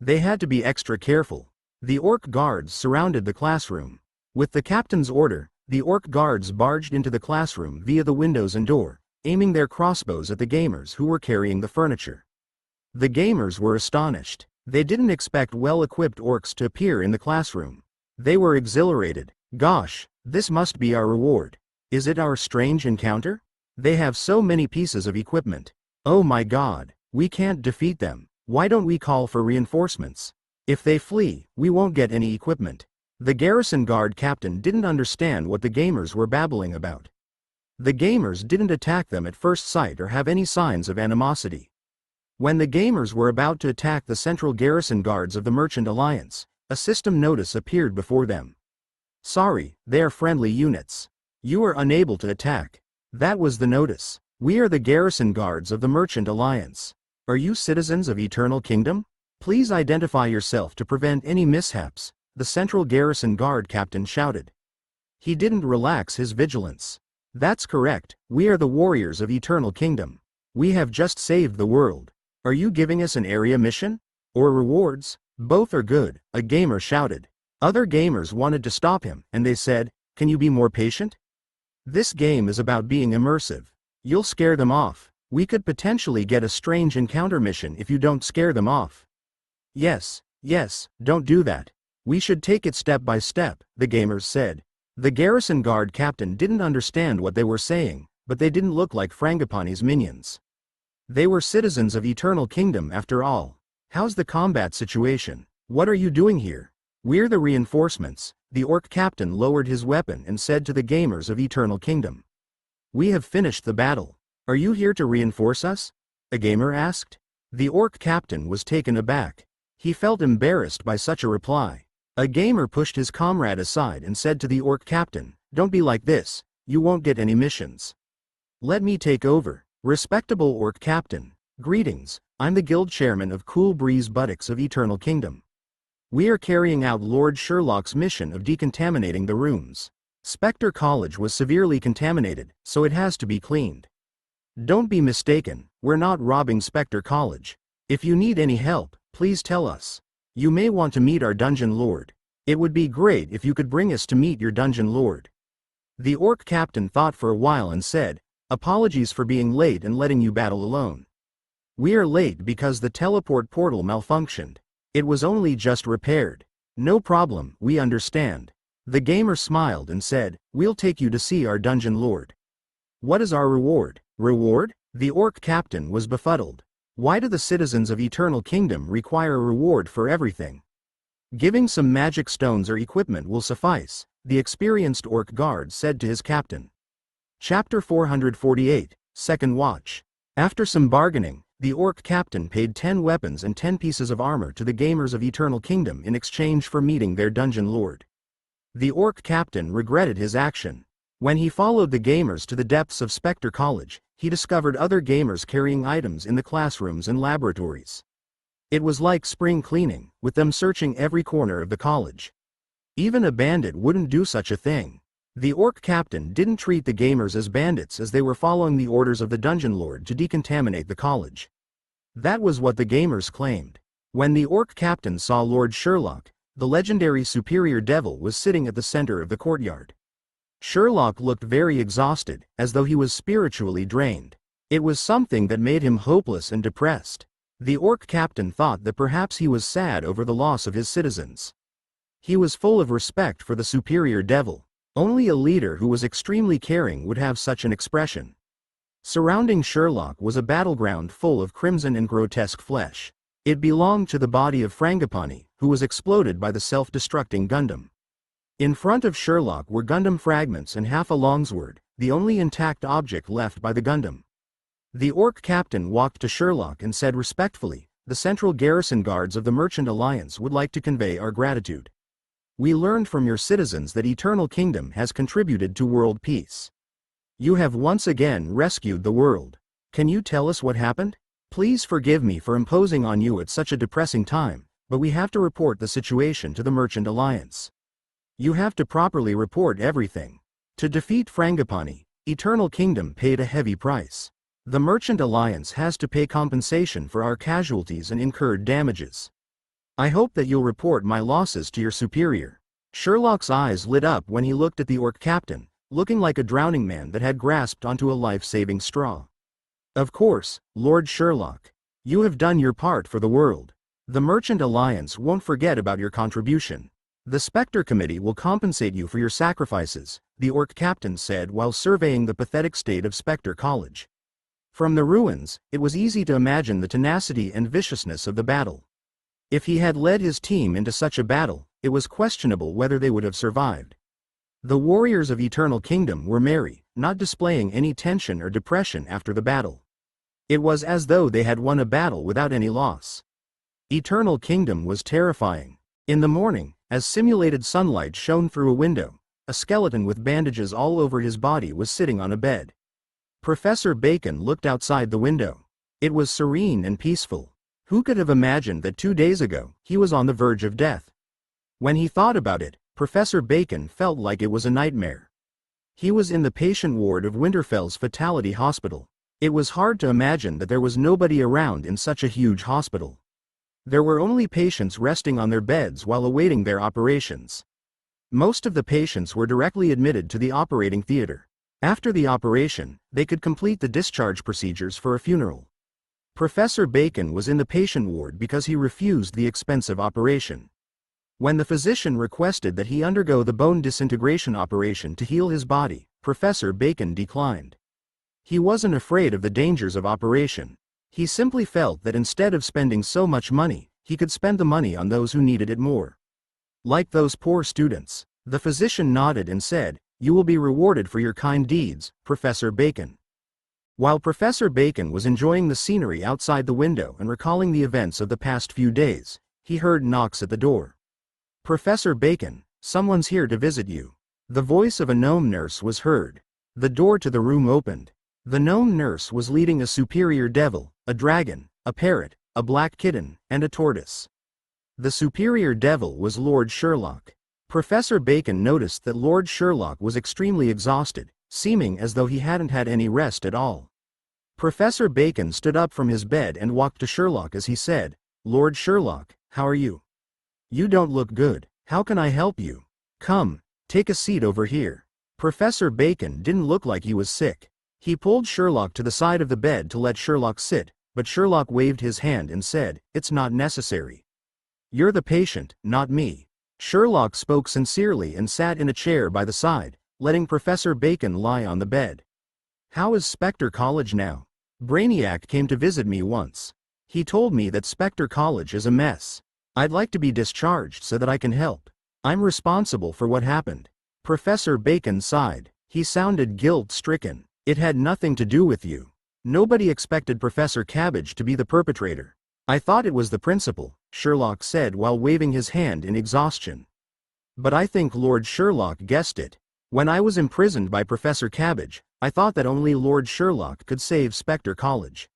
They had to be extra careful. The orc guards surrounded the classroom. With the captain's order, the orc guards barged into the classroom via the windows and door, aiming their crossbows at the gamers who were carrying the furniture. The gamers were astonished. They didn't expect well-equipped orcs to appear in the classroom. They were exhilarated. Gosh, this must be our reward. Is it our strange encounter? They have so many pieces of equipment. Oh my god, we can't defeat them. Why don't we call for reinforcements? If they flee, we won't get any equipment. The Garrison Guard captain didn't understand what the gamers were babbling about. The gamers didn't attack them at first sight or have any signs of animosity. When the gamers were about to attack the Central Garrison Guards of the Merchant Alliance, a system notice appeared before them. Sorry, they are friendly units. You are unable to attack. That was the notice. We are the Garrison Guards of the Merchant Alliance. Are you citizens of Eternal Kingdom? Please identify yourself to prevent any mishaps, the Central Garrison Guard captain shouted. He didn't relax his vigilance. That's correct, we are the warriors of Eternal Kingdom. We have just saved the world. Are you giving us an area mission? Or rewards? Both are good, a gamer shouted. Other gamers wanted to stop him, and they said, can you be more patient? This game is about being immersive. You'll scare them off. We could potentially get a strange encounter mission if you don't scare them off. Yes, don't do that. We should take it step by step, the gamers said. The garrison guard captain didn't understand what they were saying, but they didn't look like Frangipani's minions. They were citizens of Eternal Kingdom after all. How's the combat situation? What are you doing here? We're the reinforcements. The orc captain lowered his weapon and said to the gamers of Eternal Kingdom. We have finished the battle. Are you here to reinforce us? A gamer asked. The orc captain was taken aback. He felt embarrassed by such a reply. A gamer pushed his comrade aside and said to the orc captain, don't be like this, you won't get any missions. Let me take over. Respectable orc captain. Greetings, I'm the guild chairman of Cool Breeze Buttocks of Eternal Kingdom. We are carrying out Lord Sherlock's mission of decontaminating the rooms. Spectre College was severely contaminated, so it has to be cleaned. Don't be mistaken, we're not robbing Spectre College. If you need any help, please tell us. You may want to meet our dungeon lord. It would be great if you could bring us to meet your dungeon lord. The orc captain thought for a while and said, apologies for being late and letting you battle alone. We are late because the teleport portal malfunctioned. It was only just repaired. No problem, we understand. The gamer smiled and said, we'll take you to see our dungeon lord. What is our reward? Reward? The orc captain was befuddled. Why do the citizens of Eternal Kingdom require a reward for everything? Giving some magic stones or equipment will suffice, the experienced orc guard said to his captain. Chapter 448, Second Watch. After some bargaining, the orc captain paid 10 weapons and 10 pieces of armor to the gamers of Eternal Kingdom in exchange for meeting their dungeon lord. The orc captain regretted his action. When he followed the gamers to the depths of Spectre College, he discovered other gamers carrying items in the classrooms and laboratories. It was like spring cleaning, with them searching every corner of the college. Even a bandit wouldn't do such a thing. The orc captain didn't treat the gamers as bandits as they were following the orders of the dungeon lord to decontaminate the college. That was what the gamers claimed. When the orc captain saw Lord Sherlock, the legendary superior devil was sitting at the center of the courtyard. Sherlock looked very exhausted, as though he was spiritually drained. It was something that made him hopeless and depressed. The orc captain thought that perhaps he was sad over the loss of his citizens. He was full of respect for the superior devil. Only a leader who was extremely caring would have such an expression. Surrounding Sherlock was a battleground full of crimson and grotesque flesh. It belonged to the body of Frangipani, who was exploded by the self-destructing Gundam. In front of Sherlock were Gundam fragments and half a longsword, the only intact object left by the Gundam. The orc captain walked to Sherlock and said respectfully, the central garrison guards of the Merchant Alliance would like to convey our gratitude. We learned from your citizens that Eternal Kingdom has contributed to world peace. You have once again rescued the world. Can you tell us what happened? Please forgive me for imposing on you at such a depressing time, but we have to report the situation to the Merchant Alliance. You have to properly report everything. To defeat Frangipani, Eternal Kingdom paid a heavy price. The Merchant Alliance has to pay compensation for our casualties and incurred damages. I hope that you'll report my losses to your superior. Sherlock's eyes lit up when he looked at the orc captain, looking like a drowning man that had grasped onto a life-saving straw. Of course, Lord Sherlock. You have done your part for the world. The Merchant Alliance won't forget about your contribution. The Spectre Committee will compensate you for your sacrifices, the orc captain said while surveying the pathetic state of Spectre College. From the ruins, it was easy to imagine the tenacity and viciousness of the battle. If he had led his team into such a battle, it was questionable whether they would have survived. The warriors of Eternal Kingdom were merry, not displaying any tension or depression after the battle. It was as though they had won a battle without any loss. Eternal Kingdom was terrifying. In the morning, as simulated sunlight shone through a window, a skeleton with bandages all over his body was sitting on a bed. Professor Bacon looked outside the window. It was serene and peaceful. Who could have imagined that 2 days ago, he was on the verge of death? When he thought about it, Professor Bacon felt like it was a nightmare. He was in the patient ward of Winterfell's Fatality Hospital. It was hard to imagine that there was nobody around in such a huge hospital. There were only patients resting on their beds while awaiting their operations. Most of the patients were directly admitted to the operating theater. After the operation, they could complete the discharge procedures for a funeral. Professor Bacon was in the patient ward because he refused the expensive operation. When the physician requested that he undergo the bone disintegration operation to heal his body, Professor Bacon declined. He wasn't afraid of the dangers of operation. He simply felt that instead of spending so much money, he could spend the money on those who needed it more. Like those poor students. The physician nodded and said, "You will be rewarded for your kind deeds, Professor Bacon." While Professor Bacon was enjoying the scenery outside the window and recalling the events of the past few days, he heard knocks at the door. "Professor Bacon, someone's here to visit you." The voice of a gnome nurse was heard. The door to the room opened. The gnome nurse was leading a superior devil, a dragon, a parrot, a black kitten, and a tortoise. The superior devil was Lord Sherlock. Professor Bacon noticed that Lord Sherlock was extremely exhausted, seeming as though he hadn't had any rest at all. Professor Bacon stood up from his bed and walked to Sherlock as he said, "Lord Sherlock, how are you? You don't look good. How can I help you? Come, take a seat over here." Professor Bacon didn't look like he was sick. He pulled Sherlock to the side of the bed to let Sherlock sit, but Sherlock waved his hand and said, "It's not necessary. You're the patient, not me." Sherlock spoke sincerely and sat in a chair by the side, letting Professor Bacon lie on the bed. "How is Spectre College now? Brainiac came to visit me once. He told me that Spectre College is a mess. I'd like to be discharged so that I can help. I'm responsible for what happened." Professor Bacon sighed. He sounded guilt-stricken. "It had nothing to do with you. Nobody expected Professor Cabbage to be the perpetrator. I thought it was the principal," Sherlock said while waving his hand in exhaustion. "But I think Lord Sherlock guessed it. When I was imprisoned by Professor Cabbage, I thought that only Lord Sherlock could save Spectre College."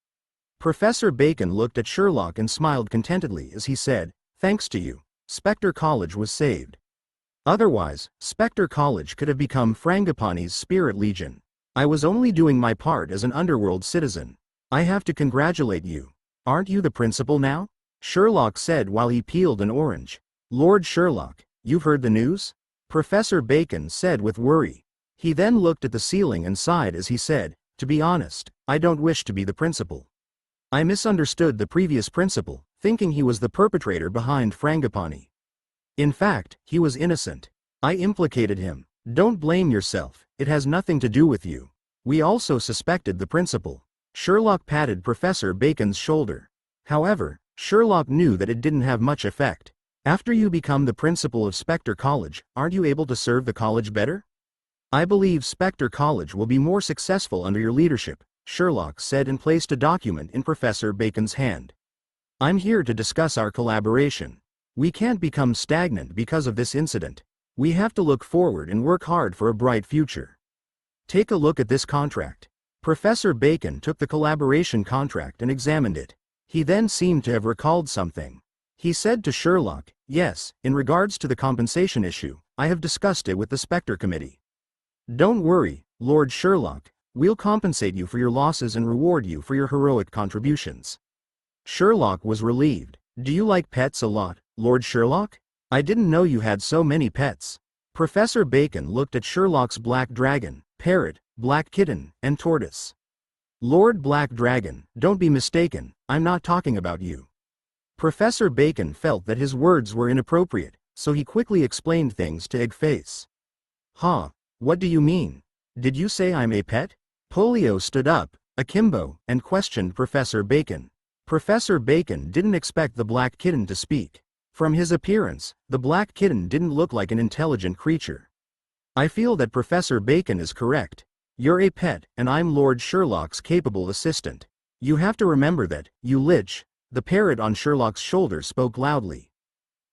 Professor Bacon looked at Sherlock and smiled contentedly as he said, "Thanks to you, Spectre College was saved. Otherwise, Spectre College could have become Frangipane's Spirit Legion. I was only doing my part as an Underworld citizen. I have to congratulate you. Aren't you the principal now?" Sherlock said while he peeled an orange. "Lord Sherlock, you've heard the news?" Professor Bacon said with worry. He then looked at the ceiling and sighed as he said, "To be honest, I don't wish to be the principal. I misunderstood the previous principal, thinking he was the perpetrator behind Frangipane. In fact, he was innocent. I implicated him. Don't blame yourself, it has nothing to do with you. We also suspected the principal." Sherlock patted Professor Bacon's shoulder. However, Sherlock knew that it didn't have much effect. "After you become the principal of Spectre College, aren't you able to serve the college better? I believe Spectre College will be more successful under your leadership," Sherlock said and placed a document in Professor Bacon's hand. "I'm here to discuss our collaboration. We can't become stagnant because of this incident. We have to look forward and work hard for a bright future. Take a look at this contract." Professor Bacon took the collaboration contract and examined it. He then seemed to have recalled something. He said to Sherlock, "Yes, in regards to the compensation issue, I have discussed it with the Spectre Committee. Don't worry, Lord Sherlock, we'll compensate you for your losses and reward you for your heroic contributions." Sherlock was relieved. "Do you like pets a lot, Lord Sherlock? I didn't know you had so many pets." Professor Bacon looked at Sherlock's black dragon, parrot, black kitten, and tortoise. "Lord Black Dragon, don't be mistaken, I'm not talking about you." Professor Bacon felt that his words were inappropriate, so he quickly explained things to Eggface. "Huh? What do you mean? Did you say I'm a pet?" Polio stood up, akimbo, and questioned Professor Bacon. Professor Bacon didn't expect the black kitten to speak. From his appearance, the black kitten didn't look like an intelligent creature. "I feel that Professor Bacon is correct. You're a pet, and I'm Lord Sherlock's capable assistant. You have to remember that, you lich." The parrot on Sherlock's shoulder spoke loudly.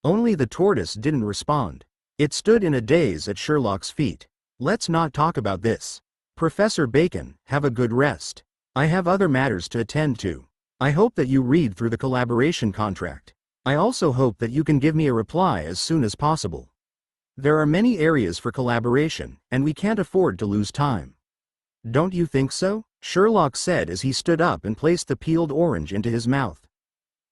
Only the tortoise didn't respond. It stood in a daze at Sherlock's feet. "Let's not talk about this. Professor Bacon, have a good rest. I have other matters to attend to. I hope that you read through the collaboration contract. I also hope that you can give me a reply as soon as possible. There are many areas for collaboration, and we can't afford to lose time. Don't you think so?" Sherlock said as he stood up and placed the peeled orange into his mouth.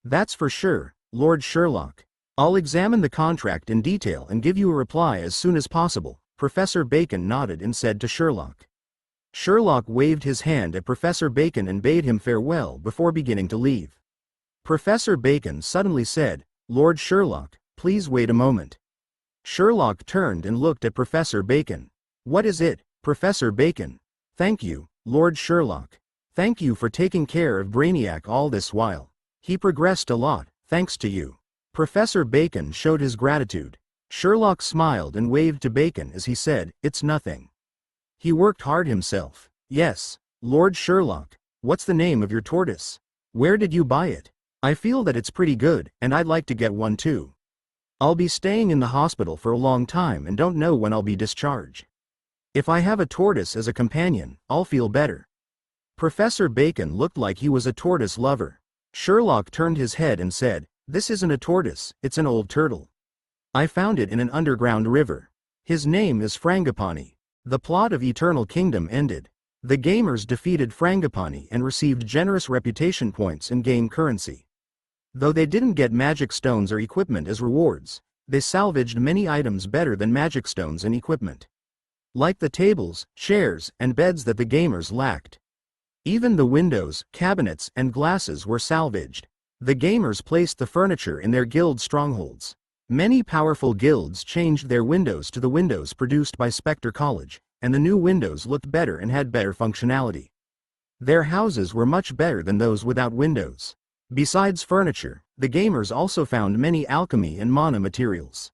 That's for sure, Lord Sherlock. I'll examine the contract in detail and give you a reply as soon as possible, Professor Bacon nodded and said to Sherlock. Sherlock waved his hand at Professor Bacon and bade him farewell before beginning to leave. Professor Bacon suddenly said, Lord Sherlock, please wait a moment. Sherlock turned and looked at Professor Bacon. What is it, Professor Bacon? Thank you, Lord Sherlock. Thank you for taking care of Brainiac all this while. He progressed a lot, thanks to you. Professor Bacon showed his gratitude. Sherlock smiled and waved to Bacon as he said, It's nothing. He worked hard himself. Yes, Lord Sherlock. What's the name of your tortoise? Where did you buy it? I feel that it's pretty good, and I'd like to get one too. I'll be staying in the hospital for a long time and don't know when I'll be discharged. If I have a tortoise as a companion, I'll feel better. Professor Bacon looked like he was a tortoise lover. Sherlock turned his head and said, This isn't a tortoise, it's an old turtle. I found it in an underground river. His name is Frangipani. The plot of Eternal Kingdom ended. The gamers defeated Frangipani and received generous reputation points and game currency. Though they didn't get magic stones or equipment as rewards, they salvaged many items better than magic stones and equipment. Like the tables, chairs, and beds that the gamers lacked. Even the windows, cabinets, and glasses were salvaged. The gamers placed the furniture in their guild strongholds. Many powerful guilds changed their windows to the windows produced by Spectre College, and the new windows looked better and had better functionality. Their houses were much better than those without windows. Besides furniture, the gamers also found many alchemy and mana materials.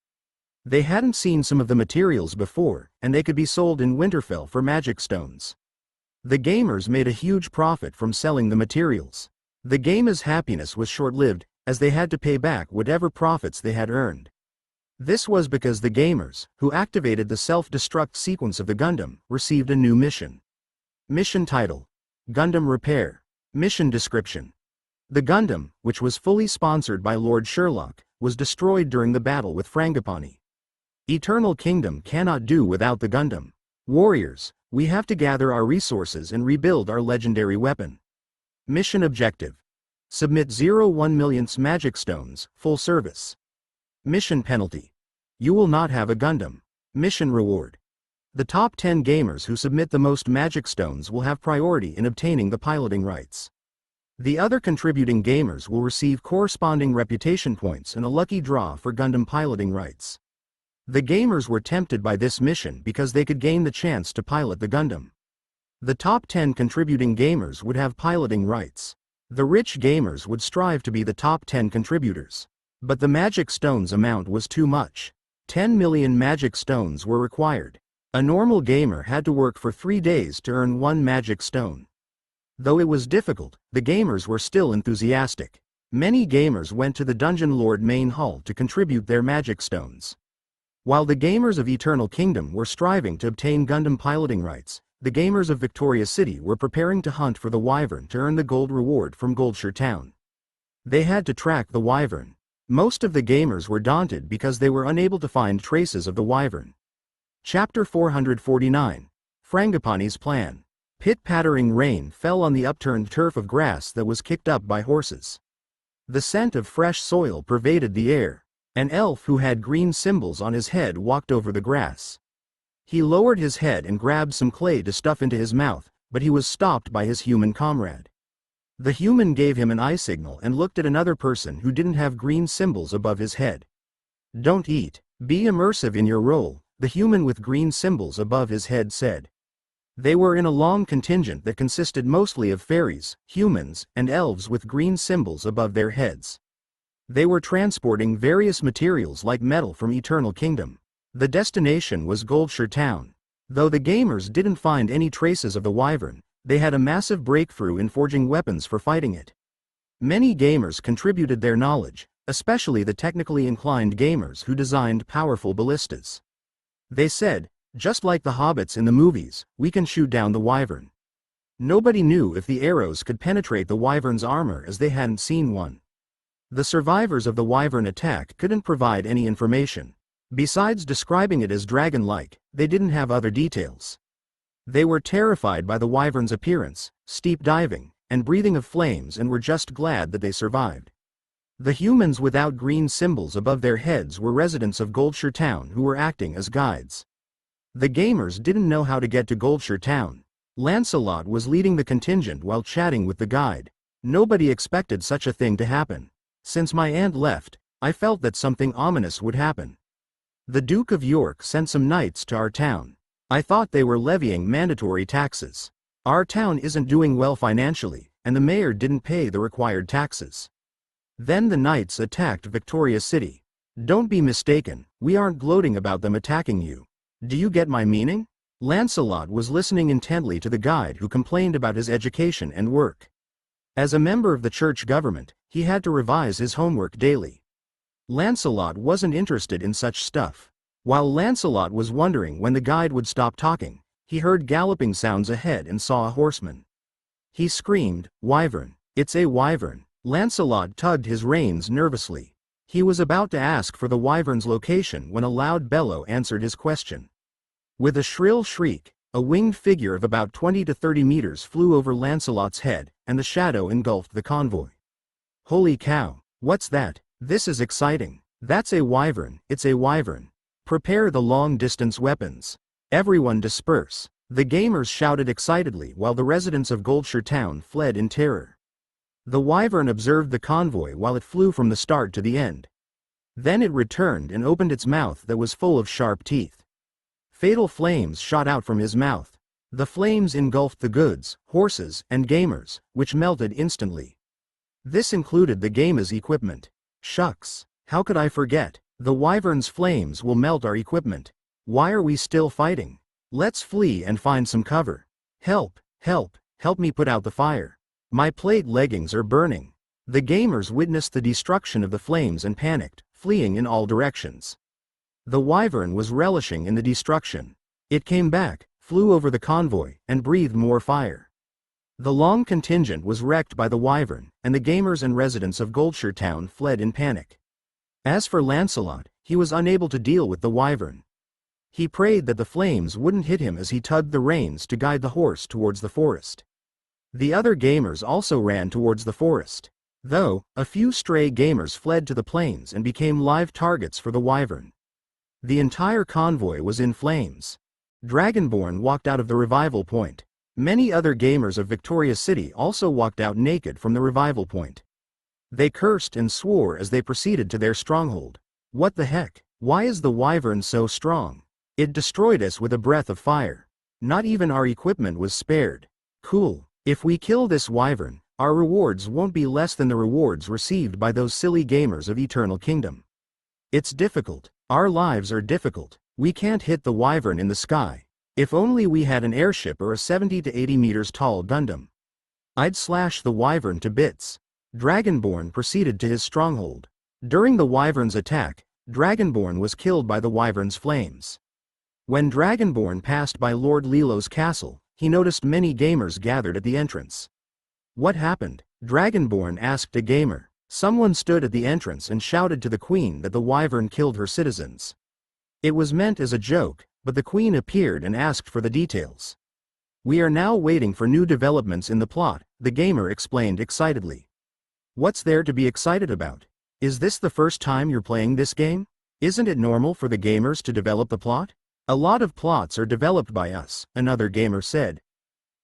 They hadn't seen some of the materials before, and they could be sold in Winterfell for magic stones. The gamers made a huge profit from selling the materials. The gamer's happiness was short-lived, as they had to pay back whatever profits they had earned. This was because the gamers, who activated the self-destruct sequence of the Gundam, received a new mission. Mission title: Gundam Repair. Mission description: the Gundam, which was fully sponsored by Lord Sherlock, was destroyed during the battle with Frangipani. Eternal Kingdom cannot do without the Gundam. Warriors, we have to gather our resources and rebuild our legendary weapon. Mission objective: submit 0.1 millionths magic stones, full service. Mission penalty: you will not have a Gundam. Mission reward: the top 10 gamers who submit the most magic stones will have priority in obtaining the piloting rights. The other contributing gamers will receive corresponding reputation points and a lucky draw for Gundam piloting rights. The gamers were tempted by this mission because they could gain the chance to pilot the Gundam. The top 10 contributing gamers would have piloting rights. The rich gamers would strive to be the top 10 contributors. But the magic stones amount was too much. 10 million magic stones were required. A normal gamer had to work for 3 days to earn 1 magic stone. Though it was difficult, the gamers were still enthusiastic. Many gamers went to the Dungeon Lord main hall to contribute their magic stones. While the gamers of Eternal Kingdom were striving to obtain Gundam piloting rights, the gamers of Victoria City were preparing to hunt for the Wyvern to earn the gold reward from Goldshire Town. They had to track the Wyvern. Most of the gamers were daunted because they were unable to find traces of the Wyvern. Chapter 449. Frangipani's Plan. Pit-pattering rain fell on the upturned turf of grass that was kicked up by horses. The scent of fresh soil pervaded the air. An elf who had green symbols on his head walked over the grass. He lowered his head and grabbed some clay to stuff into his mouth, but he was stopped by his human comrade. The human gave him an eye signal and looked at another person who didn't have green symbols above his head. Don't eat. Be immersive in your role, the human with green symbols above his head said. They were in a long contingent that consisted mostly of fairies, humans, and elves with green symbols above their heads. They were transporting various materials like metal from Eternal Kingdom. The destination was Goldshire Town. Though the gamers didn't find any traces of the Wyvern, they had a massive breakthrough in forging weapons for fighting it. Many gamers contributed their knowledge, especially the technically inclined gamers who designed powerful ballistas. They said, just like the hobbits in the movies, we can shoot down the Wyvern. Nobody knew if the arrows could penetrate the Wyvern's armor as they hadn't seen one. The survivors of the Wyvern attack couldn't provide any information. Besides describing it as dragon-like, they didn't have other details. They were terrified by the Wyvern's appearance, steep diving, and breathing of flames, and were just glad that they survived. The humans without green symbols above their heads were residents of Goldshire Town who were acting as guides. The gamers didn't know how to get to Goldshire Town. Lancelot was leading the contingent while chatting with the guide. Nobody expected such a thing to happen. Since my aunt left, I felt that something ominous would happen. The Duke of York sent some knights to our town. I thought they were levying mandatory taxes. Our town isn't doing well financially, and the mayor didn't pay the required taxes. Then the knights attacked Victoria City. Don't be mistaken, we aren't gloating about them attacking you. Do you get my meaning? Lancelot was listening intently to the guide who complained about his education and work. As a member of the church government, he had to revise his homework daily. Lancelot wasn't interested in such stuff. While Lancelot was wondering when the guide would stop talking, he heard galloping sounds ahead and saw a horseman. He screamed, "Wyvern! It's a wyvern!" Lancelot tugged his reins nervously. He was about to ask for the wyvern's location when a loud bellow answered his question. With a shrill shriek, a winged figure of about 20 to 30 meters flew over Lancelot's head, and the shadow engulfed the convoy. Holy cow, what's that? This is exciting. That's a wyvern, it's a wyvern. Prepare the long-distance weapons. Everyone disperse. The gamers shouted excitedly while the residents of Goldshire Town fled in terror. The wyvern observed the convoy while it flew from the start to the end. Then it returned and opened its mouth that was full of sharp teeth. Fatal flames shot out from his mouth. The flames engulfed the goods, horses, and gamers, which melted instantly. This included the gamers' equipment. Shucks, how could I forget? The wyvern's flames will melt our equipment. Why are we still fighting? Let's flee and find some cover. Help, help, help me put out the fire. My plate leggings are burning. The gamers witnessed the destruction of the flames and panicked, fleeing in all directions. The wyvern was relishing in the destruction. It came back, flew over the convoy, and breathed more fire. The long contingent was wrecked by the wyvern, and the gamers and residents of Goldshire Town fled in panic. As for Lancelot, he was unable to deal with the wyvern. He prayed that the flames wouldn't hit him as he tugged the reins to guide the horse towards the forest. The other gamers also ran towards the forest. Though, a few stray gamers fled to the plains and became live targets for the wyvern. The entire convoy was in flames. Dragonborn walked out of the revival point. Many other gamers of Victoria City also walked out naked from the revival point. They cursed and swore as they proceeded to their stronghold. What the heck? Why is the wyvern so strong? It destroyed us with a breath of fire. Not even our equipment was spared. Cool. If we kill this wyvern, our rewards won't be less than the rewards received by those silly gamers of Eternal Kingdom. It's difficult. Our lives are difficult. We can't hit the wyvern in the sky. If only we had an airship or a 70 to 80 meters tall Gundam. I'd slash the wyvern to bits. Dragonborn proceeded to his stronghold. During the wyvern's attack, Dragonborn was killed by the wyvern's flames. When Dragonborn passed by Lord Lilo's castle, he noticed many gamers gathered at the entrance. What happened? Dragonborn asked a gamer. Someone stood at the entrance and shouted to the queen that the wyvern killed her citizens. It was meant as a joke, but the queen appeared and asked for the details. We are now waiting for new developments in the plot, the gamer explained excitedly. What's there to be excited about? Is this the first time you're playing this game? Isn't it normal for the gamers to develop the plot? A lot of plots are developed by us, another gamer said.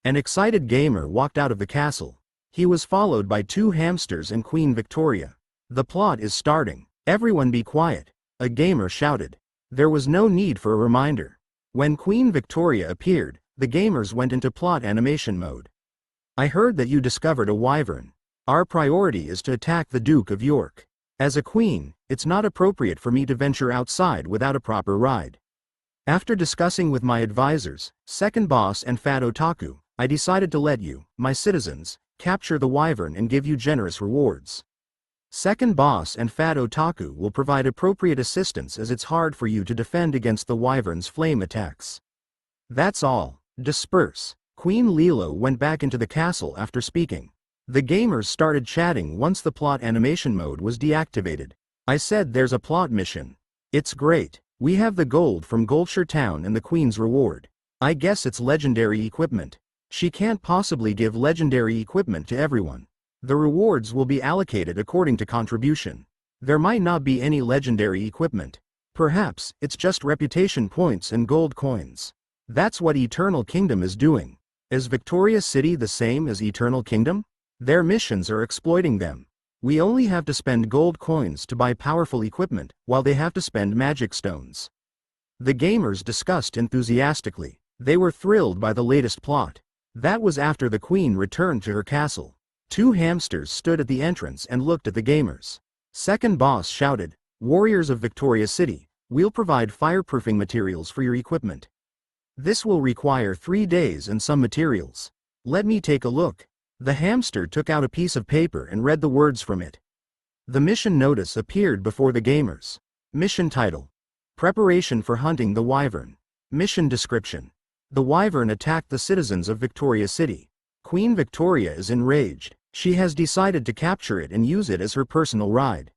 An excited gamer walked out of the castle. He was followed by two hamsters and Queen Victoria. The plot is starting. Everyone be quiet, a gamer shouted. There was no need for a reminder. When Queen Victoria appeared, the gamers went into plot animation mode. I heard that you discovered a wyvern. Our priority is to attack the Duke of York. As a queen, it's not appropriate for me to venture outside without a proper ride. After discussing with my advisors, Second Boss and Fat Otaku, I decided to let you, my citizens, capture the wyvern and give you generous rewards. Second Boss and Fat Otaku will provide appropriate assistance as it's hard for you to defend against the wyvern's flame attacks. That's all. Disperse. Queen Lilo went back into the castle after speaking. The gamers started chatting once the plot animation mode was deactivated. I said there's a plot mission. It's great. We have the gold from Goldshire Town and the Queen's reward. I guess it's legendary equipment. She can't possibly give legendary equipment to everyone. The rewards will be allocated according to contribution. There might not be any legendary equipment. Perhaps it's just reputation points and gold coins. That's what Eternal Kingdom is doing. Is Victoria City the same as Eternal Kingdom? Their missions are exploiting them. We only have to spend gold coins to buy powerful equipment, while they have to spend magic stones. The gamers discussed enthusiastically. They were thrilled by the latest plot. That was after the queen returned to her castle. Two hamsters stood at the entrance and looked at the gamers. Second boss shouted, "Warriors of Victoria City, we'll provide fireproofing materials for your equipment. This will require 3 days and some materials. Let me take a look." The hamster took out a piece of paper and read the words from it. The mission notice appeared before the gamers. Mission title: Preparation for hunting the wyvern. Mission description: The wyvern attacked the citizens of Victoria City. Queen Victoria is enraged. She has decided to capture it and use it as her personal ride.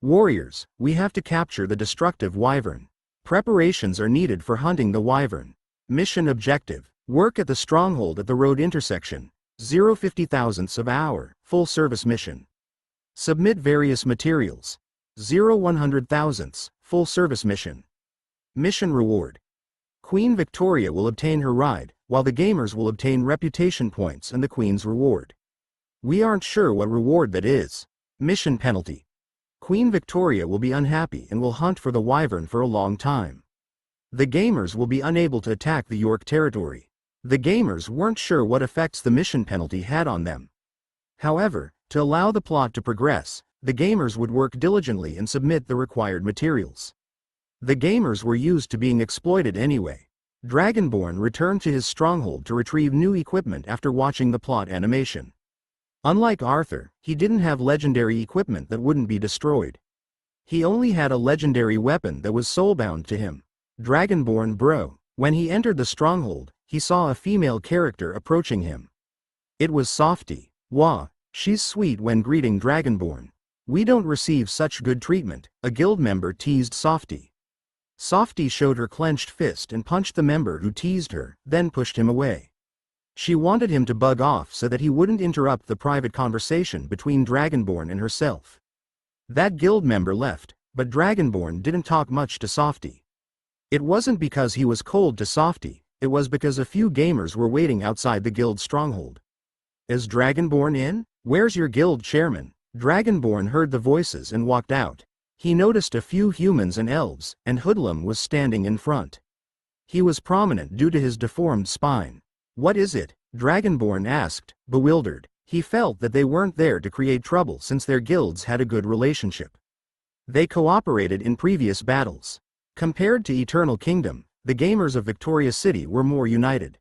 Warriors, we have to capture the destructive wyvern. Preparations are needed for hunting the wyvern. Mission objective: work at the stronghold at the road intersection. 0.50 thousandths of hour, full service mission. Submit various materials. 0.100 thousandths, full service mission. Mission reward: Queen Victoria will obtain her ride, while the gamers will obtain reputation points and the Queen's reward. We aren't sure what reward that is. Mission penalty: Queen Victoria will be unhappy and will hunt for the wyvern for a long time. The gamers will be unable to attack the York territory. The gamers weren't sure what effects the mission penalty had on them. However, to allow the plot to progress, the gamers would work diligently and submit the required materials. The gamers were used to being exploited anyway. Dragonborn returned to his stronghold to retrieve new equipment after watching the plot animation. Unlike Arthur, he didn't have legendary equipment that wouldn't be destroyed. He only had a legendary weapon that was soulbound to him. Dragonborn bro. When he entered the stronghold, he saw a female character approaching him. It was Softy. Wah, she's sweet when greeting Dragonborn. We don't receive such good treatment, a guild member teased Softy. Softy showed her clenched fist and punched the member who teased her, then pushed him away. She wanted him to bug off so that he wouldn't interrupt the private conversation between Dragonborn and herself. That guild member left, but Dragonborn didn't talk much to Softy. It wasn't because he was cold to Softy, it was because a few gamers were waiting outside the guild stronghold. Is Dragonborn in? Where's your guild chairman? Dragonborn heard the voices and walked out. He noticed a few humans and elves, and Hoodlum was standing in front. He was prominent due to his deformed spine. What is it? Dragonborn asked, bewildered. He felt that they weren't there to create trouble since their guilds had a good relationship. They cooperated in previous battles. Compared to Eternal Kingdom, the gamers of Victoria City were more united.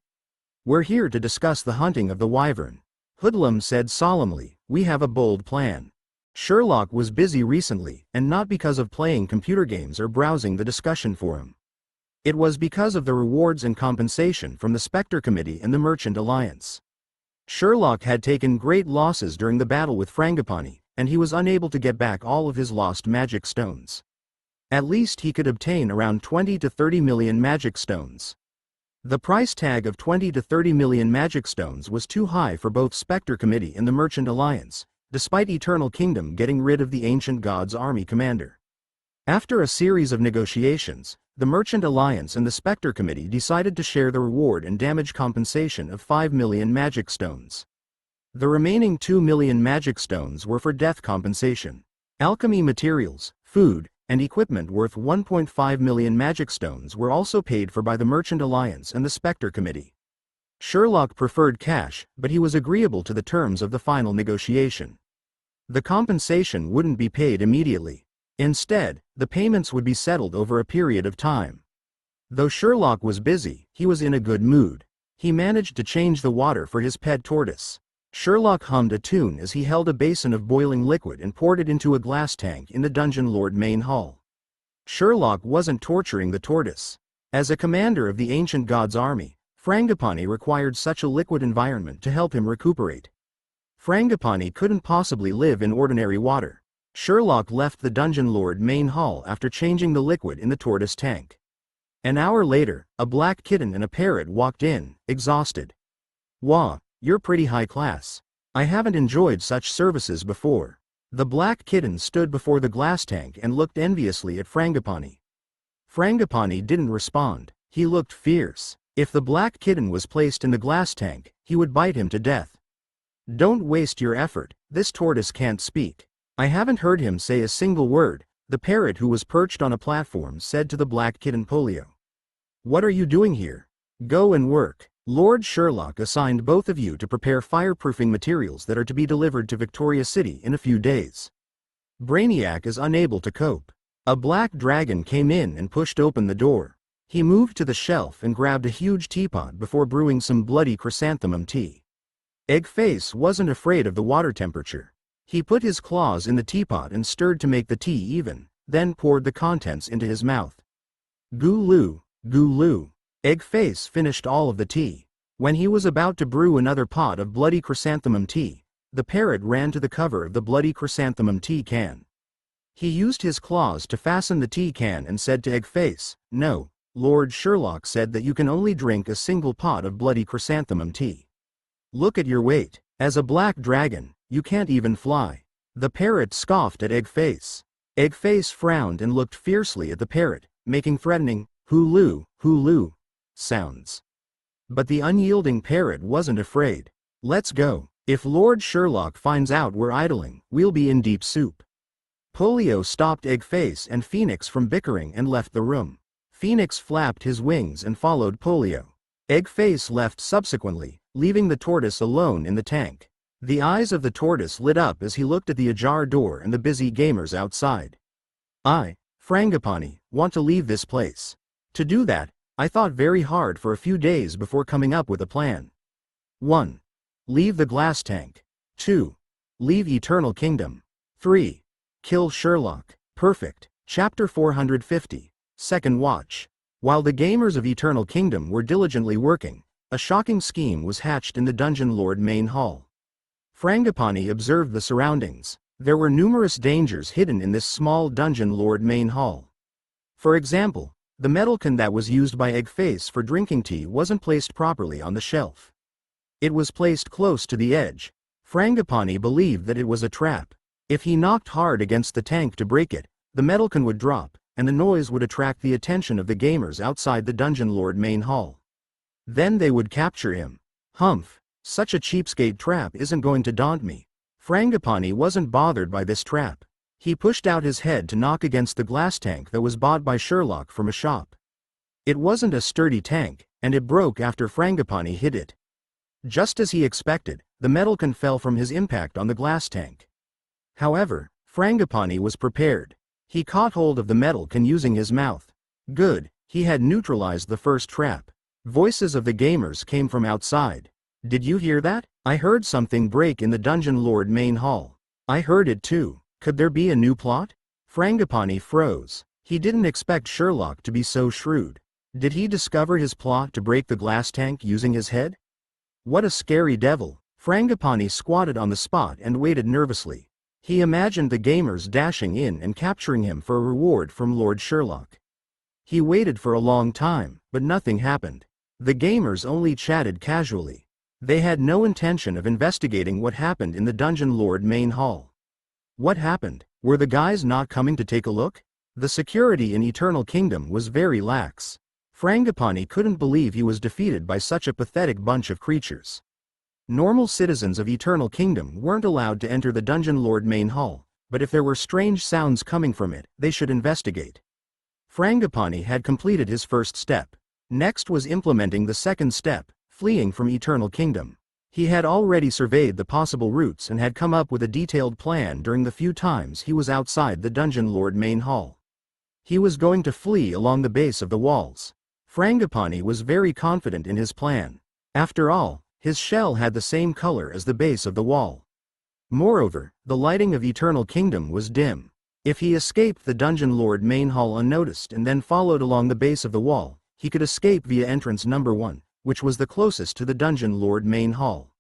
We're here to discuss the hunting of the wyvern. Hoodlum said solemnly, we have a bold plan. Sherlock was busy recently, and not because of playing computer games or browsing the discussion forum. It was because of the rewards and compensation from the Spectre Committee and the Merchant Alliance. Sherlock had taken great losses during the battle with Frangipani, and he was unable to get back all of his lost magic stones. At least he could obtain around 20 to 30 million magic stones. The price tag of 20 to 30 million magic stones was too high for both Spectre Committee and the Merchant Alliance, despite Eternal Kingdom getting rid of the Ancient Gods' army commander. After a series of negotiations, the Merchant Alliance and the Spectre Committee decided to share the reward and damage compensation of 5 million magic stones. The remaining 2 million magic stones were for death compensation. Alchemy materials, food, and equipment worth 1.5 million magic stones were also paid for by the Merchant Alliance and the Spectre Committee. Sherlock preferred cash, but he was agreeable to the terms of the final negotiation. The compensation wouldn't be paid immediately. Instead, the payments would be settled over a period of time. Though Sherlock was busy, he was in a good mood. He managed to change the water for his pet tortoise. Sherlock hummed a tune as he held a basin of boiling liquid and poured it into a glass tank in the Dungeon Lord main hall. Sherlock wasn't torturing the tortoise. As a commander of the Ancient Gods' army, Frangipani required such a liquid environment to help him recuperate. Frangipani couldn't possibly live in ordinary water. Sherlock left the Dungeon Lord main hall after changing the liquid in the tortoise tank. An hour later, a black kitten and a parrot walked in, exhausted. Wah, you're pretty high class. I haven't enjoyed such services before. The black kitten stood before the glass tank and looked enviously at Frangipani. Frangipani didn't respond. He looked fierce. If the black kitten was placed in the glass tank, he would bite him to death. Don't waste your effort, this tortoise can't speak. I haven't heard him say a single word, the parrot who was perched on a platform said to the black kitten Polio. What are you doing here? Go and work. Lord Sherlock assigned both of you to prepare fireproofing materials that are to be delivered to Victoria City in a few days. Brainiac is unable to cope. A black dragon came in and pushed open the door. He moved to the shelf and grabbed a huge teapot before brewing some bloody chrysanthemum tea. Eggface wasn't afraid of the water temperature. He put his claws in the teapot and stirred to make the tea even, then poured the contents into his mouth. Goo-loo, goo-loo. Eggface finished all of the tea. When he was about to brew another pot of bloody chrysanthemum tea, the parrot ran to the cover of the bloody chrysanthemum tea can. He used his claws to fasten the tea can and said to Eggface, "No, Lord Sherlock said that you can only drink a single pot of bloody chrysanthemum tea. Look at your weight. As a black dragon, you can't even fly." The parrot scoffed at Eggface. Eggface frowned and looked fiercely at the parrot, making threatening, hoo-loo, hoo-loo sounds. But the unyielding parrot wasn't afraid. Let's go. If Lord Sherlock finds out we're idling, we'll be in deep soup. Polio stopped Eggface and Phoenix from bickering and left the room. Phoenix flapped his wings and followed Polio. Eggface left subsequently, leaving the tortoise alone in the tank. The eyes of the tortoise lit up as he looked at the ajar door and the busy gamers outside. I, Frangipani, want to leave this place. To do that, I thought very hard for a few days before coming up with a plan. 1. Leave the glass tank. 2. Leave Eternal Kingdom. 3. Kill Sherlock. Perfect. Chapter 450. Second Watch. While the gamers of Eternal Kingdom were diligently working, a shocking scheme was hatched in the Dungeon Lord main hall. Frangipani observed the surroundings. There were numerous dangers hidden in this small Dungeon Lord main hall. For example, the metal can that was used by Eggface for drinking tea wasn't placed properly on the shelf. It was placed close to the edge. Frangipani believed that it was a trap. If he knocked hard against the tank to break it, the metal can would drop, and the noise would attract the attention of the gamers outside the Dungeon Lord main hall. Then they would capture him. Humph, such a cheapskate trap isn't going to daunt me. Frangipani wasn't bothered by this trap. He pushed out his head to knock against the glass tank that was bought by Sherlock from a shop. It wasn't a sturdy tank, and it broke after Frangipani hit it. Just as he expected, the metal can fell from his impact on the glass tank. However, Frangipani was prepared. He caught hold of the metal can using his mouth. Good, he had neutralized the first trap. Voices of the gamers came from outside. Did you hear that? I heard something break in the Dungeon Lord main hall. I heard it too. Could there be a new plot? Frangipani froze. He didn't expect Sherlock to be so shrewd. Did he discover his plot to break the glass tank using his head? What a scary devil. Frangipani squatted on the spot and waited nervously. He imagined the gamers dashing in and capturing him for a reward from Lord Sherlock. He waited for a long time, but nothing happened. The gamers only chatted casually. They had no intention of investigating what happened in the Dungeon Lord main hall. What happened? Were the guys not coming to take a look? The security in Eternal Kingdom was very lax. Frangipani couldn't believe he was defeated by such a pathetic bunch of creatures. Normal citizens of Eternal Kingdom weren't allowed to enter the Dungeon Lord main hall, but if there were strange sounds coming from it, they should investigate. Frangipani had completed his first step. Next was implementing the second step, fleeing from Eternal Kingdom. He had already surveyed the possible routes and had come up with a detailed plan during the few times he was outside the Dungeon Lord main hall. He was going to flee along the base of the walls. Frangipani was very confident in his plan. After all, his shell had the same color as the base of the wall. Moreover, the lighting of Eternal Kingdom was dim. If he escaped the Dungeon Lord main hall unnoticed and then followed along the base of the wall, he could escape via entrance number 1. Which was the closest to the Dungeon Lord main hall.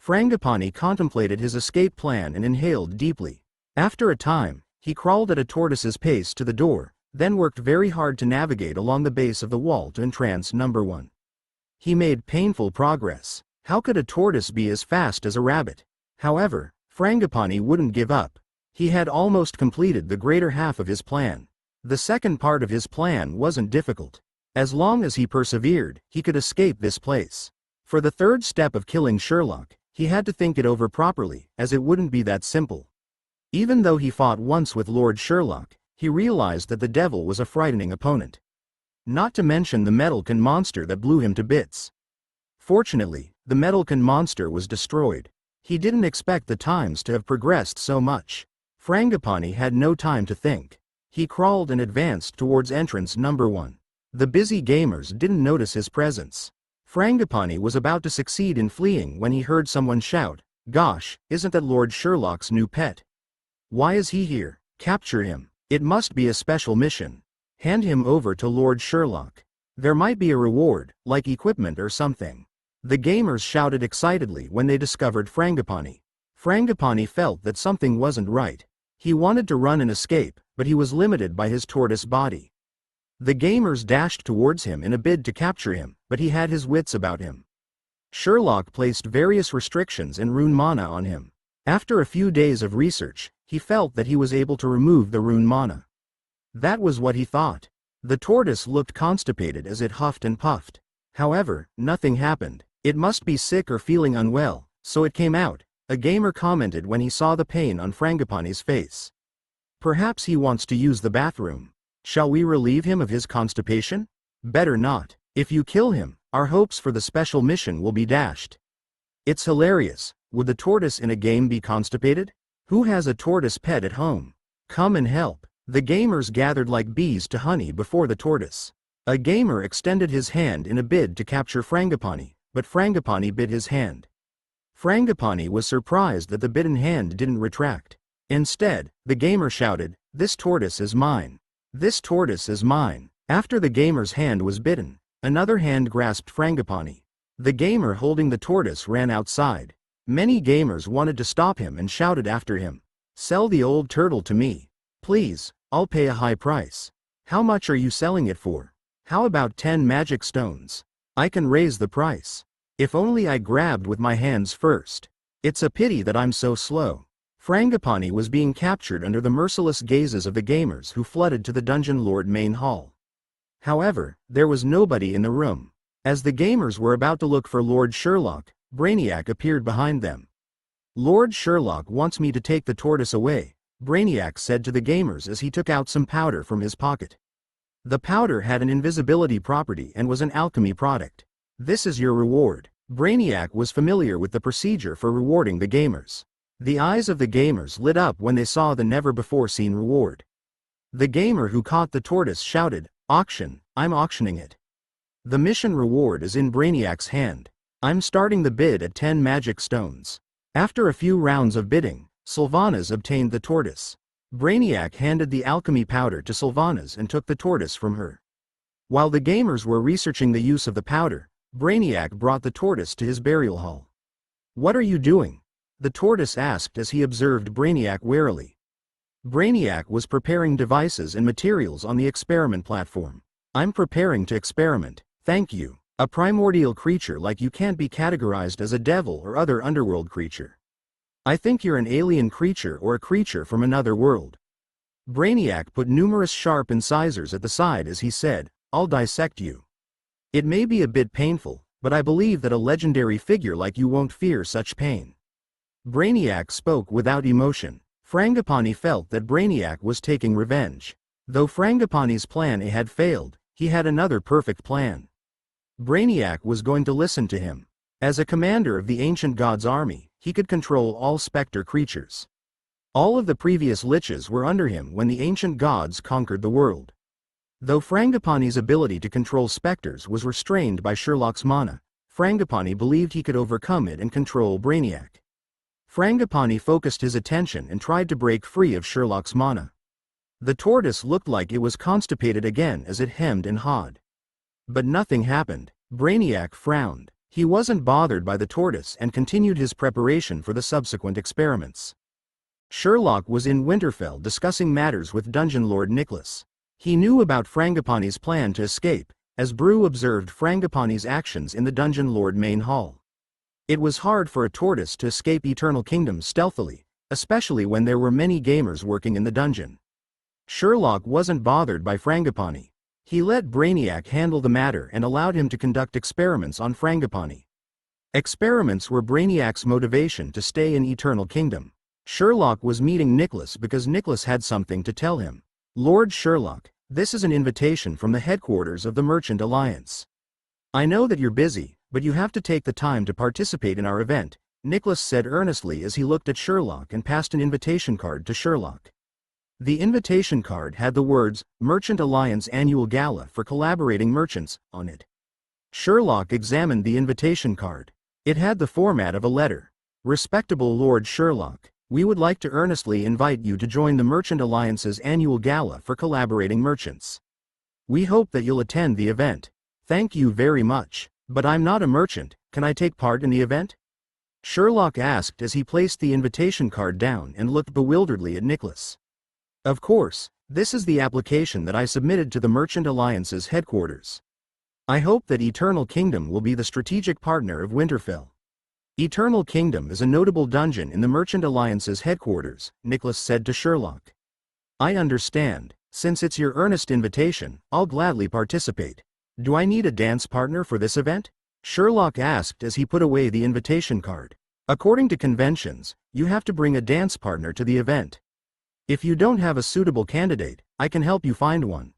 Frangipani contemplated his escape plan and inhaled deeply. After a time, he crawled at a tortoise's pace to the door, then worked very hard to navigate along the base of the wall to entrance number 1. He made painful progress. How could a tortoise be as fast as a rabbit? However, Frangipani wouldn't give up. He had almost completed the greater half of his plan. The second part of his plan wasn't difficult. As long as he persevered, he could escape this place. For the third step of killing Sherlock, he had to think it over properly, as it wouldn't be that simple. Even though he fought once with Lord Sherlock, he realized that the devil was a frightening opponent. Not to mention the Metalkin monster that blew him to bits. Fortunately, the Metalkin monster was destroyed. He didn't expect the times to have progressed so much. Frangipani had no time to think. He crawled and advanced towards entrance number 1. The busy gamers didn't notice his presence. Frangipani was about to succeed in fleeing when he heard someone shout, "Gosh, isn't that Lord Sherlock's new pet? Why is he here? Capture him. It must be a special mission. Hand him over to Lord Sherlock. There might be a reward, like equipment or something." The gamers shouted excitedly when they discovered Frangipani. Frangipani felt that something wasn't right. He wanted to run and escape, but he was limited by his tortoise body. The gamers dashed towards him in a bid to capture him, but he had his wits about him. Sherlock placed various restrictions and rune mana on him. After a few days of research, he felt that he was able to remove the rune mana. That was what he thought. The tortoise looked constipated as it huffed and puffed. However, nothing happened. It must be sick or feeling unwell, so it came out, a gamer commented when he saw the pain on Frangipani's face. Perhaps he wants to use the bathroom. Shall we relieve him of his constipation? Better not. If you kill him, our hopes for the special mission will be dashed. It's hilarious. Would the tortoise in a game be constipated? Who has a tortoise pet at home? Come and help. The gamers gathered like bees to honey before the tortoise. A gamer extended his hand in a bid to capture Frangipani, but Frangipani bit his hand. Frangipani was surprised that the bitten hand didn't retract. Instead, the gamer shouted, "This tortoise is mine. This tortoise is mine." After the gamer's hand was bitten, another hand grasped Frangipani. The gamer holding the tortoise ran outside. Many gamers wanted to stop him and shouted after him, "Sell the old turtle to me. Please, I'll pay a high price." "How much are you selling it for?" "How about 10 magic stones? I can raise the price. If only I grabbed with my hands first. It's a pity that I'm so slow." Frangipani was being captured under the merciless gazes of the gamers who flooded to the Dungeon Lord main hall. However, there was nobody in the room. As the gamers were about to look for Lord Sherlock, Brainiac appeared behind them. "Lord Sherlock wants me to take the tortoise away," Brainiac said to the gamers as he took out some powder from his pocket. The powder had an invisibility property and was an alchemy product. "This is your reward." Brainiac was familiar with the procedure for rewarding the gamers. The eyes of the gamers lit up when they saw the never-before-seen reward. The gamer who caught the tortoise shouted, "Auction, I'm auctioning it. The mission reward is in Brainiac's hand. I'm starting the bid at 10 magic stones." After a few rounds of bidding, Sylvanas obtained the tortoise. Brainiac handed the alchemy powder to Sylvanas and took the tortoise from her. While the gamers were researching the use of the powder, Brainiac brought the tortoise to his burial hall. "What are you doing?" the tortoise asked as he observed Brainiac warily. Brainiac was preparing devices and materials on the experiment platform. "I'm preparing to experiment, thank you. A primordial creature like you can't be categorized as a devil or other underworld creature. I think you're an alien creature or a creature from another world." Brainiac put numerous sharp incisors at the side as he said, "I'll dissect you. It may be a bit painful, but I believe that a legendary figure like you won't fear such pain." Brainiac spoke without emotion. Frangipani felt that Brainiac was taking revenge. Though Frangipani's plan A had failed, he had another perfect plan. Brainiac was going to listen to him. As a commander of the ancient god's army, he could control all specter creatures. All of the previous liches were under him when the ancient gods conquered the world. Though Frangipani's ability to control specters was restrained by Sherlock's mana, Frangipani believed he could overcome it and control Brainiac. Frangipani focused his attention and tried to break free of Sherlock's mana. The tortoise looked like it was constipated again as it hemmed and hawed. But nothing happened. Brainiac frowned. He wasn't bothered by the tortoise and continued his preparation for the subsequent experiments. Sherlock was in Winterfell discussing matters with Dungeon Lord Nicholas. He knew about Frangipani's plan to escape, as Brew observed Frangipani's actions in the Dungeon Lord main hall. It was hard for a tortoise to escape Eternal Kingdom stealthily, especially when there were many gamers working in the dungeon. Sherlock wasn't bothered by Frangipani. He let Brainiac handle the matter and allowed him to conduct experiments on Frangipani. Experiments were Brainiac's motivation to stay in Eternal Kingdom. Sherlock was meeting Nicholas because Nicholas had something to tell him. Lord Sherlock, this is an invitation from the headquarters of the Merchant Alliance. I know that you're busy, but you have to take the time to participate in our event, Nicholas said earnestly as he looked at Sherlock and passed an invitation card to Sherlock. The invitation card had the words, Merchant Alliance Annual Gala for Collaborating Merchants, on it. Sherlock examined the invitation card. It had the format of a letter. Respectable Lord Sherlock, we would like to earnestly invite you to join the Merchant Alliance's Annual Gala for Collaborating Merchants. We hope that you'll attend the event. Thank you very much. But I'm not a merchant, can I take part in the event? Sherlock asked as he placed the invitation card down and looked bewilderedly at Nicholas. Of course, this is the application that I submitted to the Merchant Alliance's headquarters. I hope that Eternal Kingdom will be the strategic partner of Winterfell. Eternal Kingdom is a notable dungeon in the Merchant Alliance's headquarters, Nicholas said to Sherlock. I understand. Since it's your earnest invitation, I'll gladly participate. Do I need a dance partner for this event? Sherlock asked as he put away the invitation card. According to conventions, you have to bring a dance partner to the event. If you don't have a suitable candidate, I can help you find one.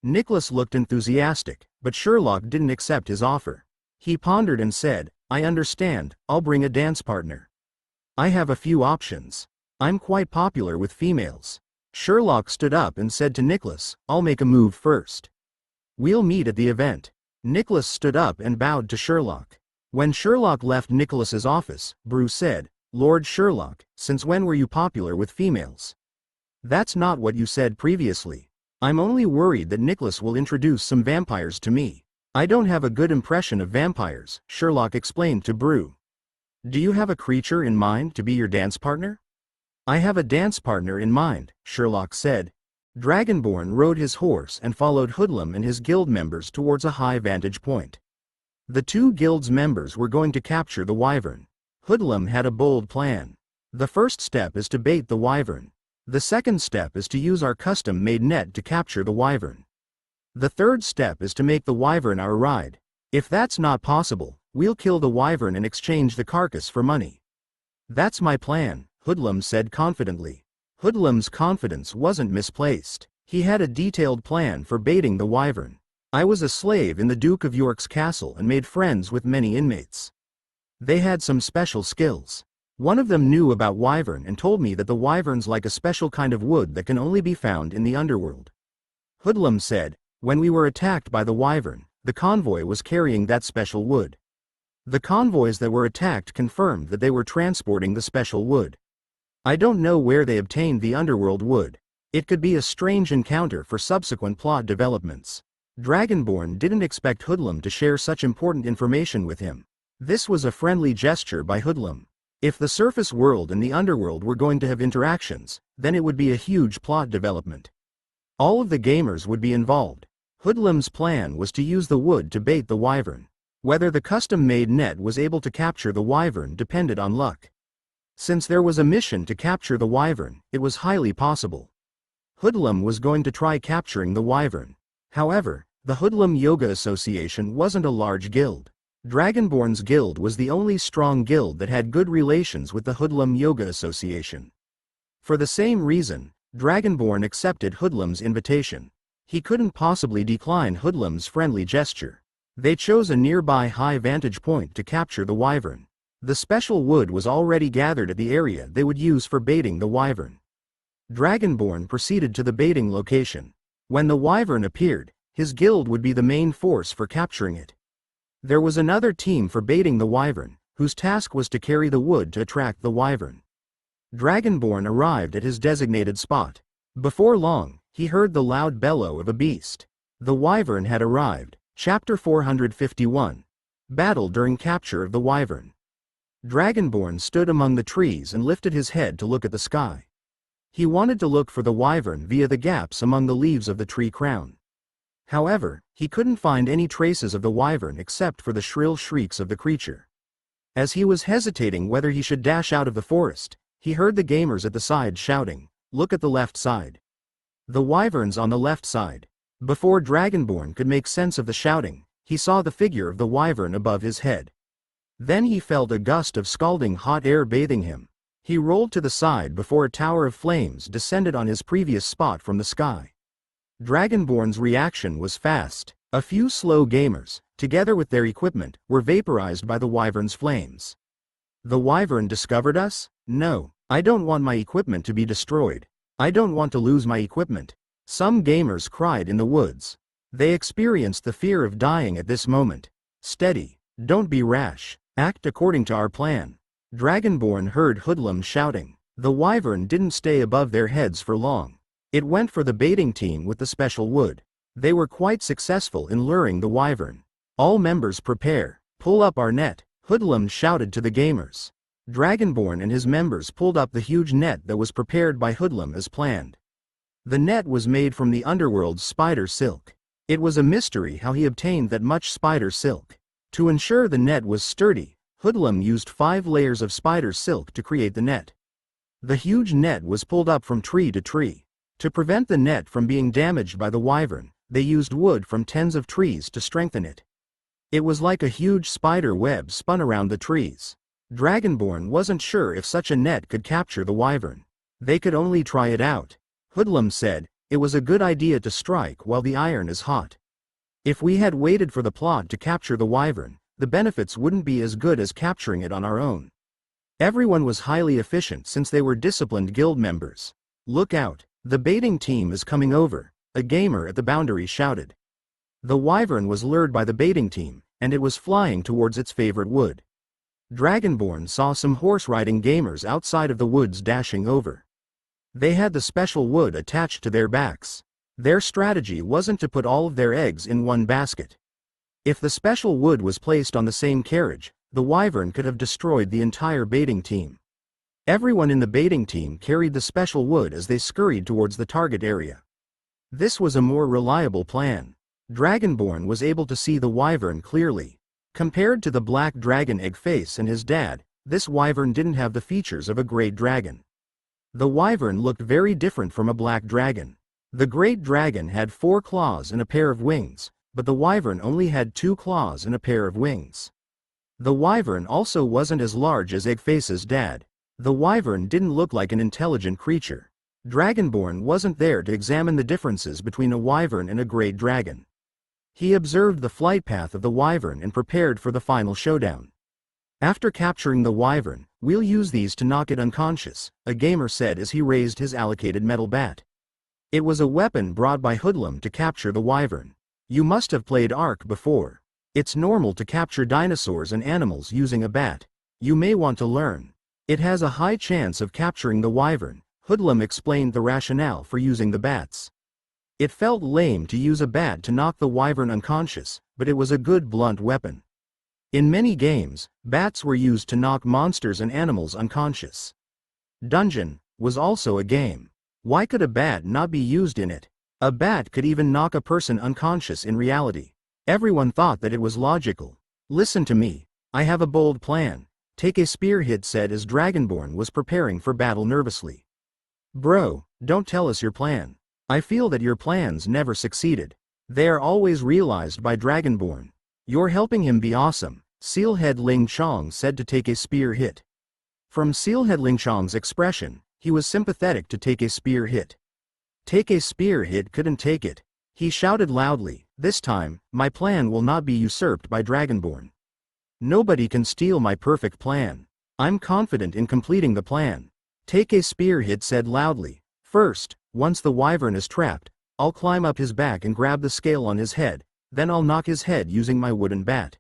Nicholas looked enthusiastic, but Sherlock didn't accept his offer. He pondered and said, I understand, I'll bring a dance partner. I have a few options. I'm quite popular with females. Sherlock stood up and said to Nicholas, I'll make a move first. We'll meet at the event. Nicholas stood up and bowed to Sherlock. When Sherlock left Nicholas's office, Bruce said, Lord Sherlock, since when were you popular with females? That's not what you said previously. I'm only worried that Nicholas will introduce some vampires to me. I don't have a good impression of vampires, Sherlock explained to Brew. Do you have a creature in mind to be your dance partner? I have a dance partner in mind, Sherlock said. Dragonborn rode his horse and followed Hoodlum and his guild members towards a high vantage point. The two guild's members were going to capture the wyvern. Hoodlum had a bold plan. The first step is to bait the wyvern. The second step is to use our custom-made net to capture the wyvern. The third step is to make the wyvern our ride. If that's not possible, we'll kill the wyvern and exchange the carcass for money. That's my plan, Hoodlum said confidently. Hoodlum's confidence wasn't misplaced. He had a detailed plan for baiting the wyvern. I was a slave in the Duke of York's castle and made friends with many inmates. They had some special skills. One of them knew about wyvern and told me that the wyvern's like a special kind of wood that can only be found in the Underworld. Hoodlum said, when we were attacked by the wyvern, the convoy was carrying that special wood. The convoys that were attacked confirmed that they were transporting the special wood. I don't know where they obtained the Underworld wood. It could be a strange encounter for subsequent plot developments. Dragonborn didn't expect Hoodlum to share such important information with him. This was a friendly gesture by Hoodlum. If the surface world and the Underworld were going to have interactions, then it would be a huge plot development. All of the gamers would be involved. Hoodlum's plan was to use the wood to bait the wyvern. Whether the custom-made net was able to capture the wyvern depended on luck. Since there was a mission to capture the wyvern, it was highly possible. Hoodlum was going to try capturing the wyvern. However, the Hoodlum Yoga Association wasn't a large guild. Dragonborn's guild was the only strong guild that had good relations with the Hoodlum Yoga Association. For the same reason, Dragonborn accepted Hoodlum's invitation. He couldn't possibly decline Hoodlum's friendly gesture. They chose a nearby high vantage point to capture the wyvern. The special wood was already gathered at the area they would use for baiting the wyvern. Dragonborn proceeded to the baiting location. When the wyvern appeared, his guild would be the main force for capturing it. There was another team for baiting the wyvern, whose task was to carry the wood to attract the wyvern. Dragonborn arrived at his designated spot. Before long, he heard the loud bellow of a beast. The wyvern had arrived. Chapter 451. Battle during capture of the wyvern. Dragonborn stood among the trees and lifted his head to look at the sky. He wanted to look for the wyvern via the gaps among the leaves of the tree crown. However, he couldn't find any traces of the wyvern except for the shrill shrieks of the creature. As he was hesitating whether he should dash out of the forest, he heard the gamers at the side shouting, "Look at the left side. The wyverns on the left side." Before Dragonborn could make sense of the shouting, he saw the figure of the wyvern above his head. Then he felt a gust of scalding hot air bathing him. He rolled to the side before a tower of flames descended on his previous spot from the sky. Dragonborn's reaction was fast. A few slow gamers, together with their equipment, were vaporized by the wyvern's flames. "The wyvern discovered us? No, I don't want my equipment to be destroyed. I don't want to lose my equipment." Some gamers cried in the woods. They experienced the fear of dying at this moment. "Steady, don't be rash, act according to our plan." Dragonborn heard Hoodlum shouting. The wyvern didn't stay above their heads for long. It went for the baiting team with the special wood. They were quite successful in luring the wyvern. "All members prepare, pull up our net," Hoodlum shouted to the gamers. Dragonborn and his members pulled up the huge net that was prepared by Hoodlum as planned. The net was made from the Underworld's spider silk. It was a mystery how he obtained that much spider silk. To ensure the net was sturdy, Hoodlum used 5 layers of spider silk to create the net. The huge net was pulled up from tree to tree. To prevent the net from being damaged by the wyvern, they used wood from tens of trees to strengthen it. It was like a huge spider web spun around the trees. Dragonborn wasn't sure if such a net could capture the wyvern. They could only try it out. Hoodlum said, "It was a good idea to strike while the iron is hot. If we had waited for the plot to capture the wyvern, the benefits wouldn't be as good as capturing it on our own." Everyone was highly efficient since they were disciplined guild members. "Look out, the baiting team is coming over," a gamer at the boundary shouted. The wyvern was lured by the baiting team, and it was flying towards its favorite wood. Dragonborn saw some horse-riding gamers outside of the woods dashing over. They had the special wood attached to their backs. Their strategy wasn't to put all of their eggs in one basket. If the special wood was placed on the same carriage, the wyvern could have destroyed the entire baiting team. Everyone in the baiting team carried the special wood as they scurried towards the target area. This was a more reliable plan. Dragonborn was able to see the wyvern clearly. Compared to the black dragon egg face and his dad, this wyvern didn't have the features of a great dragon. The wyvern looked very different from a black dragon. The great dragon had 4 claws and a pair of wings, but the wyvern only had 2 claws and a pair of wings. The wyvern also wasn't as large as Eggface's dad. The wyvern didn't look like an intelligent creature. Dragonborn wasn't there to examine the differences between a wyvern and a great dragon. He observed the flight path of the wyvern and prepared for the final showdown. "After capturing the wyvern, we'll use these to knock it unconscious," a gamer said as he raised his allocated metal bat. It was a weapon brought by Hoodlum to capture the wyvern. "You must have played Ark before. It's normal to capture dinosaurs and animals using a bat. You may want to learn. It has a high chance of capturing the wyvern." Hoodlum explained the rationale for using the bats. It felt lame to use a bat to knock the wyvern unconscious, but it was a good blunt weapon. In many games, bats were used to knock monsters and animals unconscious. Dungeon was also a game. Why could a bat not be used in it? A bat could even knock a person unconscious in reality. Everyone thought that it was logical. "Listen to me. I have a bold plan," Take a Spear Hit said as Dragonborn was preparing for battle nervously. "Bro, don't tell us your plan. I feel that your plans never succeeded. They are always realized by Dragonborn. You're helping him be awesome," Sealhead Ling Chong said to Take a Spear Hit. From Sealhead Ling Chong's expression, he was sympathetic to Take a Spear Hit. Take a Spear Hit couldn't take it. He shouted loudly, "This time, my plan will not be usurped by Dragonborn. Nobody can steal my perfect plan. I'm confident in completing the plan." Take a Spear Hit said loudly, "First, once the wyvern is trapped, I'll climb up his back and grab the scale on his head, then I'll knock his head using my wooden bat.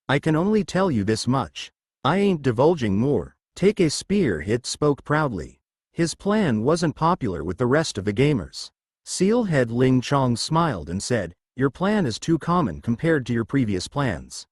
I can only tell you this much. I ain't divulging more." Take a Spear Hit spoke proudly. His plan wasn't popular with the rest of the gamers. Sealhead Ling Chong smiled and said, "Your plan is too common compared to your previous plans.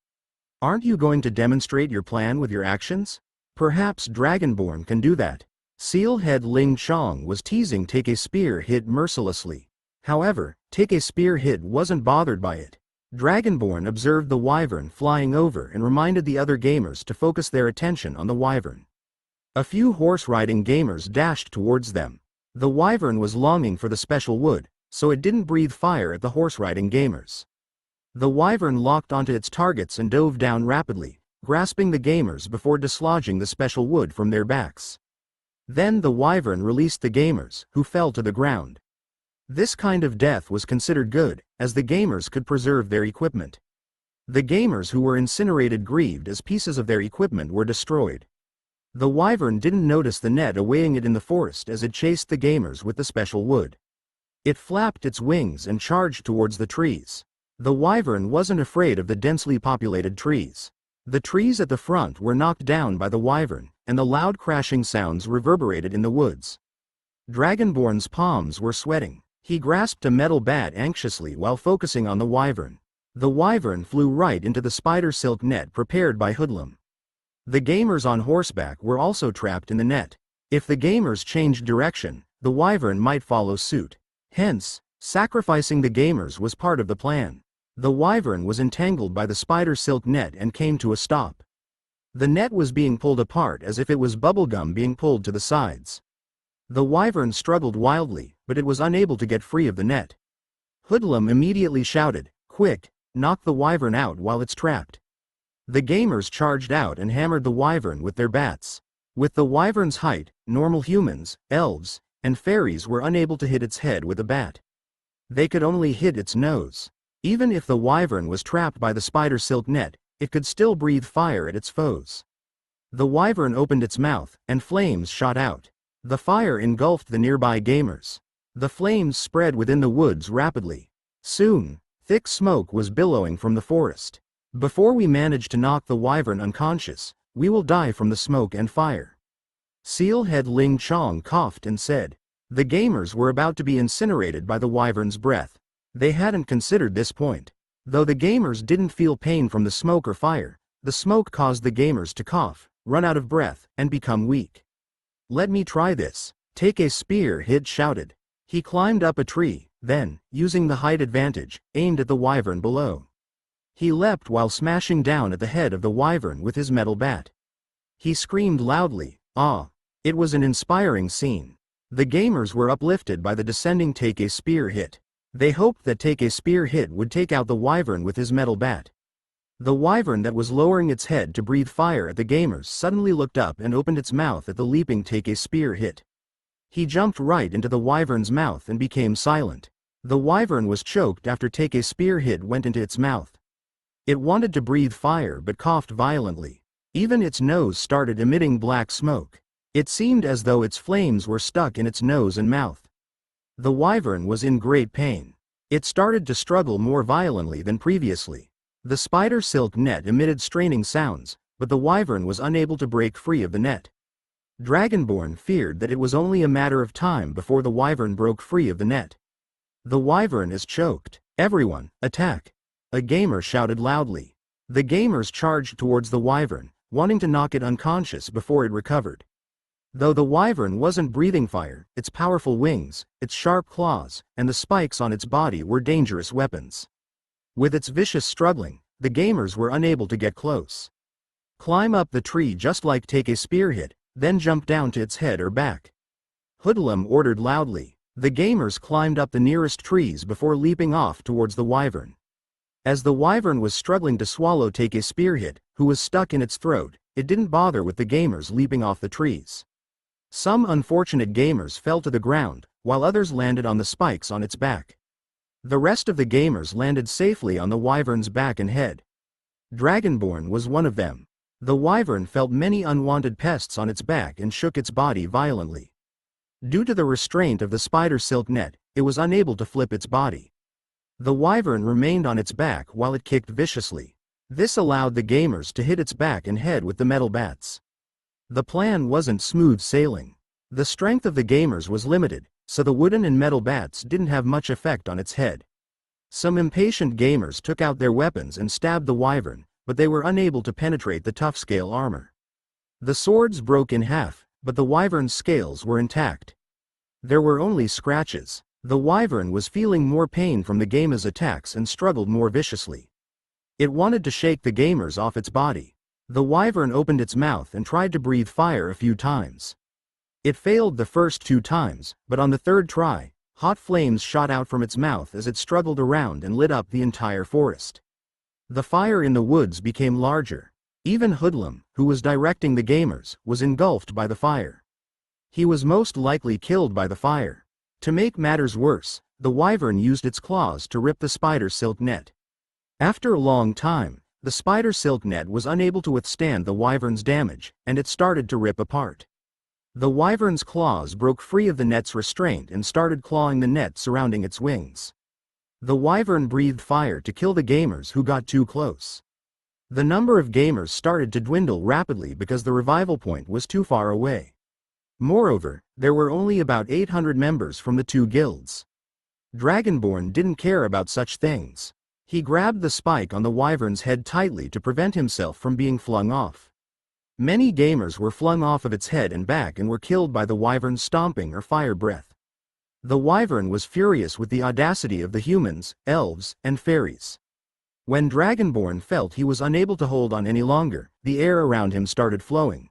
Aren't you going to demonstrate your plan with your actions? Perhaps Dragonborn can do that." Sealhead Ling Chong was teasing Take a Spear Hit mercilessly. However, Take a Spear Hit wasn't bothered by it. Dragonborn observed the wyvern flying over and reminded the other gamers to focus their attention on the wyvern. A few horse-riding gamers dashed towards them. The wyvern was longing for the special wood, so it didn't breathe fire at the horse-riding gamers. The wyvern locked onto its targets and dove down rapidly, grasping the gamers before dislodging the special wood from their backs. Then the wyvern released the gamers, who fell to the ground. This kind of death was considered good, as the gamers could preserve their equipment. The gamers who were incinerated grieved as pieces of their equipment were destroyed. The wyvern didn't notice the net awaiting it in the forest as it chased the gamers with the special wood. It flapped its wings and charged towards the trees. The wyvern wasn't afraid of the densely populated trees. The trees at the front were knocked down by the wyvern, and the loud crashing sounds reverberated in the woods. Dragonborn's palms were sweating. He grasped a metal bat anxiously while focusing on the wyvern. The wyvern flew right into the spider silk net prepared by Hoodlum. The gamers on horseback were also trapped in the net. If the gamers changed direction, the wyvern might follow suit. Hence, sacrificing the gamers was part of the plan. The wyvern was entangled by the spider silk net and came to a stop. The net was being pulled apart as if it was bubblegum being pulled to the sides. The wyvern struggled wildly, but it was unable to get free of the net. Hoodlum immediately shouted, "Quick, knock the wyvern out while it's trapped." The gamers charged out and hammered the wyvern with their bats. With the wyvern's height, normal humans, elves, and fairies were unable to hit its head with a bat. They could only hit its nose. Even if the wyvern was trapped by the spider silk net, it could still breathe fire at its foes. The wyvern opened its mouth, and flames shot out. The fire engulfed the nearby gamers. The flames spread within the woods rapidly. Soon, thick smoke was billowing from the forest. "Before we manage to knock the wyvern unconscious, we will die from the smoke and fire." Sealhead Ling Chong coughed and said. The gamers were about to be incinerated by the wyvern's breath. They hadn't considered this point. Though the gamers didn't feel pain from the smoke or fire, the smoke caused the gamers to cough, run out of breath, and become weak. "Let me try this." "Take a spear," Hid shouted. He climbed up a tree, then, using the height advantage, aimed at the wyvern below. He leapt while smashing down at the head of the wyvern with his metal bat. He screamed loudly, "Ah!" It was an inspiring scene. The gamers were uplifted by the descending Take a Spear hit. They hoped that Take a Spear hit would take out the wyvern with his metal bat. The wyvern that was lowering its head to breathe fire at the gamers suddenly looked up and opened its mouth at the leaping Take a Spear hit. He jumped right into the wyvern's mouth and became silent. The wyvern was choked after Take a Spear hit went into its mouth. It wanted to breathe fire but coughed violently. Even its nose started emitting black smoke. It seemed as though its flames were stuck in its nose and mouth. The wyvern was in great pain. It started to struggle more violently than previously. The spider silk net emitted straining sounds, but the wyvern was unable to break free of the net. Dragonborn feared that it was only a matter of time before the wyvern broke free of the net. "The wyvern is choked. Everyone, attack!" A gamer shouted loudly. The gamers charged towards the wyvern, wanting to knock it unconscious before it recovered. Though the wyvern wasn't breathing fire, its powerful wings, its sharp claws, and the spikes on its body were dangerous weapons. With its vicious struggling, the gamers were unable to get close. "Climb up the tree just like Take a Spear hit, then jump down to its head or back," Hoodlum ordered loudly. The gamers climbed up the nearest trees before leaping off towards the wyvern. As the wyvern was struggling to swallow Take a Spear hit, who was stuck in its throat, it didn't bother with the gamers leaping off the trees. Some unfortunate gamers fell to the ground, while others landed on the spikes on its back. The rest of the gamers landed safely on the wyvern's back and head. Dragonborn was one of them. The wyvern felt many unwanted pests on its back and shook its body violently. Due to the restraint of the spider silk net, it was unable to flip its body. The wyvern remained on its back while it kicked viciously. This allowed the gamers to hit its back and head with the metal bats. The plan wasn't smooth sailing. The strength of the gamers was limited, so the wooden and metal bats didn't have much effect on its head. Some impatient gamers took out their weapons and stabbed the wyvern, but they were unable to penetrate the tough scale armor. The swords broke in half, but the wyvern's scales were intact. There were only scratches. The wyvern was feeling more pain from the gamer's attacks and struggled more viciously. It wanted to shake the gamers off its body. The wyvern opened its mouth and tried to breathe fire a few times. It failed the first 2 times, but on the 3rd try, hot flames shot out from its mouth as it struggled around and lit up the entire forest. The fire in the woods became larger. Even Hoodlum, who was directing the gamers, was engulfed by the fire. He was most likely killed by the fire. To make matters worse, the wyvern used its claws to rip the spider silk net. After a long time, the spider silk net was unable to withstand the wyvern's damage, and it started to rip apart. The wyvern's claws broke free of the net's restraint and started clawing the net surrounding its wings. The wyvern breathed fire to kill the gamers who got too close. The number of gamers started to dwindle rapidly because the revival point was too far away. Moreover, there were only about 800 members from the 2 guilds. Dragonborn didn't care about such things. He grabbed the spike on the wyvern's head tightly to prevent himself from being flung off. Many gamers were flung off of its head and back and were killed by the wyvern's stomping or fire breath. The wyvern was furious with the audacity of the humans, elves, and fairies. When Dragonborn felt he was unable to hold on any longer, the air around him started flowing.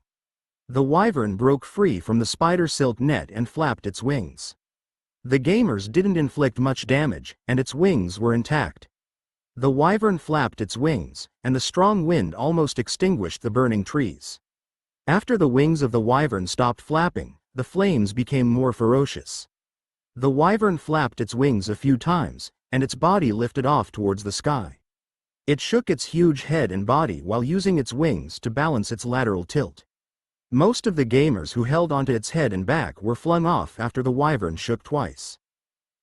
The wyvern broke free from the spider silk net and flapped its wings. The gamers didn't inflict much damage, and its wings were intact. The wyvern flapped its wings, and the strong wind almost extinguished the burning trees. After the wings of the wyvern stopped flapping, the flames became more ferocious. The wyvern flapped its wings a few times, and its body lifted off towards the sky. It shook its huge head and body while using its wings to balance its lateral tilt. Most of the gamers who held onto its head and back were flung off after the wyvern shook twice.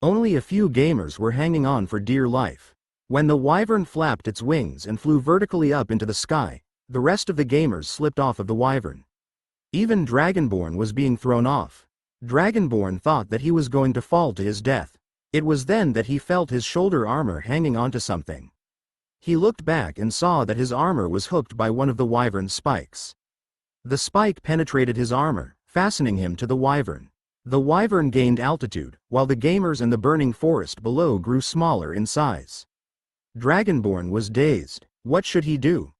Only a few gamers were hanging on for dear life. When the wyvern flapped its wings and flew vertically up into the sky, the rest of the gamers slipped off of the wyvern. Even Dragonborn was being thrown off. Dragonborn thought that he was going to fall to his death. It was then that he felt his shoulder armor hanging onto something. He looked back and saw that his armor was hooked by one of the wyvern's spikes. The spike penetrated his armor, fastening him to the wyvern. The wyvern gained altitude, while the gamers and the burning forest below grew smaller in size. Dragonborn was dazed. What should he do?